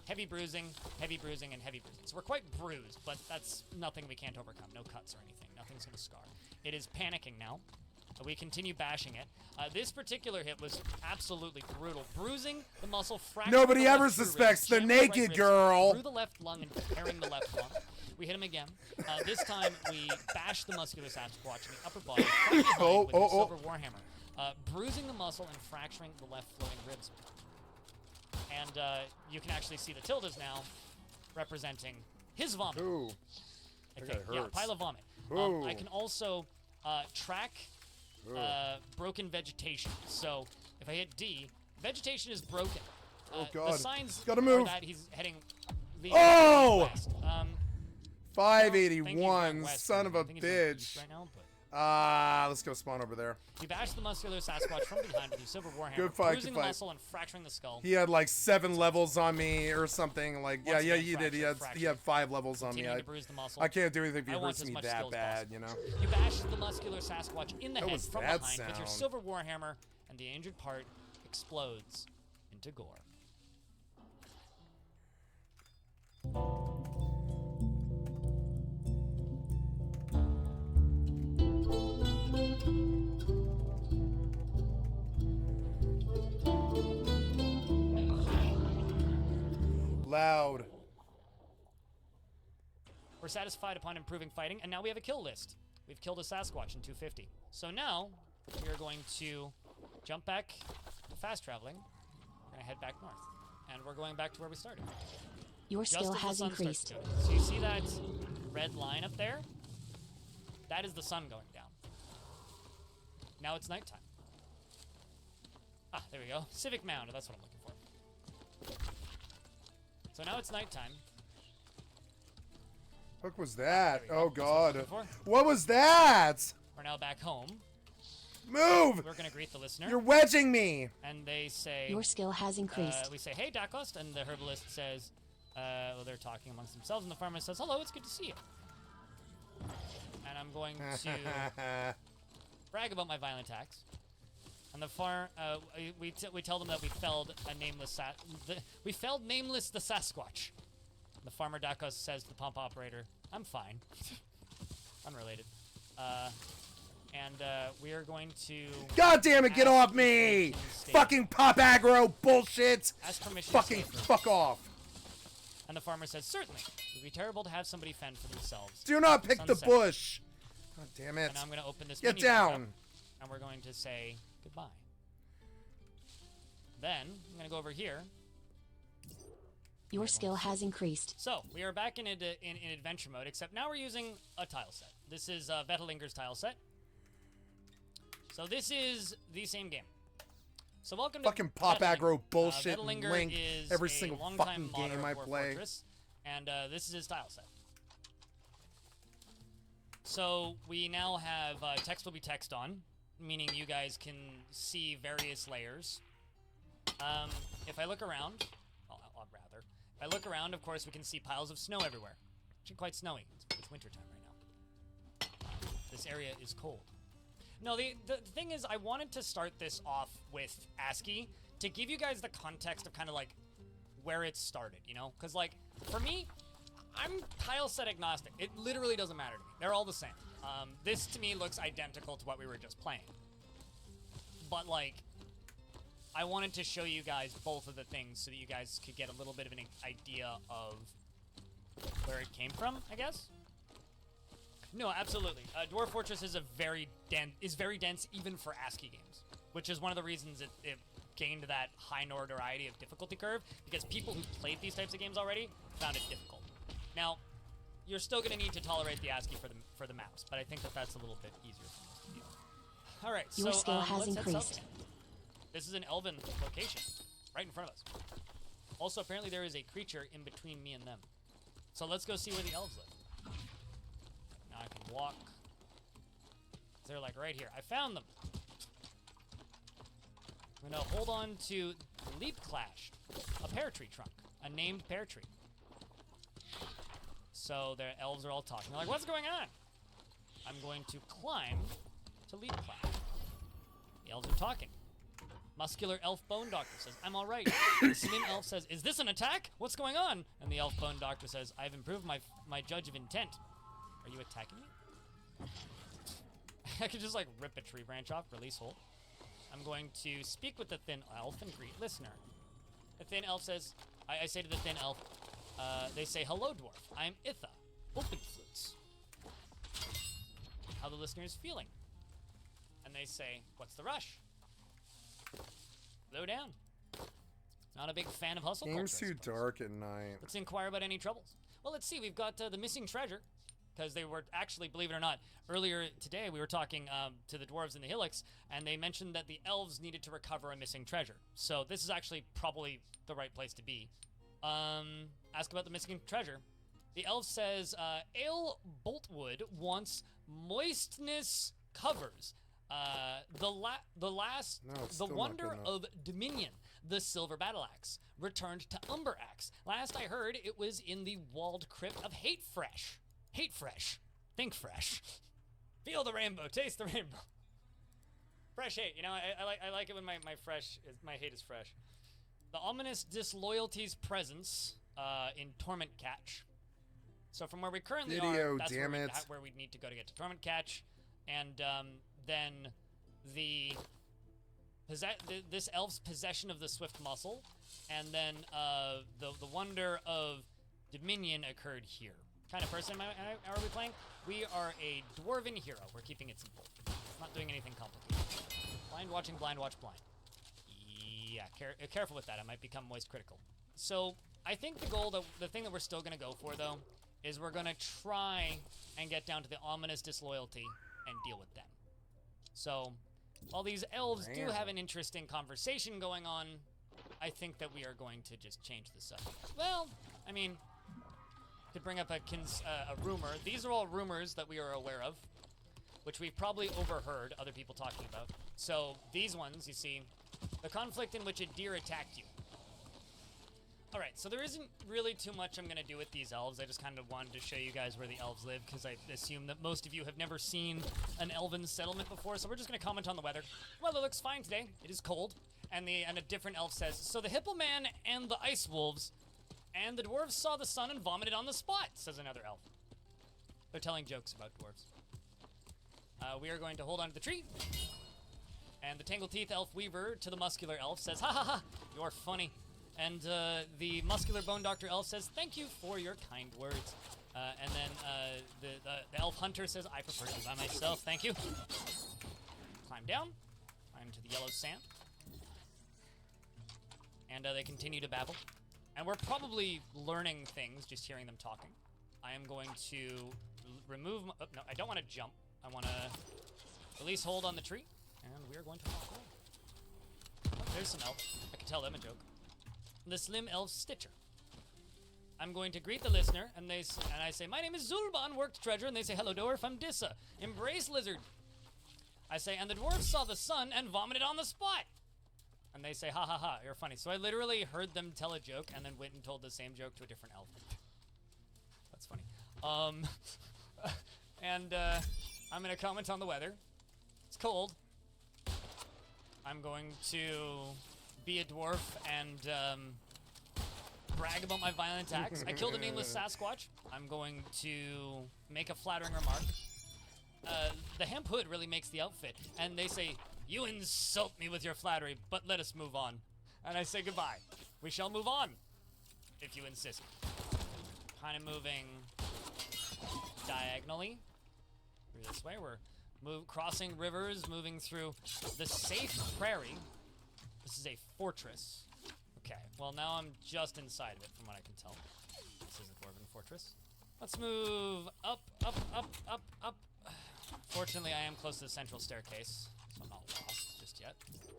heavy bruising, and heavy bruising. So we're quite bruised, but that's nothing we can't overcome. No cuts or anything. Nothing's gonna scar. It is panicking now. We continue bashing it. This particular hit was absolutely brutal. Bruising the muscle, fracturing Nobody ever suspects the naked girl. Through the left lung and tearing the left lung. We hit him again. This time we bash the muscular Sasquatch in the upper body from behind with the silver Warhammer, bruising the muscle and fracturing the left floating ribs. And you can actually see the tildes now representing his vomit. Ooh. Okay, yeah, pile of vomit. I can also track broken vegetation. So if I hit D, vegetation is broken. Oh god. The signs gotta move. are that he's heading west. 581, son of a bitch. Right now, let's go spawn over there. He bashed the muscular Sasquatch from behind with his silver Warhammer, good fight, bruising the muscle and fracturing the skull. He had like 7 levels on me or something. Like yeah, he did. He had 5 levels on me. To bruise the muscle. I can't do anything if he hurts me that bad, you know. You bashed the muscular Sasquatch in the head from behind with your silver Warhammer, and the injured part explodes into gore. Loud. We're satisfied upon improving fighting, and now we have a kill list. We've killed a Sasquatch in 250. So now we are going to jump back to fast traveling. We're going to head back north, and we're going back to where we started. Your skill has increased. So you see that red line up there? That is the sun going down. Now it's nighttime. Ah, there we go. Civic Mound, that's what I'm looking for. So now it's nighttime. What was that? Go. Oh god. What was that? We're now back home. Move! We're gonna greet the listener. You're wedging me! And they say... Your skill has increased. We say, hey, Dakost, and the herbalist says... well, they're talking amongst themselves, and the farmer says, hello, it's good to see you. And I'm going to brag about my violent attacks. And the we tell them that we felled a nameless we felled nameless the Sasquatch. The farmer Dakos says to the pump operator, I'm fine. Unrelated. And we are going to... God damn it, get off me! stay. Fucking pop aggro bullshit. Ask permission. Fucking fuck off. And the farmer says, certainly. It would be terrible to have somebody fend for themselves. Do not pick Sunset. the bush. God damn it. And I'm going to open this Get menu back down. up, and we're going to say goodbye. Then, I'm going to go over here. Your skill has increased. So, we are back in adventure mode, except now we're using a tile set. This is Vetelinger's tile set. So this is the same game. So welcome fucking to pop Vetteling. aggro bullshit Vettelinger Link is every a single longtime fucking game modder I of Dwarf play. Fortress, and this is his tile set. So we now have text will be text on, meaning you guys can see various layers. If I look around, if I look around, of course, we can see piles of snow everywhere. Actually, quite snowy. It's wintertime right now. This area is cold. No, the thing is, I wanted to start this off with ASCII to give you guys the context of kind of like where it started, you know? Because like, for me, I'm tile set agnostic. It literally doesn't matter to me. They're all the same. This to me looks identical to what we were just playing. But like, I wanted to show you guys both of the things so that you guys could get a little bit of an idea of where it came from, I guess. No, absolutely. Dwarf Fortress is very dense even for ASCII games, which is one of the reasons it gained that high notoriety of difficulty curve, because people who played these types of games already found it difficult. Now, you're still going to need to tolerate the ASCII for the maps, but I think that's a little bit easier for most of you. All right, Your skill has let's head increased. south again. This is an elven location, right in front of us. Also, apparently there is a creature in between me and them. So let's go see where the elves live. Now I can walk. They're like right here. I found them. I'm gonna hold on to Leap Clash, a pear tree trunk, a named pear tree. So the elves are all talking. They're like, what's going on? I'm going to climb to Leap Clash. The elves are talking. Muscular elf bone doctor says, I'm all right. The slim elf says, is this an attack? What's going on? And the elf bone doctor says, I've improved my judge of intent. Are you attacking me? I could just like rip a tree branch off, release hold. I'm going to speak with the thin elf and greet listener. The thin elf says, I say to the thin elf, they say, hello dwarf, I'm Itha, open flutes. How the listener is feeling. And they say, what's the rush? Low down. Not a big fan of hustle Game's culture, too dark at night. Let's inquire about any troubles. Well, let's see. We've got the missing treasure, because they were actually, believe it or not, earlier today we were talking to the dwarves in the hillocks, and they mentioned that the elves needed to recover a missing treasure. So this is actually probably the right place to be. Ask about the missing treasure. The elf says, Ale Boltwood wants moistness covers. The wonder of Dominion, the silver battle axe, returned to Umber axe. Last I heard, it was in the walled crypt of Hate Fresh. Hate Fresh. Think fresh. Feel the rainbow. Taste the rainbow. Fresh hate. You know, I like it when my hate is fresh. The ominous disloyalty's presence in Torment Catch. So from where we currently are, that's where we need to go to get to Torment Catch, and then this elf's possession of the swift muscle, and then the wonder of Dominion occurred here. Kind of person are we playing? We are a dwarven hero. We're keeping it simple. Not doing anything complicated. Blind watching, blind watch, blind. Yeah, careful with that. I might become moist critical. So I think the thing that we're still gonna go for though, is we're gonna try and get down to the ominous disloyalty and deal with them. So while these elves do have an interesting conversation going on, I think that we are going to just change the subject. Well, I mean, could bring up a rumor. These are all rumors that we are aware of, which we've probably overheard other people talking about. So these ones, you see, the conflict in which a deer attacked you. Alright, so there isn't really too much I'm going to do with these elves. I just kind of wanted to show you guys where the elves live, because I assume that most of you have never seen an elven settlement before, so we're just going to comment on the weather. Weather looks fine today. It is cold. And a different elf says, so the Hippo Man and the Ice Wolves and the dwarves saw the sun and vomited on the spot, says another elf. They're telling jokes about dwarves. We are going to hold on to the tree. And the Tangle Teeth Elf Weaver to the Muscular Elf says, ha ha ha, you're funny. And the Muscular Bone Doctor Elf says, thank you for your kind words. And then the Elf Hunter says, I prefer to be by myself, thank you. Climb down, climb to the yellow sand. And they continue to babble. And we're probably learning things just hearing them talking. I am going to remove, no, I don't want to jump. I want to release hold on the tree. And we are going to walk away. Oh, there's some elf. I can tell them a joke. The Slim Elf Stitcher. I'm going to greet the listener, and I say, my name is Zulban, worked treasure, and they say, hello, dwarf, I'm Dissa. Embrace lizard. I say, and the dwarf saw the sun and vomited on the spot. And they say, ha ha ha, you're funny. So I literally heard them tell a joke and then went and told the same joke to a different elf. That's funny. And I'm going to comment on the weather. It's cold. I'm going to be a dwarf and brag about my violent attacks. I killed a nameless Sasquatch. I'm going to make a flattering remark. The hemp hood really makes the outfit. And they say, you insult me with your flattery, but let us move on. And I say goodbye. We shall move on, if you insist. Kind of moving diagonally. This way, we're crossing rivers, moving through the safe prairie. This is a fortress. Okay, well now I'm just inside of it from what I can tell. This is a dwarven fortress. Let's move up, up, up, up, up. Fortunately, I am close to the central staircase, so I'm not lost just yet.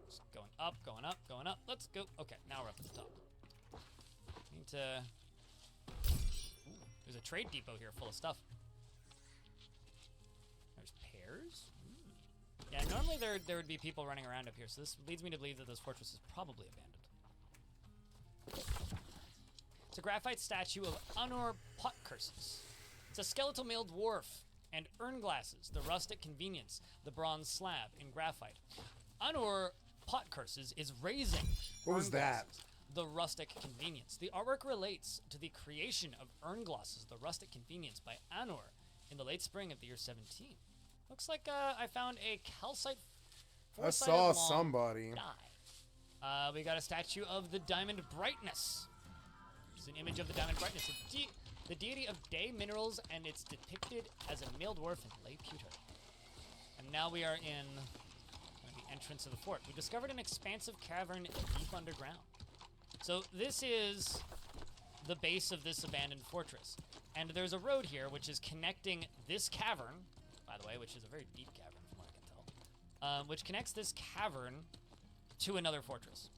Just going up, going up, going up. Let's go. Okay, now we're up at the top. Need to... Ooh, there's a trade depot here full of stuff. There's pears. Yeah, normally there would be people running around up here, so this leads me to believe that this fortress is probably abandoned. It's a graphite statue of Anor Pot Curses. It's a skeletal male dwarf and urn glasses, the rustic convenience, the bronze slab in graphite. Anor Pot Curses is raising What was that? Glasses, the rustic convenience. The artwork relates to the creation of urn glasses, the rustic convenience by Anor in the late spring of the year 17. Looks like I found a calcite. I saw somebody. We got a statue of the Diamond Brightness. It's an image of the Diamond Brightness, the deity of day, minerals, and it's depicted as a male dwarf in lay pewter. And now we are in the entrance of the fort. We discovered an expansive cavern deep underground. So this is the base of this abandoned fortress. And there's a road here which is connecting this cavern, by the way, which is a very deep cavern from what I can tell, which connects this cavern to another fortress.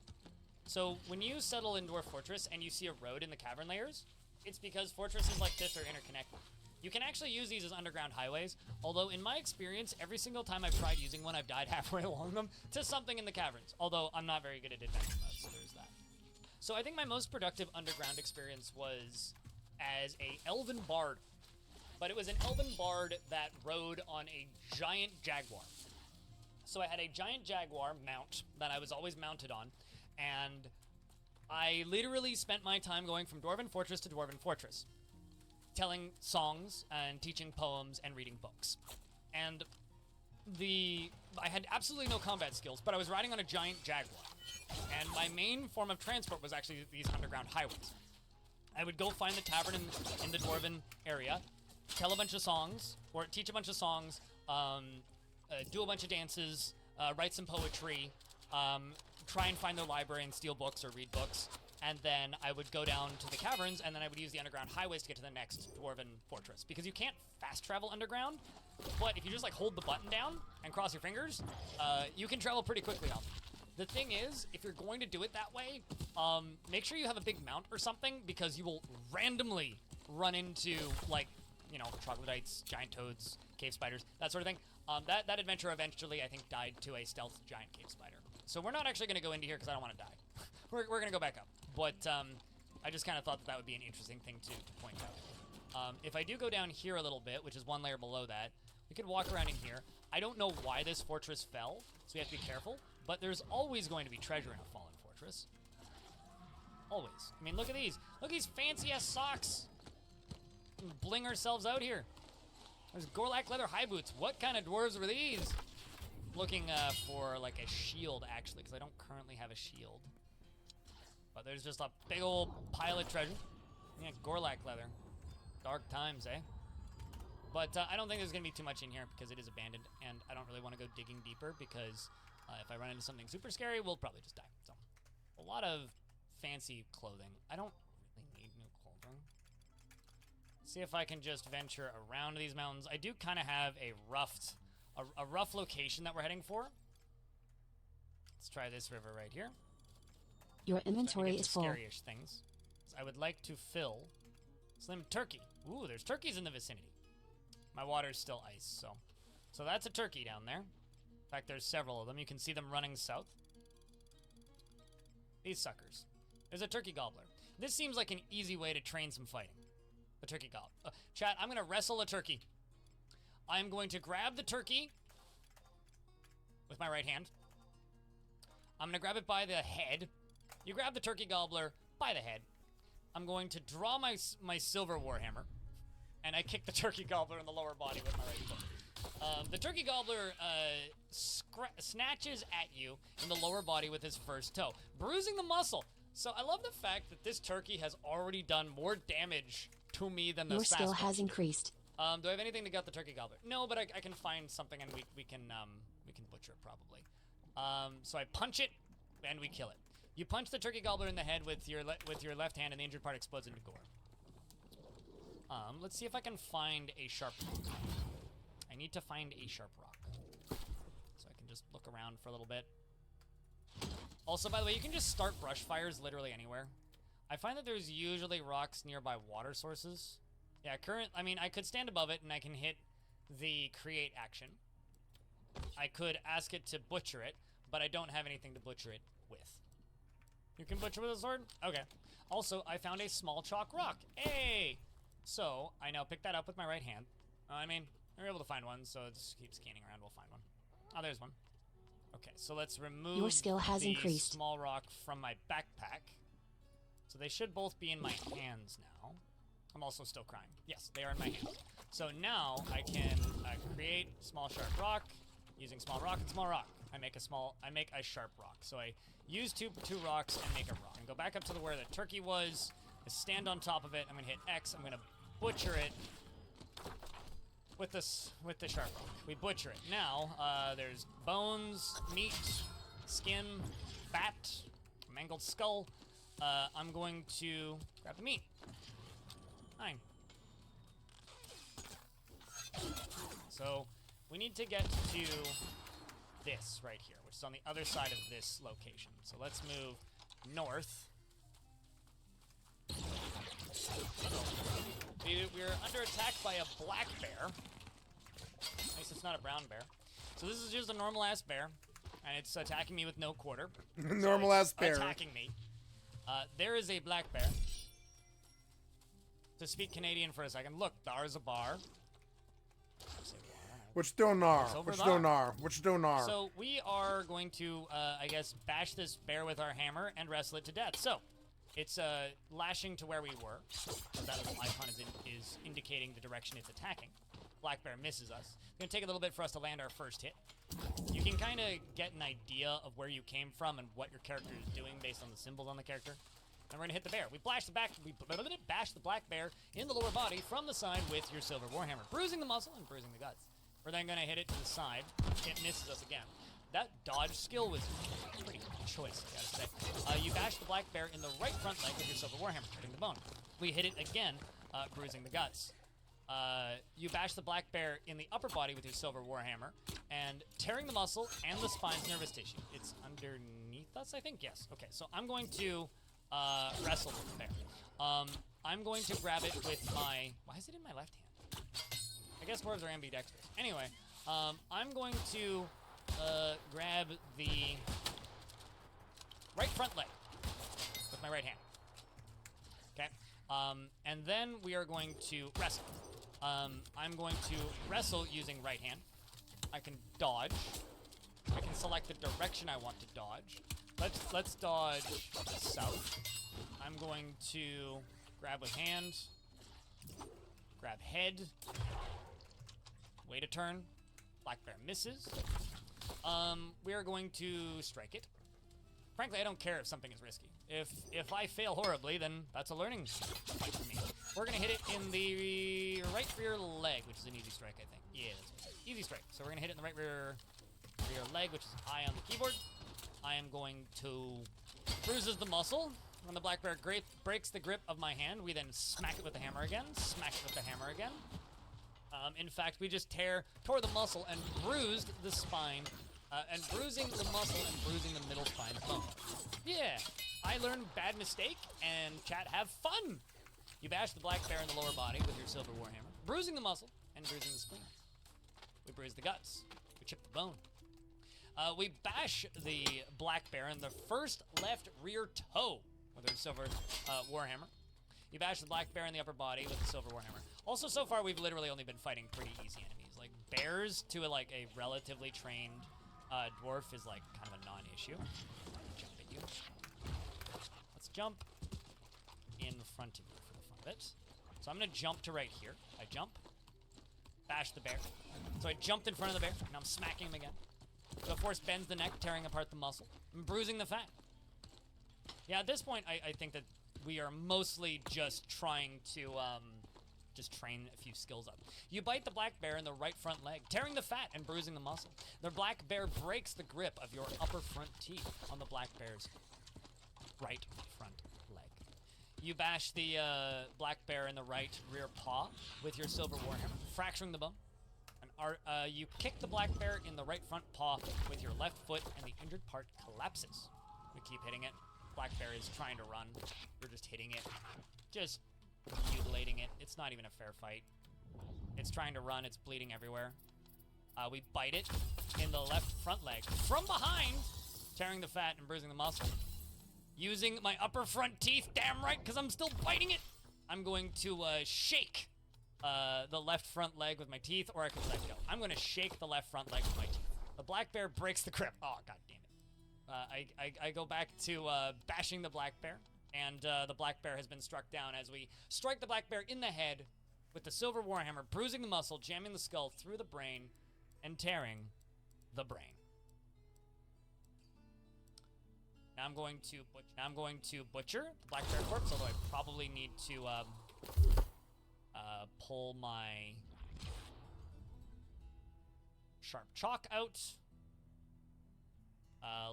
So when you settle in Dwarf Fortress and you see a road in the cavern layers, it's because fortresses like this are interconnected. You can actually use these as underground highways, although in my experience, every single time I've tried using one, I've died halfway along them to something in the caverns, although I'm not very good at adventure mode, so there's that. So I think my most productive underground experience was as a elven bard, but it was an elven bard that rode on a giant jaguar. So I had a giant jaguar mount that I was always mounted on, and I literally spent my time going from Dwarven Fortress to Dwarven Fortress, telling songs and teaching poems and reading books. And I had absolutely no combat skills, but I was riding on a giant jaguar. And my main form of transport was actually these underground highways. I would go find the tavern in the Dwarven area, tell a bunch of songs, or teach a bunch of songs, do a bunch of dances, write some poetry, try and find their library and steal books or read books, and then I would go down to the caverns, and then I would use the underground highways to get to the next Dwarven Fortress. Because you can't fast travel underground, but if you just like hold the button down and cross your fingers, you can travel pretty quickly on them. The thing is, if you're going to do it that way, make sure you have a big mount or something, because you will randomly run into, like, you know, troglodytes, giant toads, cave spiders, that sort of thing. That adventure eventually, I think, died to a stealth giant cave spider. So we're not actually going to go into here because I don't want to die. we're going to go back up. But I just kind of thought that would be an interesting thing to point out. If I do go down here a little bit, which is one layer below that, we could walk around in here. I don't know why this fortress fell, so we have to be careful. But there's always going to be treasure in a fallen fortress. Always. I mean, look at these. Look at these fancy-ass socks. We can bling ourselves out here. There's Gorlak leather high boots. What kind of dwarves were these? looking for like a shield actually, because I don't currently have a shield. But there's just a big old pile of treasure. Yeah, Gorlak leather. Dark times, eh? But I don't think there's gonna be too much in here because it is abandoned, and I don't really want to go digging deeper because if I run into something super scary, we'll probably just die. So, a lot of fancy clothing. I don't really need new clothing. See if I can just venture around these mountains. I do kind of have a rough location that we're heading for. Let's try this river right here. Your inventory is full. Scary-ish things. So I would like to fill Slim turkey. Ooh, there's turkeys in the vicinity. My water's still ice, so that's a turkey down there. In fact, there's several of them. You can see them running south. These suckers. There's a turkey gobbler. This seems like an easy way to train some fighting. The turkey gobbler. Chat, I'm gonna wrestle a turkey. I'm going to grab the turkey with my right hand. I'm gonna grab it by the head. You grab the turkey gobbler by the head. I'm going to draw my silver warhammer, and I kick the turkey gobbler in the lower body with my right foot. The turkey gobbler snatches at you in the lower body with his first toe, bruising the muscle. So I love the fact that this turkey has already done more damage to me than the Your skill Sasquatch. has increased. Do I have anything to gut the turkey gobbler? No, but I can find something and we can butcher it probably. So I punch it and we kill it. You punch the turkey gobbler in the head with your left hand, and the injured part explodes into gore. Let's see if I can find a sharp rock. I need to find a sharp rock, so I can just look around for a little bit. Also, by the way, you can just start brush fires literally anywhere. I find that there's usually rocks nearby water sources. Yeah, I could stand above it and I can hit the create action. I could ask it to butcher it, but I don't have anything to butcher it with. You can butcher with a sword? Okay. Also, I found a small chalk rock. Hey! So, I now pick that up with my right hand. We're able to find one, so just keep scanning around, we'll find one. Oh, there's one. Okay, so let's remove Your skill has the increased. small rock from my backpack. So they should both be in my hands now. I'm also still crying. Yes, they are in my hands. So now I can create small sharp rock using small rock and small rock. I make a sharp rock. So I use two rocks and make a rock. And go back up to where the turkey was. I stand on top of it. I'm gonna hit X. I'm gonna butcher it with the sharp rock. We butcher it. Now there's bones, meat, skin, fat, mangled skull. I'm going to grab the meat. 9. So we need to get to this right here, which is on the other side of this location. So let's move north. We're under attack by a black bear. At least it's not a brown bear. So this is just a normal ass bear, and it's attacking me with no quarter. Normal ass bear. Attacking me. There is a black bear. To speak Canadian for a second, look, there's a bar. Which don't gnar. Which don't gnar. Which don't gnar. So we are going to, I guess, bash this bear with our hammer and wrestle it to death. So it's lashing to where we were. That little icon is indicating the direction it's attacking. Black bear misses us. It's gonna take a little bit for us to land our first hit. You can kind of get an idea of where you came from and what your character is doing based on the symbols on the character. And we're gonna hit the bear. We bash the black bear in the lower body from the side with your silver warhammer, bruising the muscle and bruising the guts. We're then gonna hit it to the side. It misses us again. That dodge skill was pretty good choice, I gotta say. You bash the black bear in the right front leg with your silver warhammer, cutting the bone. We hit it again, bruising the guts. You bash the black bear in the upper body with your silver warhammer, and tearing the muscle and the spine's nervous tissue. It's underneath us, I think? Yes. Okay, so I'm going to wrestle with the bear. I'm going to grab it with my... Why is it in my left hand? I guess dwarves are ambidextrous. Anyway, I'm going to grab the right front leg with my right hand. Okay? And then we are going to wrestle. I'm going to wrestle using right hand. I can dodge. I can select the direction I want to dodge. Let's dodge south. I'm going to grab with hand. Grab head. Wait a turn. Black bear misses. We are going to strike it. Frankly, I don't care if something is risky. If I fail horribly, then that's a learning fight for me. We're gonna hit it in the right rear leg, which is an easy strike, I think. Yeah, that's right. Easy strike. So we're gonna hit it in the right rear leg, which is I on the keyboard. I am going to bruises the muscle. When the black bear breaks the grip of my hand, we then smack it with the hammer again, smack it with the hammer again. In fact, we just tore the muscle and bruised the spine, and bruising the muscle and bruising the middle spine's bone. Yeah, I learned bad mistake, and chat, have fun. You bash the black bear in the lower body with your silver warhammer, bruising the muscle and bruising the spleen. We bruise the guts. We chip the bone. We bash the black bear in the first left rear toe with our silver warhammer. You bash the black bear in the upper body with the silver warhammer. Also, so far, we've literally only been fighting pretty easy enemies. Like, bears to a relatively trained dwarf is, like, kind of a non-issue. Jump at you. Let's jump in front of you for the fun of it. So I'm going to jump to right here. I jump. Bash the bear. So I jumped in front of the bear. Now I'm smacking him again. The force bends the neck, tearing apart the muscle. I'm bruising the fat. Yeah, at this point, I think that we are mostly just trying to just train a few skills up. You bite the black bear in the right front leg, tearing the fat and bruising the muscle. The black bear breaks the grip of your upper front teeth on the black bear's right front leg. You bash the black bear in the right rear paw with your silver warhammer, fracturing the bone. And you kick the black bear in the right front paw with your left foot, and the injured part collapses. We keep hitting it. Black bear is trying to run. You're just hitting it. Just mutilating it. It's not even a fair fight. It's trying to run. It's bleeding everywhere. We bite it in the left front leg from behind, tearing the fat and bruising the muscle. Using my upper front teeth, damn right, because I'm still biting it. I'm going to shake the left front leg with my teeth, or I could let go. I'm going to shake the left front leg with my teeth. The black bear breaks the grip. Oh, god damn it. I go back to bashing the black bear, and the black bear has been struck down as we strike the black bear in the head with the silver warhammer, bruising the muscle, jamming the skull through the brain, and tearing the brain. Now I'm going to butcher the black bear corpse, although I probably need to pull my sharp chalk out.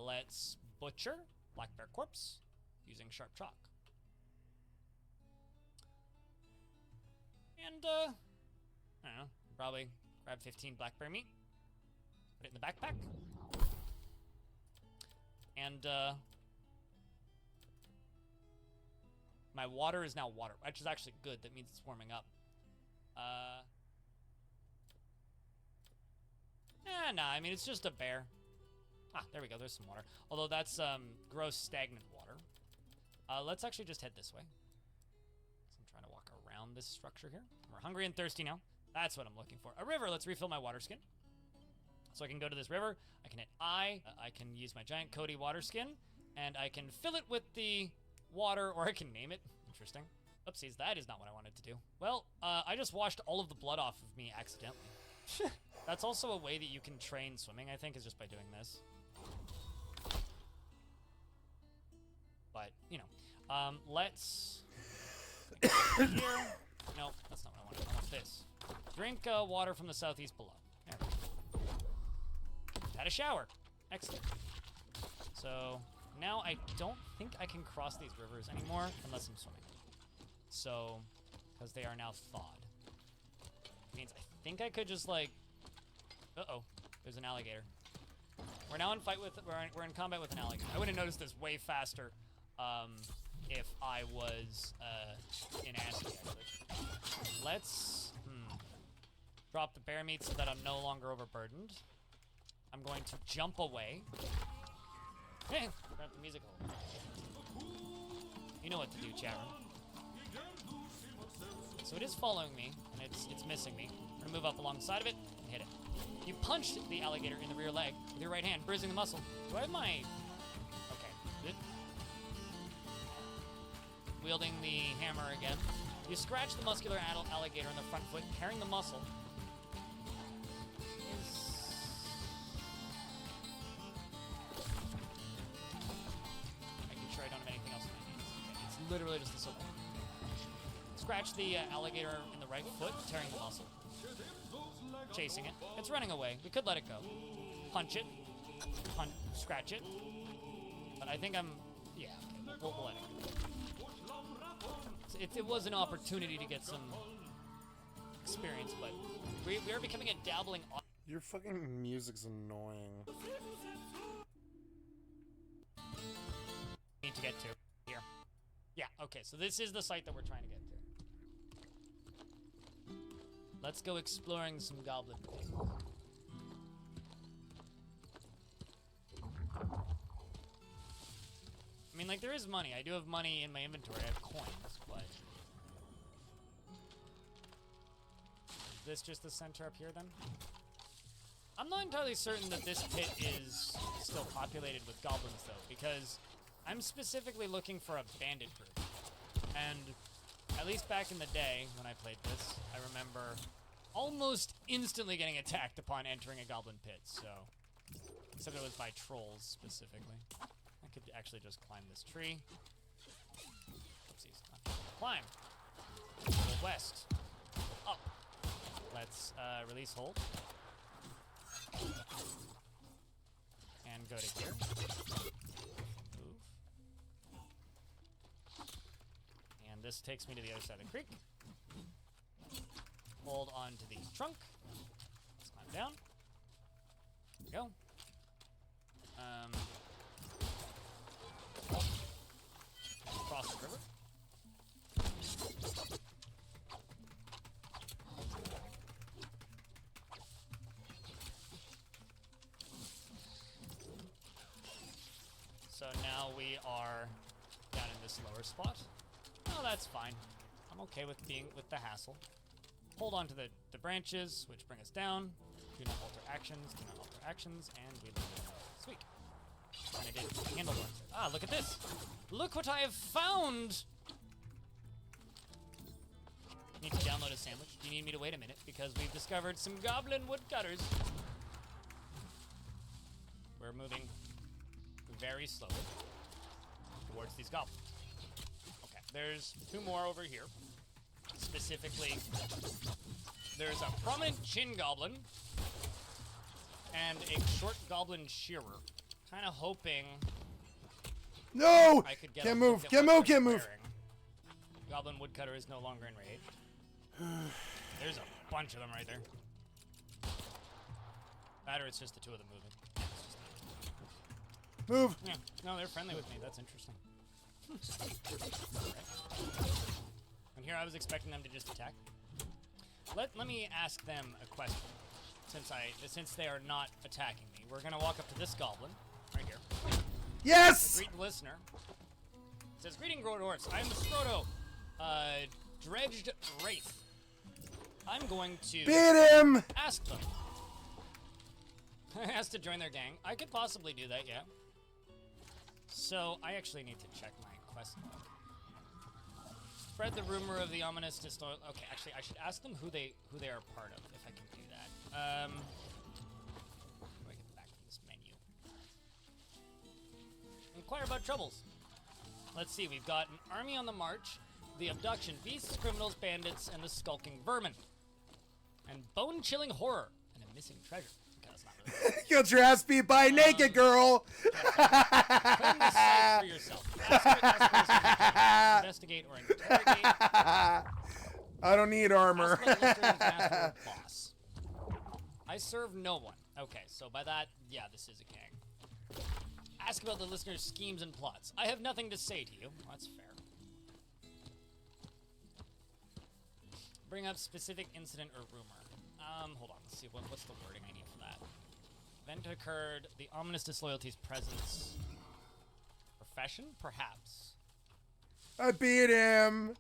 Let's butcher black bear corpse using sharp chalk. And, I don't know, probably grab 15 black bear meat, put it in the backpack, and, my water is now water, which is actually good. That means it's warming up. Nah, I mean, it's just a bear. Ah, there we go, there's some water. Although that's, gross, stagnant water. Let's actually just head this way. So I'm trying to walk around this structure here. We're hungry and thirsty now. That's what I'm looking for. A river, let's refill my water skin. So I can go to this river, I can hit I can use my giant Cody water skin, and I can fill it with the water, or I can name it. Interesting. Oopsies, that is not what I wanted to do. Well, I just washed all of the blood off of me accidentally. That's also a way that you can train swimming, I think, is just by doing this. But, you know. Let's... here. No, that's not what I wanted. I want this. Drink water from the southeast below. There we go. Had a shower. Excellent. So, now I don't think I can cross these rivers anymore unless I'm swimming. So, because they are now thawed. Means I think I could just, like... Uh-oh. There's an alligator. We're now in we're in combat with an alligator. I would have noticed this way faster if I was in ASCII, actually. Let's drop the bear meat so that I'm no longer overburdened. I'm going to jump away. Hey, grab the music hole. You know what to do, chat room. So it is following me, and it's missing me. I'm gonna move up alongside of it and hit it. You punched the alligator in the rear leg with your right hand, bruising the muscle. Do I have my... Okay. Wielding the hammer again. You scratch the muscular alligator in the front foot, tearing the muscle. literally just the silver. Scratch the alligator in the right foot, tearing the muscle. Chasing it. It's running away. We could let it go. Punch it. Scratch it. But I think I'm... Yeah, okay, we'll let it go. It was an opportunity to get some experience, but we are becoming a dabbling... Your fucking music's annoying. Need to get to here. Yeah, okay, so this is the site that we're trying to get to. Let's go exploring some goblin things. I mean, like, there is money. I do have money in my inventory. I have coins, but... Is this just the center up here, then? I'm not entirely certain that this pit is still populated with goblins, though, because I'm specifically looking for a bandit group. And at least back in the day, when I played this, I remember almost instantly getting attacked upon entering a goblin pit, so... Except it was by trolls, specifically. I could actually just climb this tree. Oopsies. Climb! Go west. Up. Let's release hold. And go to here. Move. And this takes me to the other side of the creek. Hold on to the trunk. Let's climb down. There we go. Cross the river. So now we are down in this lower spot. Oh, that's fine. I'm okay with being with the hassle. Hold on to the branches, which bring us down. Do not alter actions, do not alter actions, and we leave it. Sweet. And I did handlebars. Ah, look at this! Look what I have found! Need to download a sandwich. Do you need me to wait a minute? Because we've discovered some goblin woodcutters. We're moving very slowly towards these goblins. Okay, there's two more over here. Specifically, there's a prominent chin goblin and a short goblin shearer. Kind of hoping. No! I could get Can't move! Can't move! Can't move! Goblin woodcutter is no longer enraged. There's a bunch of them right there. That or it's just the two of them moving. Move! Yeah, no, they're friendly with me. That's interesting. Right. And here I was expecting them to just attack. Let me ask them a question. Since they are not attacking me, we're gonna walk up to this goblin right here. Yes! Greet the listener. It says, "Greeting, Grodorfs. I am the Scroto, dredged wraith. I'm going to beat him. Ask them. Ask to join their gang. I could possibly do that, yeah. So I actually need to check my quest log. Spread the rumor of the ominous disloyal. Okay, actually, I should ask them who they are part of, if I can do that. How do I get back from this menu? Inquire about troubles. Let's see, we've got an army on the march, the abduction beasts, criminals, bandits, and the skulking vermin. And bone-chilling horror, and a missing treasure. Okay, that's not really You got your ass beat by a naked girl! Claim this site for yourself. Investigate or interrogate. I don't need armor. Boss. I serve no one. Okay, so by that, yeah, this is a gang. Ask about the listener's schemes and plots. I have nothing to say to you. That's fair. Bring up specific incident or rumor. Hold on. Let's see. What's the wording I need for that? Event occurred. The ominous disloyalty's presence. Profession? Perhaps. I beat him.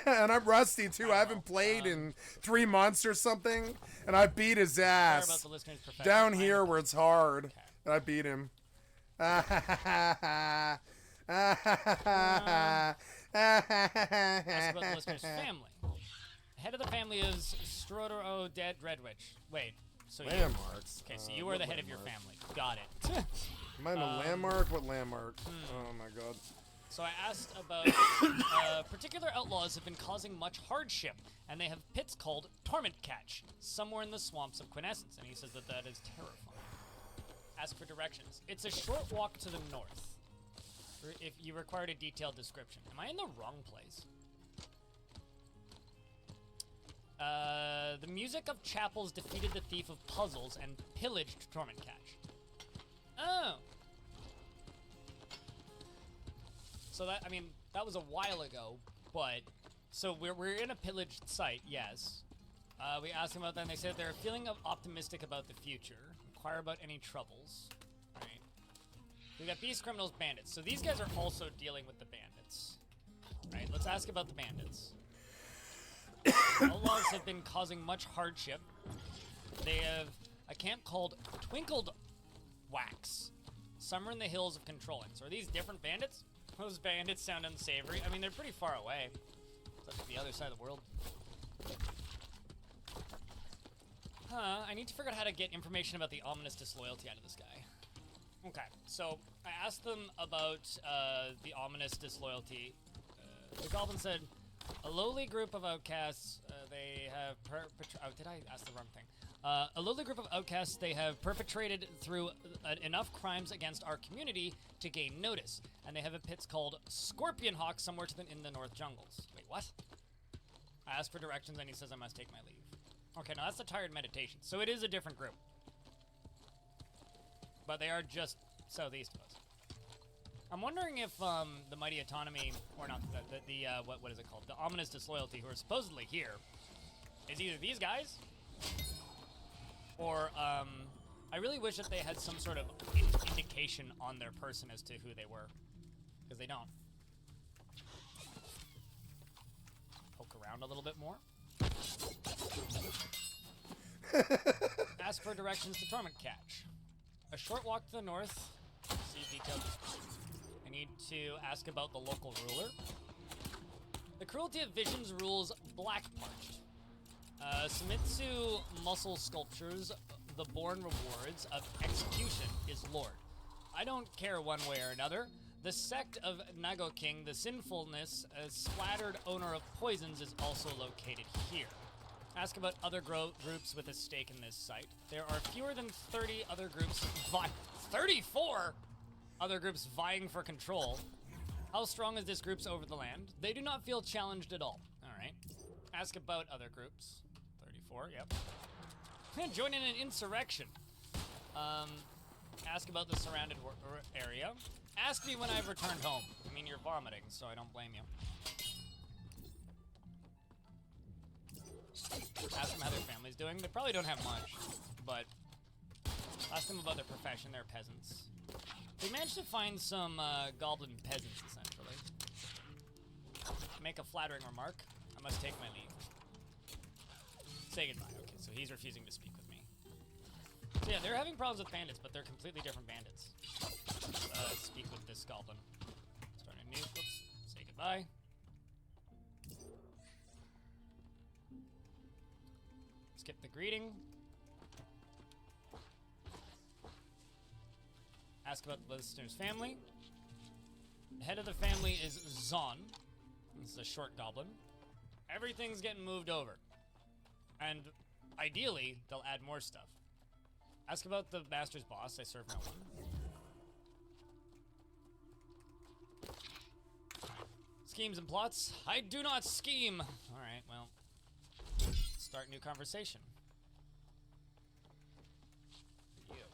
And I'm rusty, too. I haven't played in 3 months or something. And I beat his ass. About the listener's profession. Down here where it's hard. Okay. And I beat him. Ask about the listener's family. Head of the family is Strodero Dead Redwitch. Wait, so landmarks. Okay, so you are the head of your family. Got it. Am I in a landmark? What landmark? Oh my god. So I asked about particular outlaws have been causing much hardship, and they have pits called Torment Catch somewhere in the swamps of Quintessence, and he says that that is terrifying. Ask for directions. It's a short walk to the north. If you required a detailed description. Am I in the wrong place? The music of chapels defeated the thief of puzzles and pillaged Torment Catch. Oh. So that, I mean, that was a while ago, but, so we're in a pillaged site, yes. We asked them about that, and they said they're feeling optimistic about the future. Inquire about any troubles. Right. We got these criminals, bandits. So these guys are also dealing with the bandits. Right, let's ask about the bandits. Outlaws have been causing much hardship. They have a camp called Twinkled Wax. Somewhere in the hills of Controlling. So are these different bandits? Those bandits sound unsavory. I mean, they're pretty far away. It's like the other side of the world. Huh, I need to figure out how to get information about the ominous disloyalty out of this guy. Okay, so I asked them about the ominous disloyalty. The goblin said, a lowly group of outcasts, they have oh, did I ask the wrong thing? A lowly group of outcasts they have perpetrated through enough crimes against our community to gain notice. And they have a pits called Scorpion Hawk somewhere in the north jungles. Wait, what? I asked for directions and he says I must take my leave. Okay, now that's the tired meditation. So it is a different group. But they are just southeast of us. I'm wondering if the Mighty Autonomy, or not, what is it called? The Ominous Disloyalty, who are supposedly here, is either these guys, or I really wish that they had some sort of indication on their person as to who they were, because they don't. Poke around a little bit more. Ask for directions to Torment Catch. A short walk to the north. See detailed description. I need to ask about the local ruler. The cruelty of visions rules Black March. Sumitsu muscle sculptures, the born rewards of execution is Lord. I don't care one way or another. The sect of Nago King, the sinfulness, splattered owner of poisons, is also located here. Ask about other groups with a stake in this site. There are fewer than 30 other groups 34 other groups vying for control. How strong is this group's over the land? They do not feel challenged at all. Alright. Ask about other groups. 34, yep. Join in an insurrection. Ask about the surrounded area. Ask me when I've returned home. I mean, you're vomiting, so I don't blame you. Ask them how their family's doing. They probably don't have much, but ask them about their profession. They're peasants. They managed to find some goblin peasants, essentially. Make a flattering remark. I must take my leave. Say goodbye. Okay, so he's refusing to speak with me. So yeah, they're having problems with bandits, but they're completely different bandits. Speak with this goblin. Start a new. Whoops. Say goodbye. Skip the greeting. Ask about the listener's family. The head of the family is Zon. This is a short goblin. Everything's getting moved over. And ideally, they'll add more stuff. Ask about the master's boss. I serve no one. Schemes and plots. I do not scheme. Alright, well. Start new conversation. You.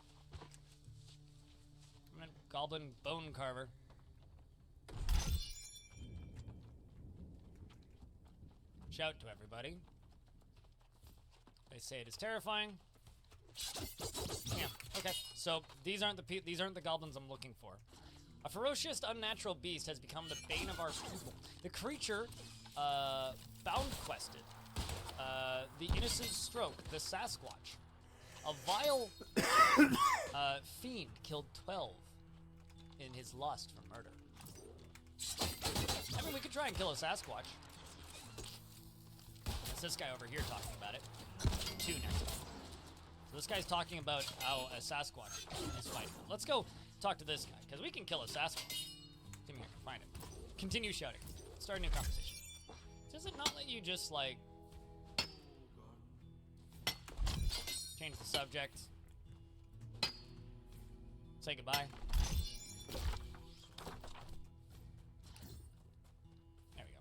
I'm a goblin bone carver. Shout to everybody. They say it is terrifying. Yeah. Okay. So these aren't the goblins I'm looking for. A ferocious, unnatural beast has become the bane of our people. The creature, bound quested. The innocent stroke, the Sasquatch. A vile fiend killed 12 in his lust for murder. I mean, we could try and kill a Sasquatch. It's this guy over here talking about it. 2 next time. So this guy's talking about how a Sasquatch is fighting. Let's go talk to this guy, because we can kill a Sasquatch. Come here. Find it. Continue shouting. Start a new conversation. Does it not let you just, like... change the subject? Say goodbye? There we go.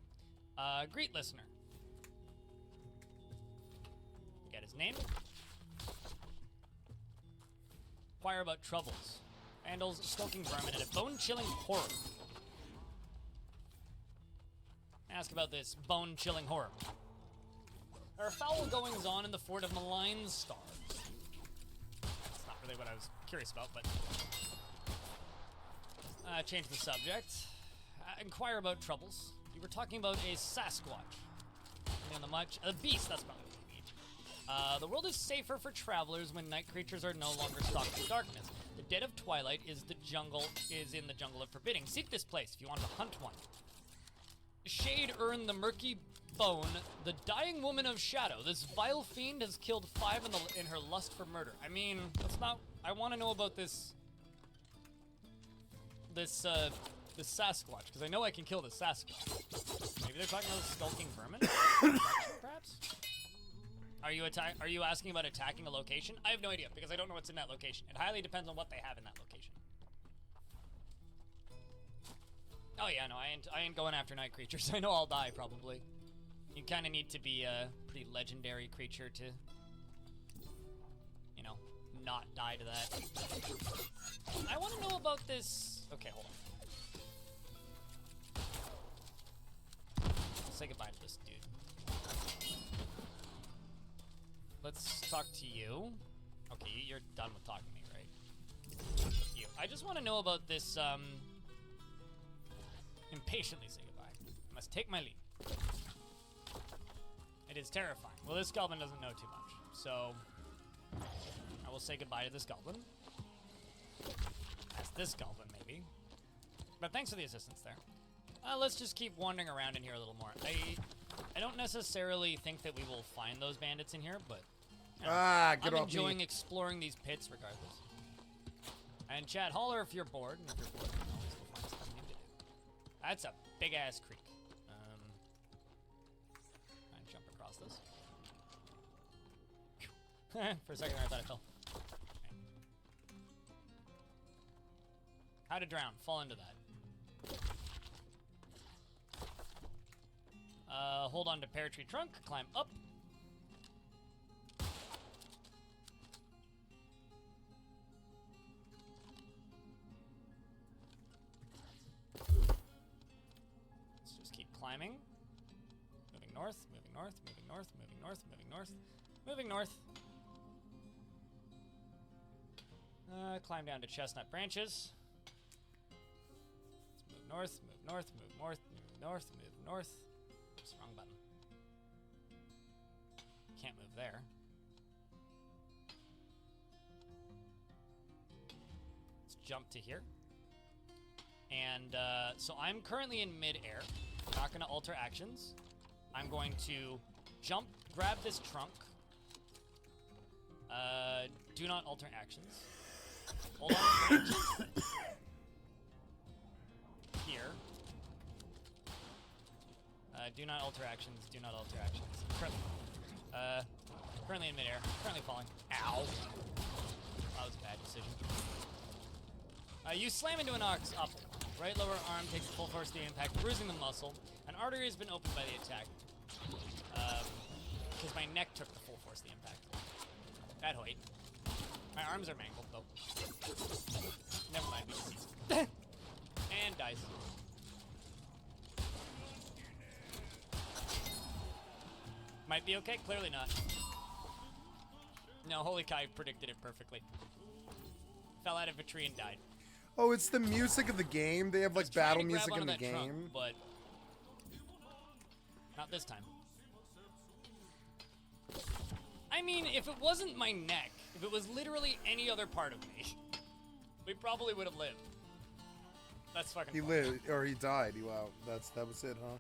Greet listener. Get his name. Inquire about troubles. Vandals, skulking vermin, and a bone-chilling horror. Ask about this bone-chilling horror. There are foul goings-on in the fort of malign stars. That's not really what I was curious about, but... change the subject. Inquire about troubles. You were talking about a Sasquatch. On the much... A beast, that's probably what you mean. The world is safer for travelers when night creatures are no longer stalked in darkness. The dead of twilight is in the jungle of forbidding. Seek this place if you want to hunt one. Shade earned the murky bone, the dying woman of shadow. This vile fiend has killed 5 in her lust for murder. I mean, that's not... I want to know about this Sasquatch, because I know I can kill this Sasquatch. Maybe they're talking about skulking vermin? Perhaps? Are you asking about attacking a location? I have no idea, because I don't know what's in that location. It highly depends on what they have in that location. Oh yeah, no, I ain't going after night creatures. I know I'll die, probably. You kind of need to be a pretty legendary creature to, you know, not die to that. I want to know about this... Okay, hold on. I'll say goodbye to this dude. Let's talk to you. Okay, you're done with talking to me, right? You. I just want to know about this, Impatiently say goodbye. I must take my leave. It is terrifying. Well, this goblin doesn't know too much, so I will say goodbye to this goblin. That's this goblin, maybe. But thanks for the assistance there. Let's just keep wandering around in here a little more. I don't necessarily think that we will find those bandits in here, but I'm enjoying exploring these pits regardless. And chat, holler if you're bored, and if you're bored, you can always go find something new to do. That's a big-ass creek. I jump across this. For a second there, I thought I fell. Okay. How to drown. Fall into that. Hold on to pear tree trunk. Climb up. Let's just keep climbing. Moving north, moving north, moving north, moving north, moving north, moving north. Climb down to chestnut branches. Let's move north, move north, move north, move north, move north. Oops, wrong button. Can't move there. Let's jump to here. And so I'm currently in mid-air. Not going to alter actions. I'm going to jump, grab this trunk. Do not alter actions. Hold on. Here. Do not alter actions. Do not alter actions. Currently in midair. Currently falling. Ow. That was a bad decision. You slam into an ox apple. Right lower arm takes the full force of the impact, bruising the muscle. An artery has been opened by the attack. Because my neck took the full force of the impact. Bad hoit. My arms are mangled, though. Never mind, we deceased. And dies. Might be okay, clearly not. No, Holy Kai predicted it perfectly. Fell out of a tree and died. Oh, it's the music of the game? They have like battle music in the game? Trunk, but not this time. I mean, if it wasn't my neck, if it was literally any other part of me, we probably would have lived. That's fucking He lived, or he died. Wow, that was it, huh?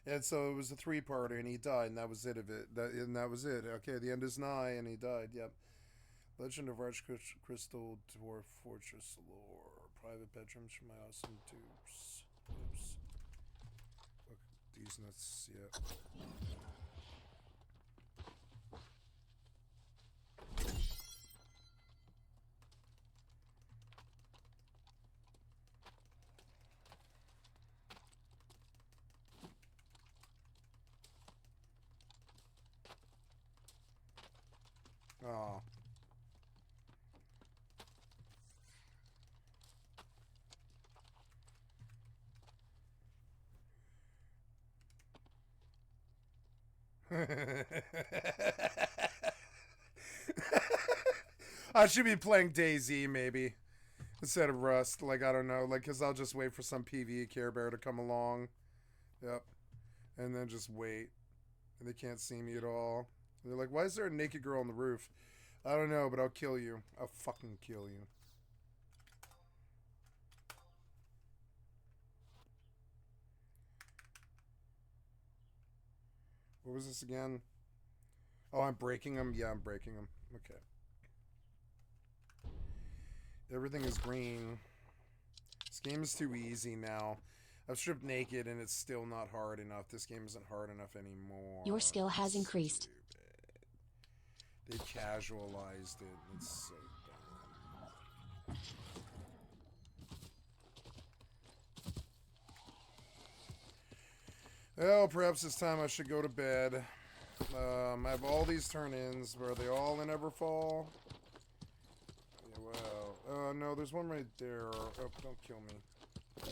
And so it was a 3-parter, and he died, and that was it of it. That was it. Okay, the end is nigh, and he died. Yep. Legend of Archcrystal Dwarf Fortress Lore. Private bedrooms for my awesome dupes. That's, yeah. Oh. I should be playing DayZ maybe instead of Rust. Like, I don't know, like, because I'll just wait for some PvE Care Bear to come along. Yep. And then just wait. And they can't see me at all. And they're like, why is there a naked girl on the roof? I don't know, but I'll kill you. I'll fucking kill you. What was this again? Oh, I'm breaking them? Yeah, I'm breaking them. Okay. Everything is green. This game is too easy now. I've stripped naked and it's still not hard enough. This game isn't hard enough anymore. Your skill has increased. They casualized it. It's so dumb. Well, perhaps it's time I should go to bed. I have all these turn-ins. Are they all in Everfall? Yeah, wow. No, there's one right there. Oh, don't kill me.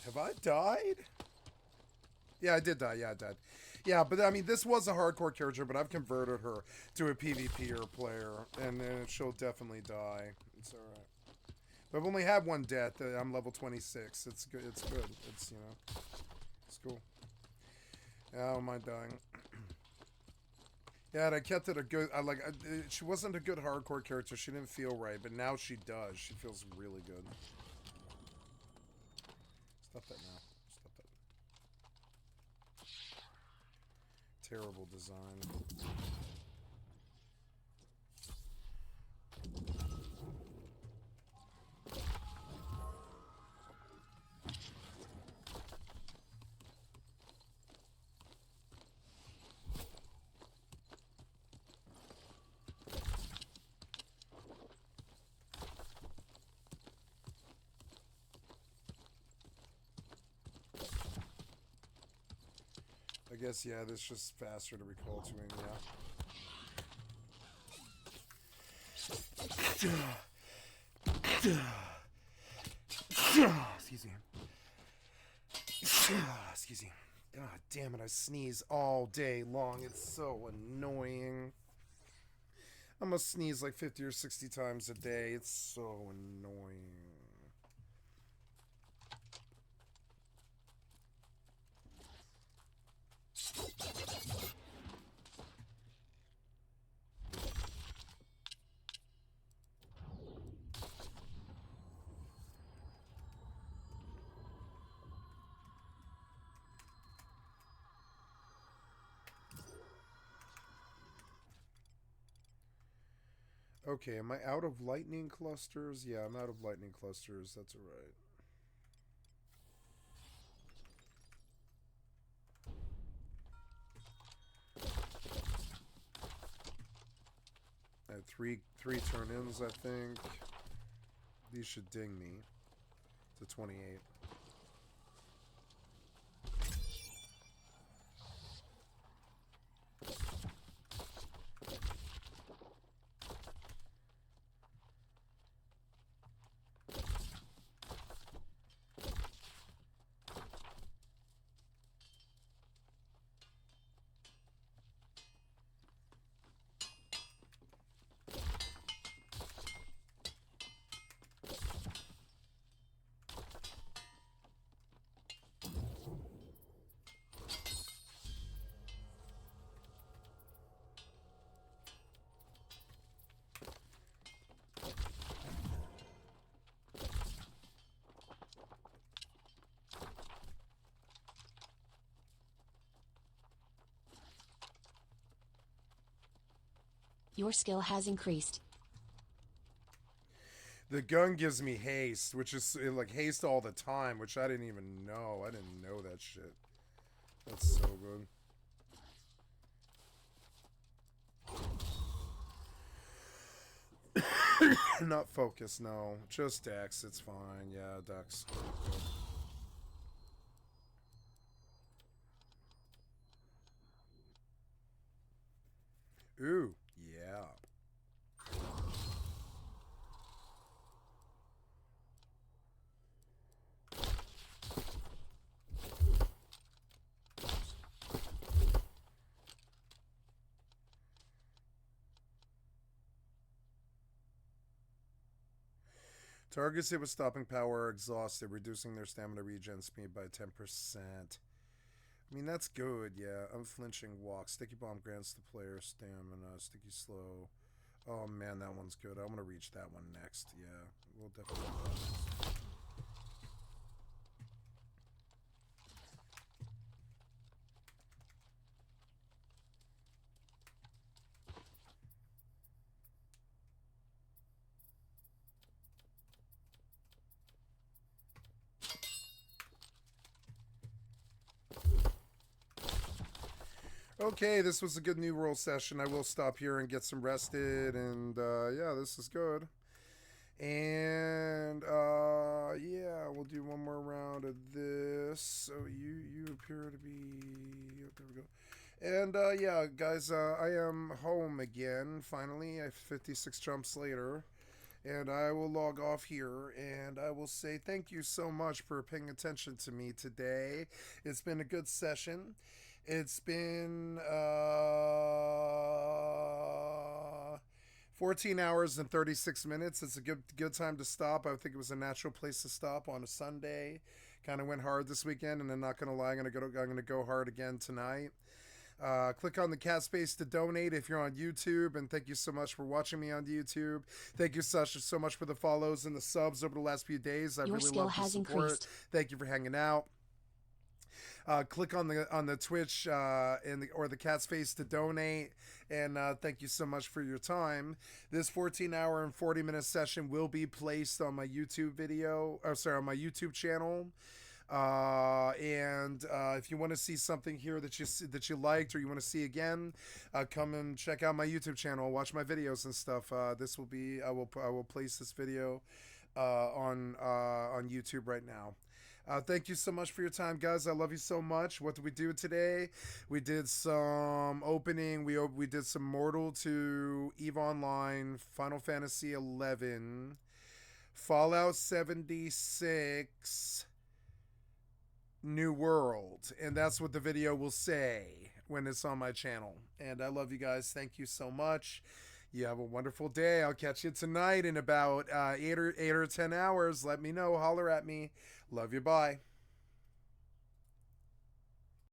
Have I died? Yeah, I did die. Yeah, I died. Yeah, but I mean, this was a hardcore character, but I've converted her to a PvPer player, and then she'll definitely die. It's alright. But I've only had one death. I'm level 26. It's good. It's good. It's, you know, it's cool. Yeah, I don't mind dying. Yeah, and I kept it a good. She wasn't a good hardcore character. She didn't feel right, but now she does. She feels really good. Stop that now. Stop that. Terrible design. I guess, yeah, this is just faster to recall to him, yeah. Excuse me. Excuse me. God damn it, I sneeze all day long. It's so annoying. I must sneeze like 50 or 60 times a day. It's so annoying. Okay, am I out of lightning clusters? Yeah, I'm out of lightning clusters. That's alright. I had three turn-ins, I think. These should ding me to 28. Your skill has increased. The gun gives me haste, which is like haste all the time, which I didn't even know. I didn't know that shit. That's so good. Not focus, no. Just Dex, it's fine. Yeah, Dex. Ooh, yeah. Targets hit with stopping power are exhausted, reducing their stamina regen speed by 10%. I mean, that's good, yeah. Unflinching walk. Sticky bomb grants the player stamina. Sticky slow. Oh, man, that one's good. I'm going to reach that one next. Yeah, we'll definitely do that next. Okay, this was a good New World session. I will stop here and get some rested, and yeah, this is good. And yeah, we'll do one more round of this. So you appear to be, there we go. And yeah, guys, I am home again. Finally, 56 jumps later. And I will log off here, and I will say thank you so much for paying attention to me today. It's been a good session. It's been 14 hours and 36 minutes. It's a good time to stop. I think it was a natural place to stop on a Sunday. Kind of went hard this weekend, and I'm not gonna lie, I'm gonna go hard again tonight. Click on the cat space to donate if you're on YouTube, and thank you so much for watching me on YouTube. Thank you so much for the follows and the subs over the last few days. I really love the support. Increased. Thank you for hanging out. Click on the Twitch or the cat's face to donate, and thank you so much for your time. This 14-hour and 40-minute session will be placed on my YouTube on my YouTube channel. And if you want to see something here that you liked or you want to see again, come and check out my YouTube channel, watch my videos and stuff. This will be I will place this video on YouTube right now. Thank you so much for your time, guys. I love you so much. What did we do today? We did some opening. We did some Mortal 2, EVE Online, Final Fantasy 11, Fallout 76, New World, and that's what the video will say when it's on my channel. And I love you guys. Thank you so much. You have a wonderful day. I'll catch you tonight in about 8 or 10 hours. Let me know. Holler at me. Love you. Bye.